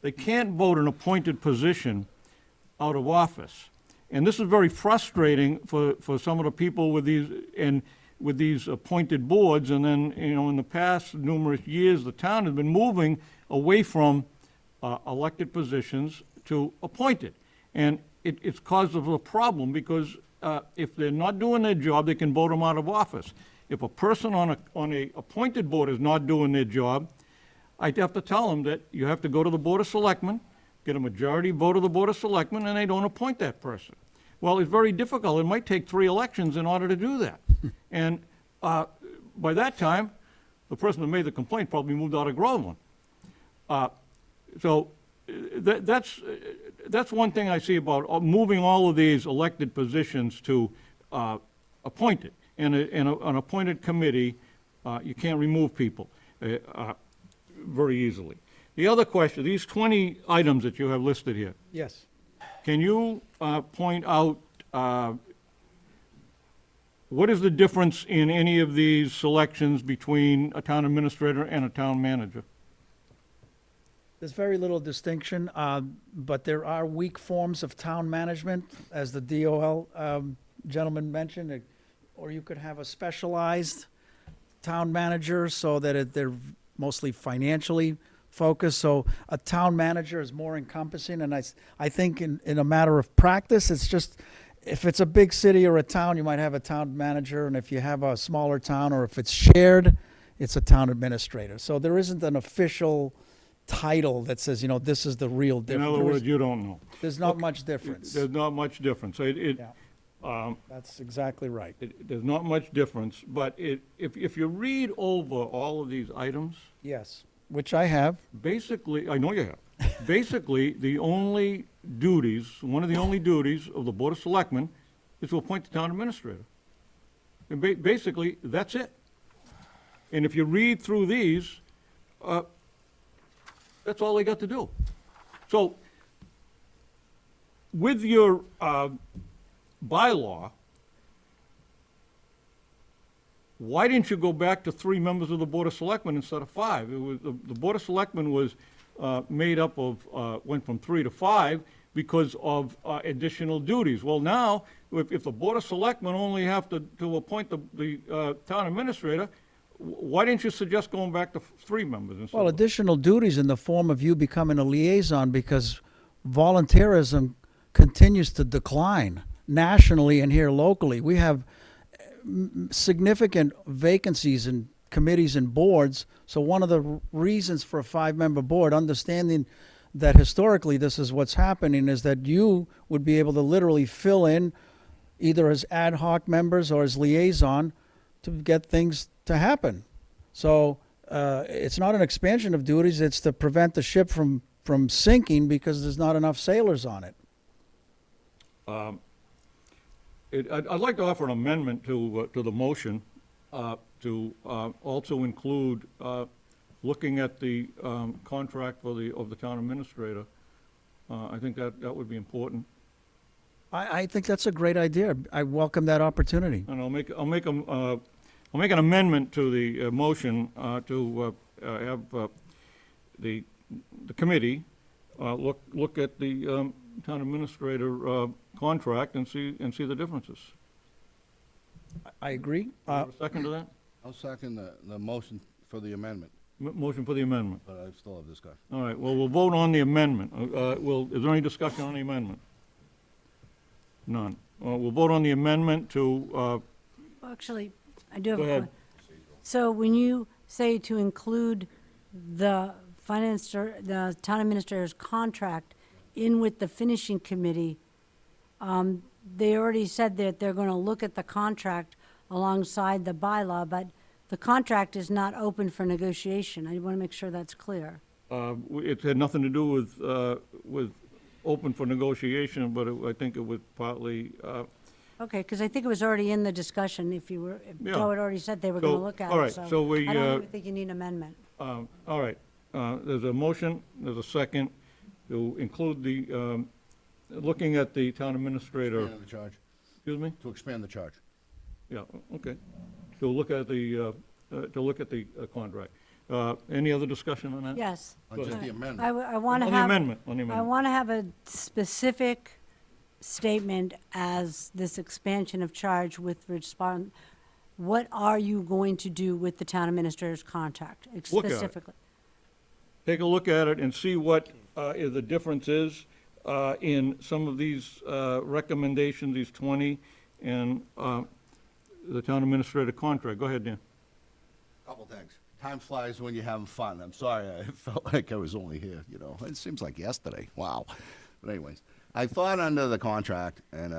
Speaker 3: They can't vote an appointed position out of office. And this is very frustrating for some of the people with these appointed boards. And then, in the past numerous years, the town has been moving away from elected positions to appointed. And it's caused us a problem because if they're not doing their job, they can vote them out of office. If a person on a appointed board is not doing their job, I'd have to tell them that you have to go to the Board of Selectmen, get a majority vote of the Board of Selectmen, and they don't appoint that person. Well, it's very difficult. It might take 3 elections in order to do that. And by that time, the person that made the complaint probably moved out of Groveland. So that's one thing I see about moving all of these elected positions to appointed. And an appointed committee, you can't remove people very easily. The other question, these 20 items that you have listed here,
Speaker 11: Yes.
Speaker 3: can you point out what is the difference in any of these selections between a town administrator and a town manager?
Speaker 11: There's very little distinction, but there are weak forms of town management, as the DOL gentleman mentioned, or you could have a specialized town manager so that they're mostly financially focused. So a town manager is more encompassing, and I think in a matter of practice, it's just, if it's a big city or a town, you might have a town manager, and if you have a smaller town, or if it's shared, it's a town administrator. So there isn't an official title that says, this is the real difference.
Speaker 3: In other words, you don't know.
Speaker 11: There's not much difference.
Speaker 3: There's not much difference.
Speaker 11: That's exactly right.
Speaker 3: There's not much difference, but if you read over all of these items,
Speaker 11: Yes, which I have.
Speaker 3: basically, I know you have, basically, one of the only duties of the Board of Selectmen is to appoint the town administrator. And basically, that's it. And if you read through these, that's all they got to do. So, with your bylaw, why didn't you go back to 3 members of the Board of Selectmen instead of 5? The Board of Selectmen was made up of, went from 3 to 5 because of additional duties. Well, now, if the Board of Selectmen only have to appoint the town administrator, why didn't you suggest going back to 3 members instead?
Speaker 11: Well, additional duties in the form of you becoming a liaison, because volunteerism continues to decline nationally and here locally. We have significant vacancies in committees and boards. So one of the reasons for a 5-member board, understanding that historically this is what's happening, is that you would be able to literally fill in either as ad hoc members or as liaison to get things to happen. So it's not an expansion of duties, it's to prevent the ship from sinking because there's not enough sailors on it.
Speaker 3: I'd like to offer an amendment to the motion to also include looking at the contract of the town administrator. I think that would be important.
Speaker 11: I think that's a great idea. I welcome that opportunity.
Speaker 3: And I'll make an amendment to the motion to have the committee look at the town administrator contract and see the differences.
Speaker 11: I agree.
Speaker 3: Is there a second to that?
Speaker 7: I'll second the motion for the amendment,
Speaker 3: Motion for the amendment.
Speaker 7: but I still have discussion.
Speaker 3: All right, well, we'll vote on the amendment. Is there any discussion on the amendment? None. We'll vote on the amendment to,
Speaker 4: Actually, I do have
Speaker 3: Go
Speaker 4: a
Speaker 3: ahead.
Speaker 4: question. So when you say to include the the town administrator's contract in with the finishing committee, they already said that they're gonna look at the contract alongside the bylaw, but the contract is not open for negotiation. I wanna make sure that's clear.
Speaker 3: it had nothing to do with open for negotiation, but I think it was partly,
Speaker 4: Okay, because I think it was already in the discussion, if
Speaker 3: Yeah.
Speaker 4: Joe had already said they were gonna
Speaker 3: So,
Speaker 4: look at
Speaker 3: all
Speaker 4: it,
Speaker 3: right, so we,
Speaker 4: I don't even think you need an amendment.
Speaker 3: all right. There's a motion, there's a second to include the, looking at the town administrator,
Speaker 7: Expand the charge,
Speaker 3: excuse me?
Speaker 7: to expand the charge.
Speaker 3: Yeah, okay. To look at the, contract. Any other discussion on that?
Speaker 4: Yes.
Speaker 7: On
Speaker 3: Go
Speaker 7: just
Speaker 3: ahead.
Speaker 7: the amendment.
Speaker 4: I wanna
Speaker 3: On the
Speaker 4: have.
Speaker 3: amendment, on the
Speaker 4: I
Speaker 3: amendment.
Speaker 4: want to have a specific statement as this expansion of charge with respond. What are you going to do with the town administrator's contract
Speaker 3: Look at it.
Speaker 4: specifically?
Speaker 3: Take a look at it and see what the difference is in some of these recommendations, these 20, and the town administrator contract. Go ahead, Dan.
Speaker 7: Couple things. Time flies when you're having fun. I'm sorry, I felt like I was only here, you know. It seems like yesterday. Wow. But anyways, I thought under the contract, and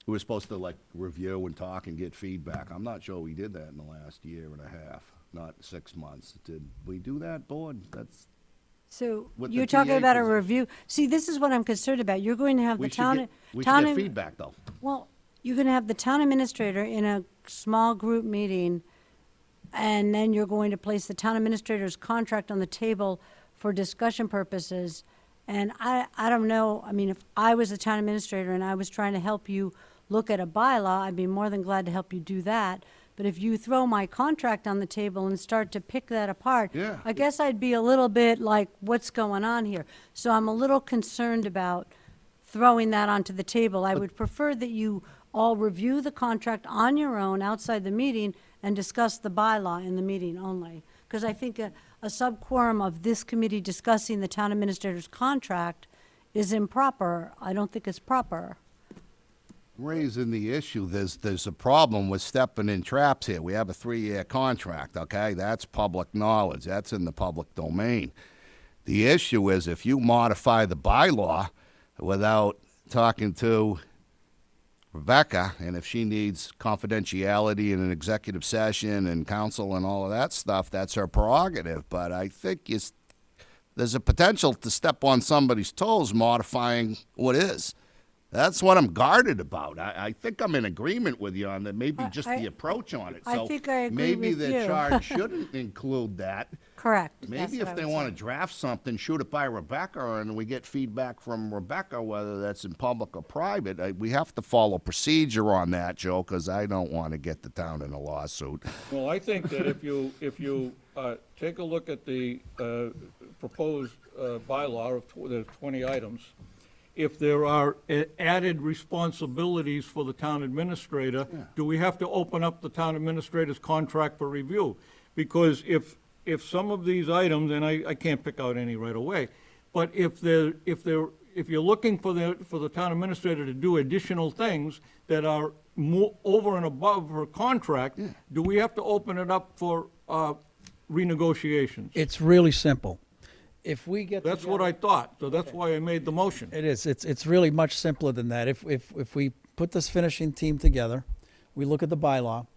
Speaker 7: we were supposed to like review and talk and get feedback. I'm not sure we did that in the last year and a half, not 6 months. Did we do that, board? That's,
Speaker 4: So
Speaker 7: With the
Speaker 4: you're talking
Speaker 7: TA
Speaker 4: about a
Speaker 7: position.
Speaker 4: review. See, this is what I'm concerned about. You're going to have the
Speaker 7: we should
Speaker 4: town.
Speaker 7: get, we should
Speaker 4: town
Speaker 7: get
Speaker 4: ad-
Speaker 7: feedback, though.
Speaker 4: Well, you're going to have the town administrator in a small group meeting, and then you're going to place the town administrator's contract on the table for discussion purposes. And I don't know, I mean, if I was the town administrator and I was trying to help you look at a bylaw, I'd be more than glad to help you do that. But if you throw my contract on the table and start to pick that apart,
Speaker 7: Yeah.
Speaker 4: I guess I'd be a little bit like, what's going on here? So I'm a little concerned about throwing that onto the table. I would prefer that you all review the contract on your own outside the meeting and discuss the bylaw in the meeting only. Because I think a sub-quorum of this committee discussing the town administrator's contract is improper. I don't think it's proper.
Speaker 7: Raising the issue, there's a problem with stepping in traps here. We have a 3-year contract, okay? That's public knowledge. That's in the public domain. The issue is if you modify the bylaw without talking to Rebecca, and if she needs confidentiality in an executive session and counsel and all of that stuff, that's her prerogative. But I think there's a potential to step on somebody's toes modifying what is. That's what I'm guarded about. I think I'm in agreement with you on that, maybe just the approach on it.
Speaker 4: I
Speaker 7: So
Speaker 4: think I agree
Speaker 7: maybe
Speaker 4: with
Speaker 7: the
Speaker 4: you.
Speaker 7: charge shouldn't include that.
Speaker 4: Correct.
Speaker 7: Maybe if they want to draft something, shoot it by Rebecca, and we get feedback from Rebecca, whether that's in public or private. We have to follow procedure on that, Joe, because I don't want to get the town in a lawsuit.
Speaker 3: Well, I think that if you take a look at the proposed bylaw of the 20 items, if there are added responsibilities for the town administrator, do we have to open up the town administrator's contract for review? Because if some of these items, and I can't pick out any right away, but if you're looking for the town administrator to do additional things that are more over and above her contract, do we have to open it up for renegotiations?
Speaker 11: It's really simple. If we get
Speaker 3: That's what I thought, so that's why I made the motion.
Speaker 11: It is. It's really much simpler than that. If we put this finishing team together, we look at the bylaw,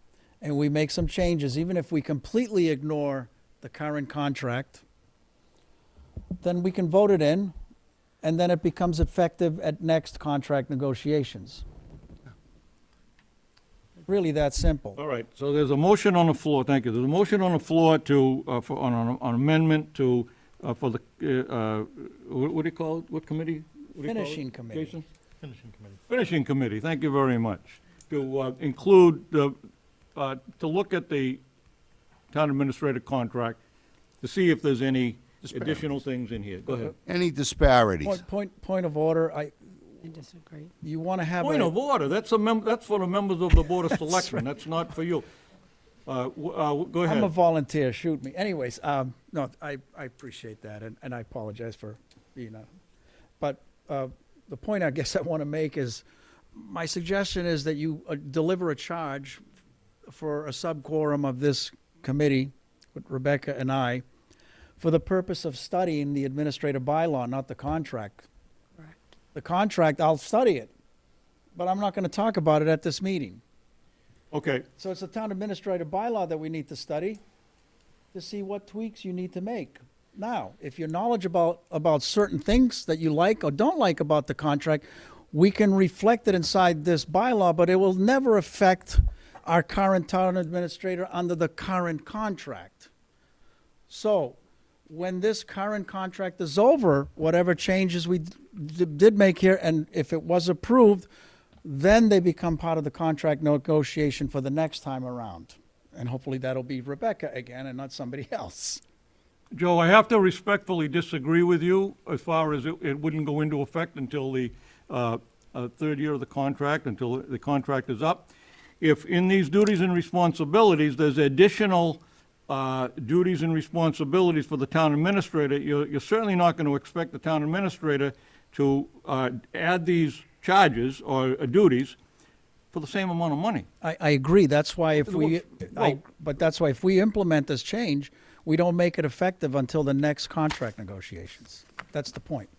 Speaker 11: and we make some changes, even if we completely ignore the current contract, then we can vote it in, and then it becomes effective at next contract negotiations. Really that simple.
Speaker 3: All right, so there's a motion on the floor, thank you. There's a motion on the floor on amendment to, for the, what do you call it? What committee? What do you call it,
Speaker 11: Finishing committee.
Speaker 3: Jason?
Speaker 2: Finishing committee.
Speaker 3: Finishing committee, thank you very much. To include, to look at the town administrator contract, to see if there's any additional things in here. Go ahead.
Speaker 7: Any disparities?
Speaker 11: Point of order,
Speaker 4: I disagree.
Speaker 11: you want to have
Speaker 3: Point
Speaker 11: a,
Speaker 3: of order, that's for the members of the Board of Selectmen, that's not for you. Go
Speaker 11: I'm a
Speaker 3: ahead.
Speaker 11: volunteer, shoot me. Anyways, no, I appreciate that, and I apologize for being but the point I guess I want to make is, my suggestion is that you deliver a charge for a sub-quorum of this committee with Rebecca and I for the purpose of studying the administrative bylaw, not the contract.
Speaker 4: Correct.
Speaker 11: The contract, I'll study it, but I'm not going to talk about it at this meeting.
Speaker 3: Okay,
Speaker 11: So it's the town administrative bylaw that we need to study to see what tweaks you need to make. Now, if you're knowledgeable about certain things that you like or don't like about the contract, we can reflect it inside this bylaw, but it will never affect our current town administrator under the current contract. So, when this current contract is over, whatever changes we did make here, and if it was approved, then they become part of the contract negotiation for the next time around. And hopefully that'll be Rebecca again and not somebody else.
Speaker 3: Joe, I have to respectfully disagree with you as far as it wouldn't go into effect until the third year of the contract, until the contract is up. If in these duties and responsibilities, there's additional duties and responsibilities for the town administrator, you're certainly not going to expect the town administrator to add these charges or duties for the same amount of money.
Speaker 11: I agree. That's why if we,
Speaker 3: Well-
Speaker 11: but that's why if we implement this change, we don't make it effective until the next contract negotiations. That's the point.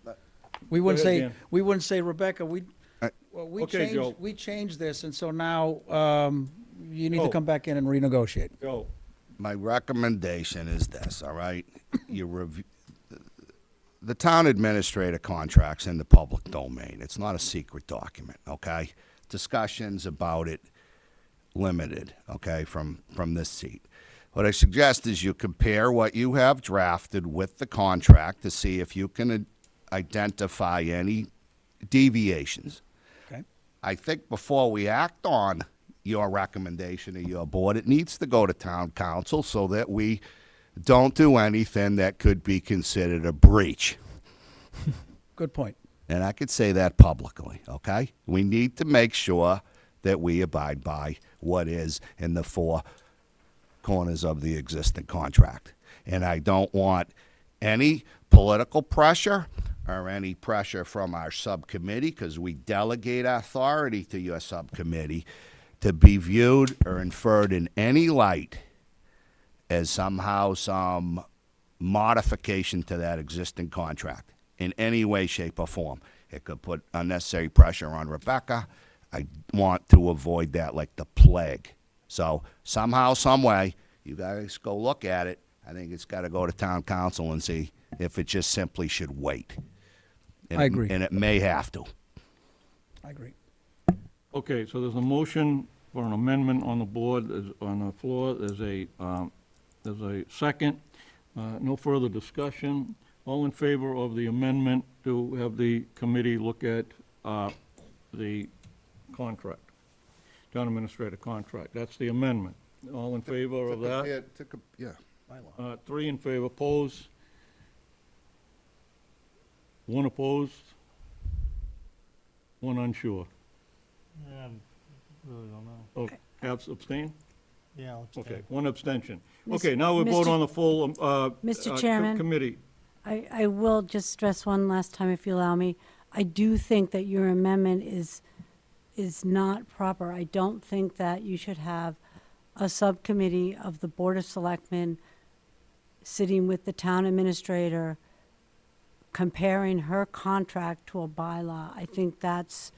Speaker 11: We wouldn't
Speaker 3: Go ahead,
Speaker 11: say,
Speaker 3: Dan.
Speaker 11: we wouldn't say, Rebecca, we
Speaker 3: Okay, Joe.
Speaker 11: changed, we changed this, and so now, you need to
Speaker 3: Joe.
Speaker 11: come back in and renegotiate.
Speaker 3: Joe,
Speaker 7: My recommendation is this, all right? You review, the town administrator contract's in the public domain. It's not a secret document, okay? Discussions about it limited, okay, from this seat. What I suggest is you compare what you have drafted with the contract to see if you can identify any deviations.
Speaker 11: Okay.
Speaker 7: I think before we act on your recommendation of your board, it needs to go to town council so that we don't do anything that could be considered a breach.
Speaker 11: Good point.
Speaker 7: And I could say that publicly, okay? We need to make sure that we abide by what is in the four corners of the existing contract. And I don't want any political pressure or any pressure from our subcommittee, because we delegate authority to your subcommittee, to be viewed or inferred in any light as somehow some modification to that existing contract in any way, shape, or form. It could put unnecessary pressure on Rebecca. I want to avoid that like the plague. So somehow, some way, you guys go look at it. I think it's got to go to town council and see if it just simply should wait. And
Speaker 11: I agree.
Speaker 7: And it may have to.
Speaker 11: I agree.
Speaker 3: okay, so there's a motion for an amendment on the board, on the floor. There's a second. No further discussion. All in favor of the amendment to have the committee look at the contract, town administrator contract? That's the amendment. All in favor of that?
Speaker 7: Yeah.
Speaker 3: Three in favor, opposed? One opposed? One unsure?
Speaker 2: Yeah, really don't know.
Speaker 3: Oh, abstain?
Speaker 2: Yeah, I'll abstain.
Speaker 3: Okay, one abstention.
Speaker 4: Mis-
Speaker 3: Okay, now we vote
Speaker 4: Mr.
Speaker 3: on the full,
Speaker 4: Mr. Chairman.
Speaker 3: committee.
Speaker 4: I will just stress one last time, if you allow me. I do think that your amendment is not proper. I don't think that you should have a subcommittee of the Board of Selectmen sitting with the town administrator, comparing her contract to a bylaw. I think that's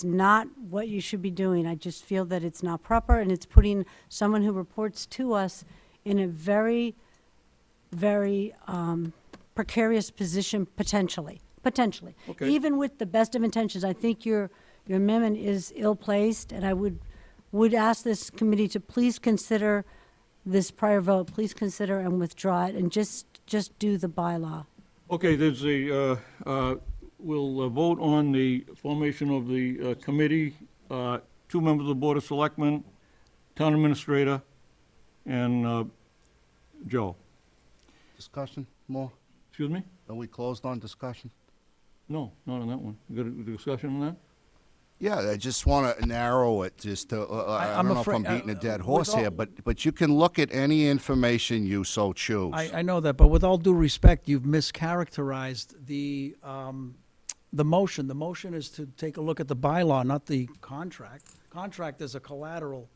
Speaker 4: not what you should be doing. I just feel that it's not proper, and it's putting someone who reports to us in a very, very precarious position, potentially.
Speaker 3: Okay.
Speaker 4: Even with the best of intentions, I think your amendment is ill-placed, and I would ask this committee to please consider this prior vote, please consider and withdraw it, and just do the bylaw.
Speaker 3: Okay, there's we'll vote on the formation of the committee, two members of the Board of Selectmen, town administrator, and Joe.
Speaker 7: Discussion more?
Speaker 3: Excuse me?
Speaker 7: Are we closed on discussion?
Speaker 3: No, not on that one. You got a discussion on that?
Speaker 7: Yeah, I just want to narrow it, just to, I
Speaker 11: I'm
Speaker 7: don't know if I'm
Speaker 11: afraid-
Speaker 7: beating a dead
Speaker 11: with
Speaker 7: horse
Speaker 11: all-
Speaker 7: here, but you can look at any information you so choose.
Speaker 11: I know that, but with all due respect, you've mischaracterized the motion. The motion is to take a look at the bylaw, not the contract. Contract is a collateral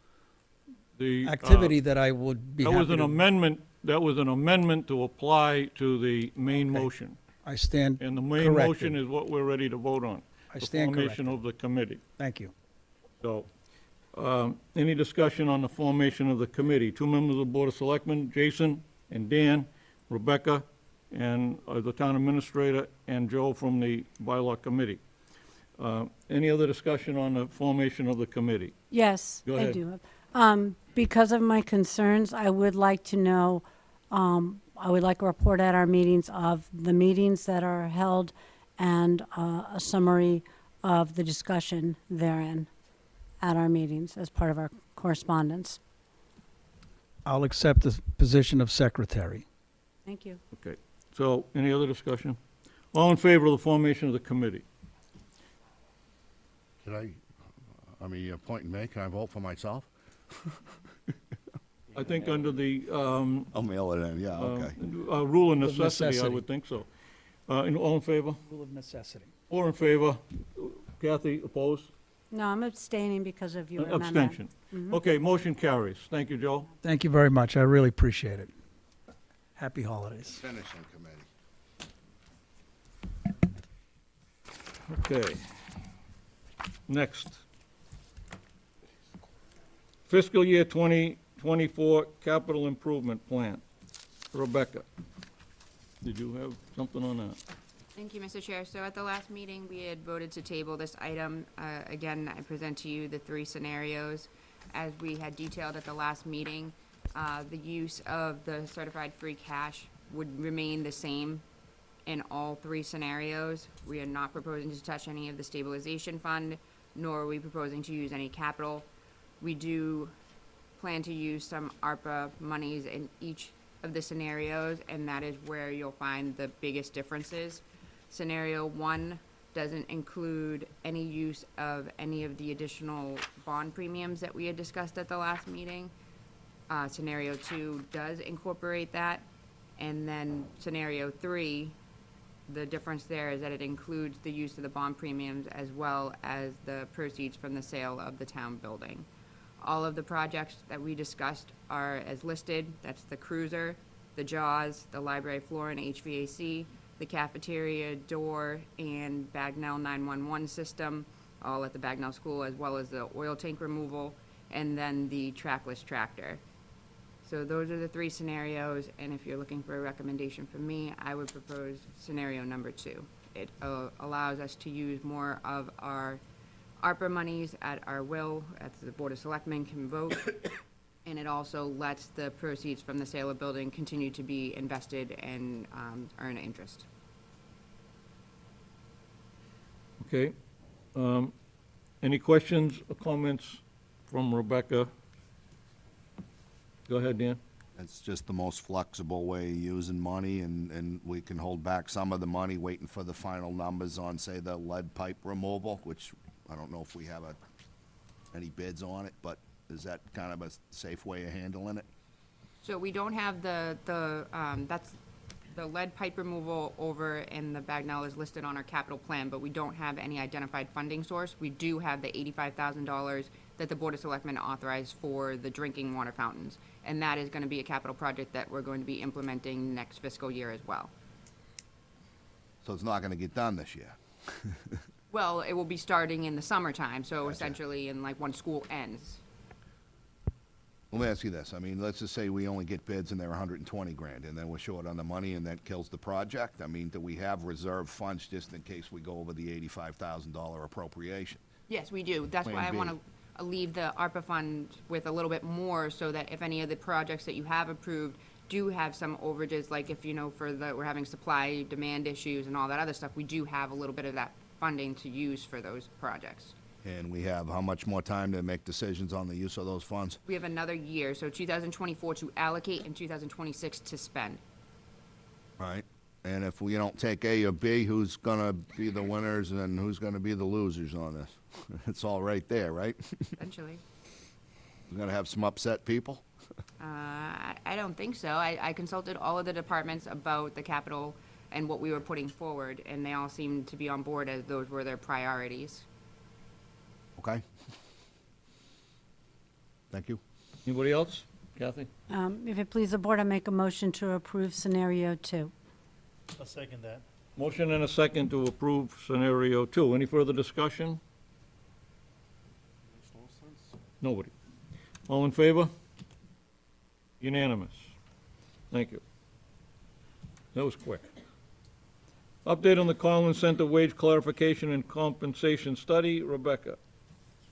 Speaker 3: The,
Speaker 11: activity that I would be
Speaker 3: That
Speaker 11: happy
Speaker 3: was an
Speaker 11: to.
Speaker 3: amendment, that was an amendment to apply to the main motion.
Speaker 11: I stand
Speaker 3: And the main motion
Speaker 11: corrected.
Speaker 3: is what we're ready to vote on.
Speaker 11: I stand
Speaker 3: The formation
Speaker 11: corrected.
Speaker 3: of the committee.
Speaker 11: Thank you.
Speaker 3: So, any discussion on the formation of the committee? Two members of the Board of Selectmen, Jason and Dan, Rebecca, and the town administrator, and Joe from the bylaw committee. Any other discussion on the formation of the committee?
Speaker 4: Yes,
Speaker 3: Go
Speaker 4: I
Speaker 3: ahead.
Speaker 4: do. Because of my concerns, I would like to know, I would like a report at our meetings of the meetings that are held and a summary of the discussion therein at our meetings as part of our correspondence.
Speaker 11: I'll accept the position of secretary.
Speaker 4: Thank you.
Speaker 3: Okay, so, any other discussion? All in favor of the formation of the committee?
Speaker 7: Can I mean, your point in me, can I vote for myself?
Speaker 3: I think under the,
Speaker 7: I'll mail it in, yeah, okay.
Speaker 3: rule of
Speaker 11: Of
Speaker 3: necessity, I
Speaker 11: necessity.
Speaker 3: would think so. All in favor?
Speaker 11: Rule of necessity.
Speaker 3: Four in favor. Kathy, opposed?
Speaker 4: No, I'm abstaining because of your amendment.
Speaker 3: Abstention. Okay, motion carries. Thank you, Joe.
Speaker 11: Thank you very much. I really appreciate it. Happy holidays.
Speaker 7: Finishing committee.
Speaker 3: Okay. Next. Fiscal year 2024 capital improvement plan. Rebecca, did you have something on that?
Speaker 12: Thank you, Mr. Chair. So at the last meeting, we had voted to table this item. Again, I present to you the three scenarios. As we had detailed at the last meeting, the use of the certified free cash would remain the same in all three scenarios. We are not proposing to touch any of the stabilization fund, nor are we proposing to use any capital. We do plan to use some ARPA monies in each of the scenarios, and that is where you'll find the biggest differences. Scenario 1 doesn't include any use of any of the additional bond premiums that we had discussed at the last meeting. Scenario 2 does incorporate that. And then scenario 3, the difference there is that it includes the use of the bond premiums as well as the proceeds from the sale of the town building. All of the projects that we discussed are as listed. That's the cruiser, the JAWS, the library floor and HVAC, the cafeteria door and Bagnell 911 system, all at the Bagnell School, as well as the oil tank removal, and then the trackless tractor. So those are the three scenarios, and if you're looking for a recommendation from me, I would propose scenario number 2. It allows us to use more of our ARPA monies at our will, as the Board of Selectmen can vote, and it also lets the proceeds from the sale of building continue to be invested and earn interest.
Speaker 3: Okay. Any questions or comments from Rebecca? Go ahead, Dan.
Speaker 7: It's just the most flexible way of using money, and we can hold back some of the money, waiting for the final numbers on, say, the lead pipe removal, which I don't know if we have any bids on it, but is that kind of a safe way of handling it?
Speaker 12: So we don't have that's the lead pipe removal over in the Bagnell is listed on our capital plan, but we don't have any identified funding source. We do have the $85,000 that the Board of Selectmen authorized for the drinking water fountains. And that is going to be a capital project that we're going to be implementing next fiscal year as well.
Speaker 7: So it's not gonna get done this year.
Speaker 12: Well, it will be starting in the summertime, so essentially in like when school ends.
Speaker 7: Let me ask you this, I mean, let's just say we only get bids and they're 120 grand, and then we're short on the money and that kills the project. I mean, do we have reserve funds just in case we go over the $85,000 appropriation?
Speaker 12: Yes, we do. That's why
Speaker 7: Plan
Speaker 12: I
Speaker 7: B.
Speaker 12: want to leave the ARPA fund with a little bit more so that if any of the projects that you have approved do have some overages, like if, we're having supply, demand issues and all that other stuff, we do have a little bit of that funding to use for those projects.
Speaker 7: And we have how much more time to make decisions on the use of those funds?
Speaker 12: We have another year, so 2024 to allocate and 2026 to spend.
Speaker 7: Right, And if we don't take A or B, who's gonna be the winners and who's gonna be the losers on this? It's all right there, right?
Speaker 12: Essentially.
Speaker 7: We're gonna have some upset people?
Speaker 12: I don't think so. I consulted all of the departments about the capital and what we were putting forward, and they all seemed to be on board as those were their priorities.
Speaker 7: Okay? Thank you.
Speaker 3: Anybody else? Kathy?
Speaker 4: If it please the board, I make a motion to approve scenario 2.
Speaker 2: I'll second that.
Speaker 3: Motion and a second to approve scenario 2. Any further discussion? Nobody. All in favor? Unanimous. Thank you. That was quick. Update on the Collins Center wage clarification and compensation study. Rebecca?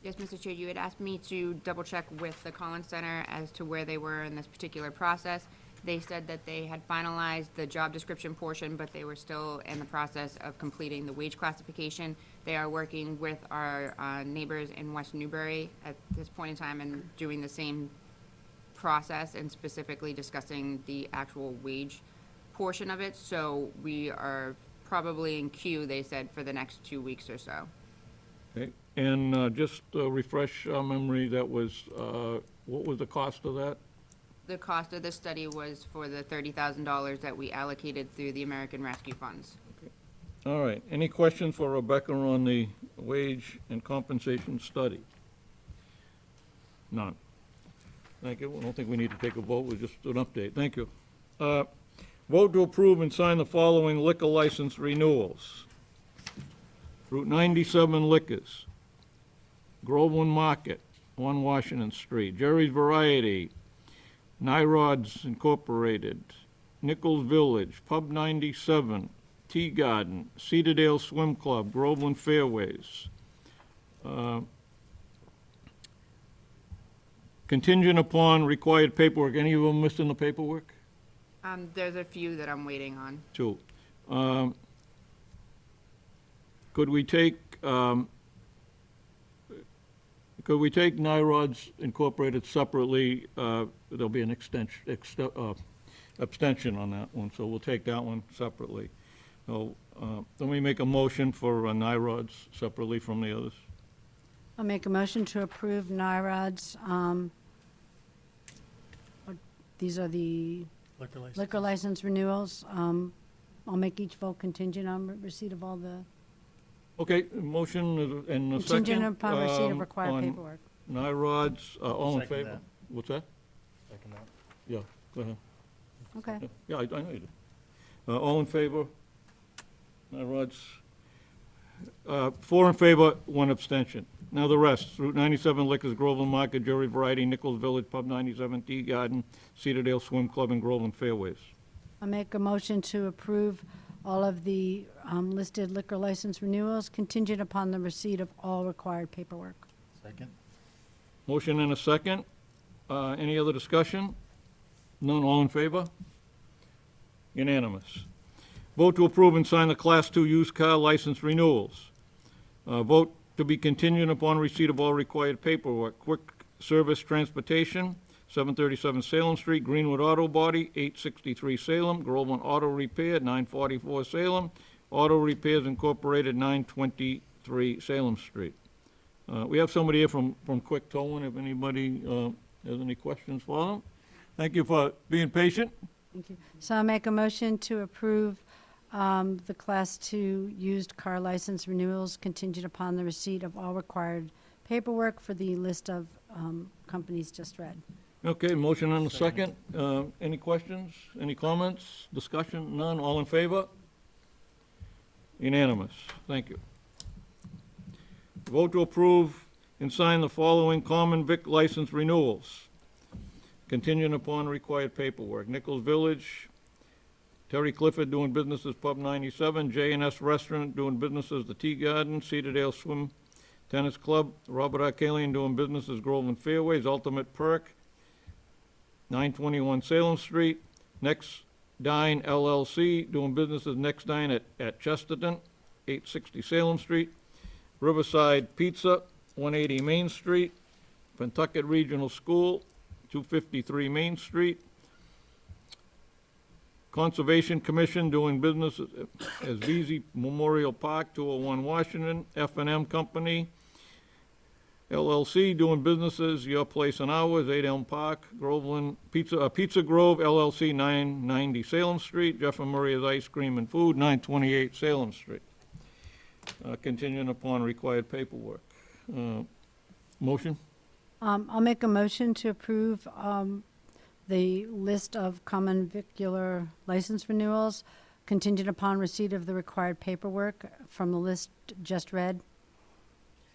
Speaker 12: Yes, Mr. Chair, you had asked me to double check with the Collins Center as to where they were in this particular process. They said that they had finalized the job description portion, but they were still in the process of completing the wage classification. They are working with our neighbors in West Newbury at this point in time and doing the same process and specifically discussing the actual wage portion of it. So we are probably in queue, they said, for the next 2 weeks or so.
Speaker 3: Okay, and just refresh our memory, that was, what was the cost of that?
Speaker 12: The cost of this study was for the $30,000 that we allocated through the American Rescue Funds.
Speaker 3: All right, any questions for Rebecca on the wage and compensation study? None. Thank you. I don't think we need to take a vote, we're just an update. Thank you. Vote to approve and sign the following liquor license renewals. Route 97 Liquors, Groveland Market, 1 Washington Street, Jerry's Variety, Nyrod's Incorporated, Nichols Village, Pub 97, Tea Garden, Cedardale Swim Club, Groveland Fairways. Contingent upon required paperwork. Any of them missing the paperwork?
Speaker 12: There's a few that I'm waiting on.
Speaker 3: 2. Could we take Nyrod's Incorporated separately? There'll be an abstention on that one, so we'll take that one separately. So, let me make a motion for Nyrod's separately from the others.
Speaker 4: I'll make a motion to approve NIROD's, these are the liquor license renewals. I'll make each vote contingent on receipt of all the,
Speaker 3: Okay, motion and a second.
Speaker 4: contingent upon receipt of required
Speaker 3: on
Speaker 4: paperwork.
Speaker 3: Nyrod's, all in
Speaker 2: Second
Speaker 3: favor?
Speaker 2: that.
Speaker 3: What's that?
Speaker 2: Second that.
Speaker 3: Yeah, go ahead.
Speaker 4: Okay.
Speaker 3: Yeah, I know you do. All in favor? Nyrod's, 4 in favor, 1 abstention. Now the rest, Route 97 Liquors, Groveland Market, Jerry Variety, Nichols Village, Pub 97, Tea Garden, Cedardale Swim Club, and Groveland Fairways.
Speaker 4: I'll make a motion to approve all of the listed liquor license renewals contingent upon the receipt of all required paperwork.
Speaker 2: Second?
Speaker 3: Motion and a second. Any other discussion? None, all in favor? Unanimous. Vote to approve and sign the Class 2 used car license renewals. Vote to be contingent upon receipt of all required paperwork. Quick Service Transportation, 737 Salem Street, Greenwood Auto Body, 863 Salem, Groveland Auto Repair, 944 Salem, Auto Repairs Incorporated, 923 Salem Street. We have somebody here from Quick Towing, if anybody has any questions for them. Thank you for being patient.
Speaker 4: Thank you. So I'll make a motion to approve the Class 2 used car license renewals contingent upon the receipt of all required paperwork for the list of companies just read.
Speaker 3: Okay, motion and a second. Any questions? Any comments? Discussion? None? All in favor? Unanimous. Thank you. Vote to approve and sign the following common vic license renewals, contingent upon required paperwork. Nichols Village, Terry Clifford doing business as Pub 97, J&S Restaurant doing business as the Tea Garden, Cedardale Swim Tennis Club, Robert Arcalian doing business as Groveland Fairways, Ultimate Perk, 921 Salem Street, Next Dine LLC doing business as Next Dine at Chesterton, 860 Salem Street, Riverside Pizza, 180 Main Street, Pentucket Regional School, 253 Main Street, Conservation Commission doing business as VZ Memorial Park, 201 Washington. F&M Company LLC doing businesses Your Place and Ours, 8 Elm Park. Groveland Pizza Grove LLC, 990 Salem Street. Jeff and Maria's Ice Cream and Food, 928 Salem Street. Contingent upon required paperwork. Motion?
Speaker 4: I'll make a motion to approve the list of common vicular license renewals contingent upon receipt of the required paperwork from the list just read.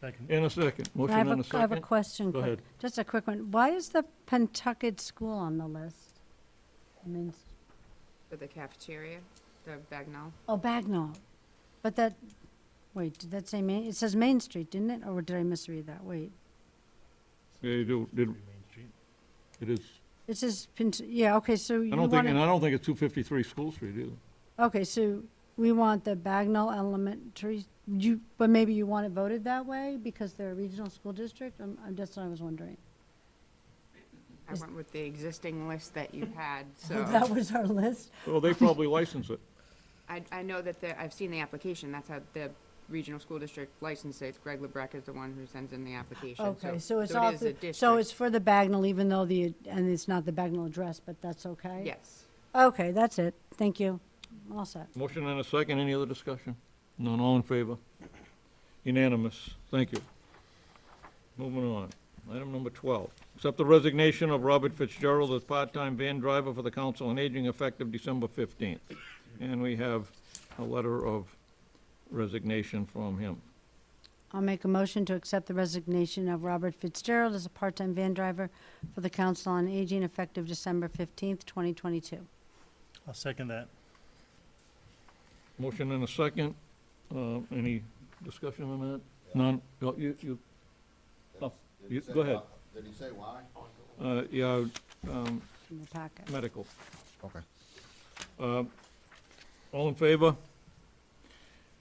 Speaker 2: Second.
Speaker 3: In a second. Motion
Speaker 4: I have
Speaker 3: and a
Speaker 4: a, I have a
Speaker 3: second.
Speaker 4: question.
Speaker 3: Go
Speaker 4: quick.
Speaker 3: ahead.
Speaker 4: Just a quick one. Why is the Pentucket School on the list? I mean,
Speaker 12: For the cafeteria, the Bagnell.
Speaker 4: oh, Bagnall. But that, wait, did that say Main? It says Main Street, didn't it? Or did I misread that? Wait.
Speaker 3: Yeah, you do,
Speaker 2: Main Street.
Speaker 3: it is,
Speaker 4: It says, yeah, okay, so you
Speaker 3: I don't think, and
Speaker 4: want
Speaker 3: I don't think it's 253 School Street either.
Speaker 4: okay, so we want the Bagnall Elementary, but maybe you want it voted that way because they're a regional school district? That's what I was wondering.
Speaker 12: I went with the existing list that you had, so.
Speaker 4: That was our list?
Speaker 3: Well, they probably license it.
Speaker 12: I know that I've seen the application, that's how the regional school district license it. Greg LeBrecq is the one who sends in the application.
Speaker 4: Okay, so it's
Speaker 12: it
Speaker 4: all,
Speaker 12: is a district.
Speaker 4: so it's for the Bagnall, even though and it's not the Bagnall address, but that's okay?
Speaker 12: Yes.
Speaker 4: Okay, that's it. Thank you. I'm all set.
Speaker 3: Motion and a second. Any other discussion? None. All in favor? Unanimous. Thank you. Moving on. Item number 12. Accept the resignation of Robert Fitzgerald as part-time van driver for the Council on Aging effective December 15th. And we have a letter of resignation from him.
Speaker 4: I'll make a motion to accept the resignation of Robert Fitzgerald as a part-time van driver for the Council on Aging effective December 15th, 2022.
Speaker 2: I'll second that.
Speaker 3: Motion and a second. Any discussion on that? None? Oh, go ahead.
Speaker 7: Did he say why?
Speaker 3: Yeah,
Speaker 4: In the packet.
Speaker 3: medical.
Speaker 7: Okay.
Speaker 3: All in favor?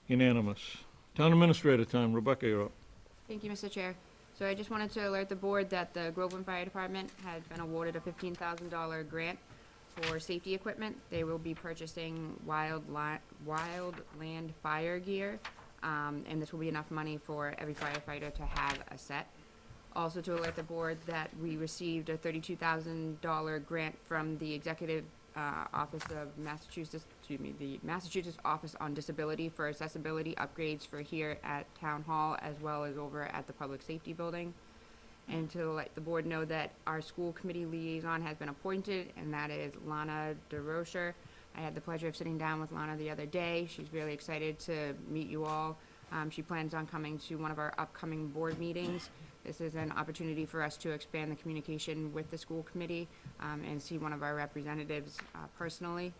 Speaker 3: Unanimous. Town Administrator time. Rebecca, you're up.
Speaker 12: Thank you, Mr. Chair. So I just wanted to alert the board that the Groveland Fire Department had been awarded a $15,000 grant for safety equipment. They will be purchasing wildland fire gear, and this will be enough money for every firefighter to have a set. Also to alert the board that we received a $32,000 grant from the Executive Office of Massachusetts, the Massachusetts Office on Disability for accessibility upgrades for here at Town Hall as well as over at the Public Safety Building. And to let the board know that our school committee liaison has been appointed, and that is Lana DeRocher. I had the pleasure of sitting down with Lana the other day. She's really excited to meet you all. She plans on coming to one of our upcoming board meetings. This is an opportunity for us to expand the communication with the school committee and see one of our representatives personally.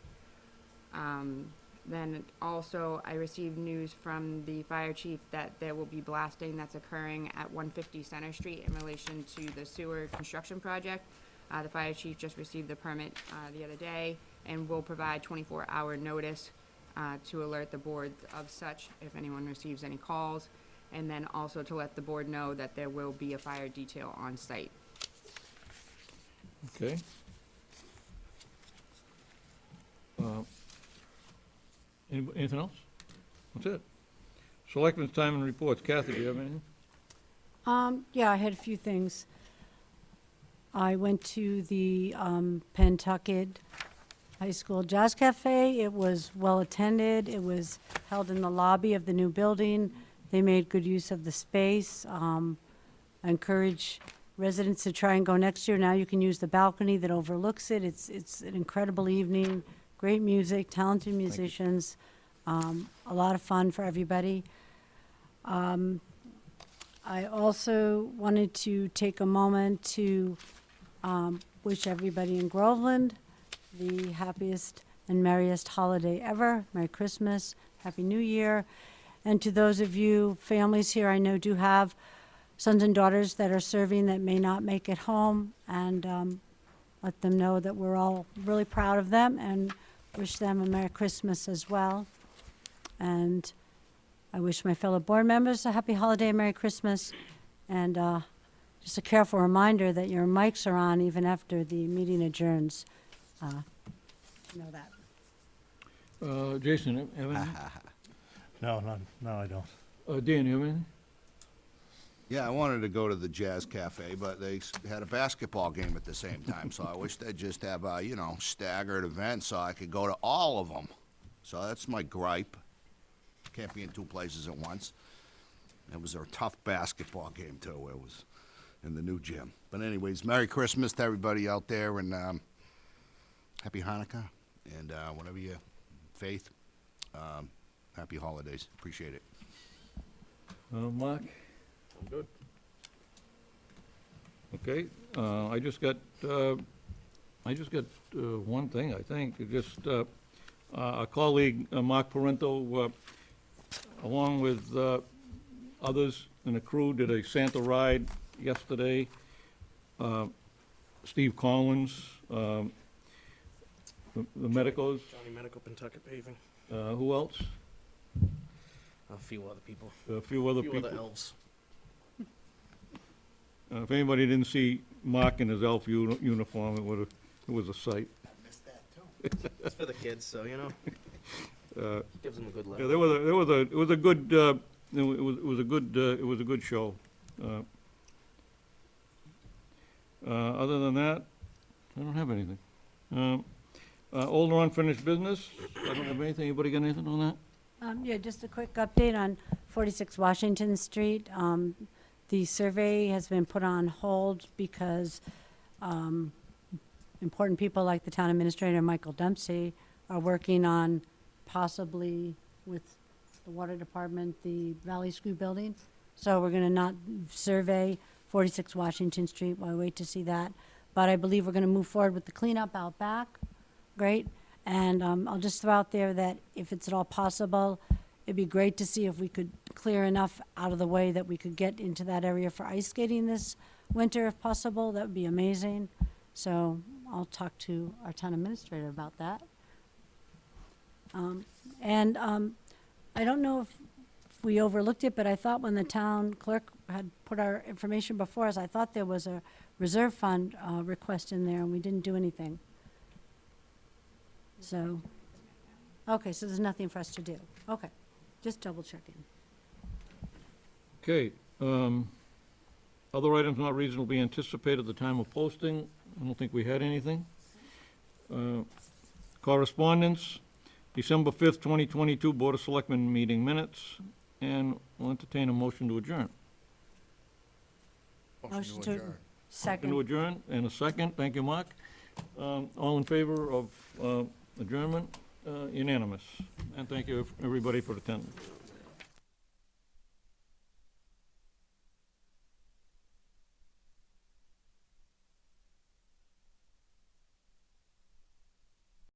Speaker 12: Then also, I received news from the fire chief that there will be blasting that's occurring at 150 Center Street in relation to the sewer construction project. The fire chief just received the permit the other day and will provide 24-hour notice to alert the board of such if anyone receives any calls, and then also to let the board know that there will be a fire detail on site.
Speaker 3: Okay. Anything else? That's it. Selectmen's time and reports. Kathy, do you have anything?
Speaker 4: Yeah, I had a few things. I went to the Pentucket High School Jazz Cafe. It was well-attended. It was held in the lobby of the new building. They made good use of the space. I encourage residents to try and go next year. Now you can use the balcony that overlooks it. It's an incredible evening, great music, talented musicians, a lot of fun for everybody. I also wanted to take a moment to wish everybody in Groveland the happiest and merriest holiday ever. Merry Christmas, Happy New Year. And to those of you families here I know do have sons and daughters that are serving that may not make it home, and let them know that we're all really proud of them and wish them a Merry Christmas as well. And I wish my fellow board members a happy holiday and Merry Christmas. And just a careful reminder that your mics are on even after the meeting adjourns. Know that.
Speaker 3: Jason, have anything?
Speaker 2: No, I don't.
Speaker 3: Dan, you have anything?
Speaker 7: Yeah, I wanted to go to the Jazz Cafe, but they had a basketball game at the same time, so I wish they'd just have a, staggered event so I could go to all of them. So that's my gripe. Can't be in two places at once. It was a tough basketball game, too. It was in the new gym. But anyways, Merry Christmas to everybody out there, and Happy Hanukkah, and whatever your faith, happy holidays. Appreciate it.
Speaker 3: Mark?
Speaker 1: I'm good.
Speaker 3: Okay, I just got one thing, I think. It just, a colleague, Mark Parento, along with others in the crew, did a Santa ride yesterday. Steve Collins, the Medicos,
Speaker 1: Johnny Medical, Pentucket Paving,
Speaker 3: who else?
Speaker 1: a few other people.
Speaker 3: A few other
Speaker 1: A few
Speaker 3: people.
Speaker 1: other elves.
Speaker 3: If anybody didn't see Mark in his elf uniform, it was a sight.
Speaker 1: Missed that too. It's for the kids, so gives them a good laugh.
Speaker 3: Yeah, it was a good show. Other than that, I don't have anything. Old or unfinished business, I don't have anything. Anybody got anything on that?
Speaker 4: Yeah, just a quick update on 46 Washington Street. The survey has been put on hold because important people like the town administrator, Michael Dempsey, are working on possibly with the water department, the Valley School building. So we're gonna not survey 46 Washington Street while we wait to see that. But I believe we're gonna move forward with the cleanup out back. Great. And I'll just throw out there that if it's at all possible, it'd be great to see if we could clear enough out of the way that we could get into that area for ice skating this winter if possible. That would be amazing. So I'll talk to our town administrator about that. I don't know if we overlooked it, but I thought when the town clerk had put our information before us, I thought there was a reserve fund request in there, and we didn't do anything. So, okay, so there's nothing for us to do. Okay, just double checking.
Speaker 3: Okay, other items not reasonably anticipated at the time of posting. I don't think we had anything. Correspondence, December 5th, 2022 Board of Selectmen meeting minutes, and we'll entertain a motion to adjourn.
Speaker 4: Motion to
Speaker 3: Motion to
Speaker 4: second.
Speaker 3: adjourn, and a second. Thank you, Mark. All in favor of adjournment? Unanimous. And thank you, everybody, for attending.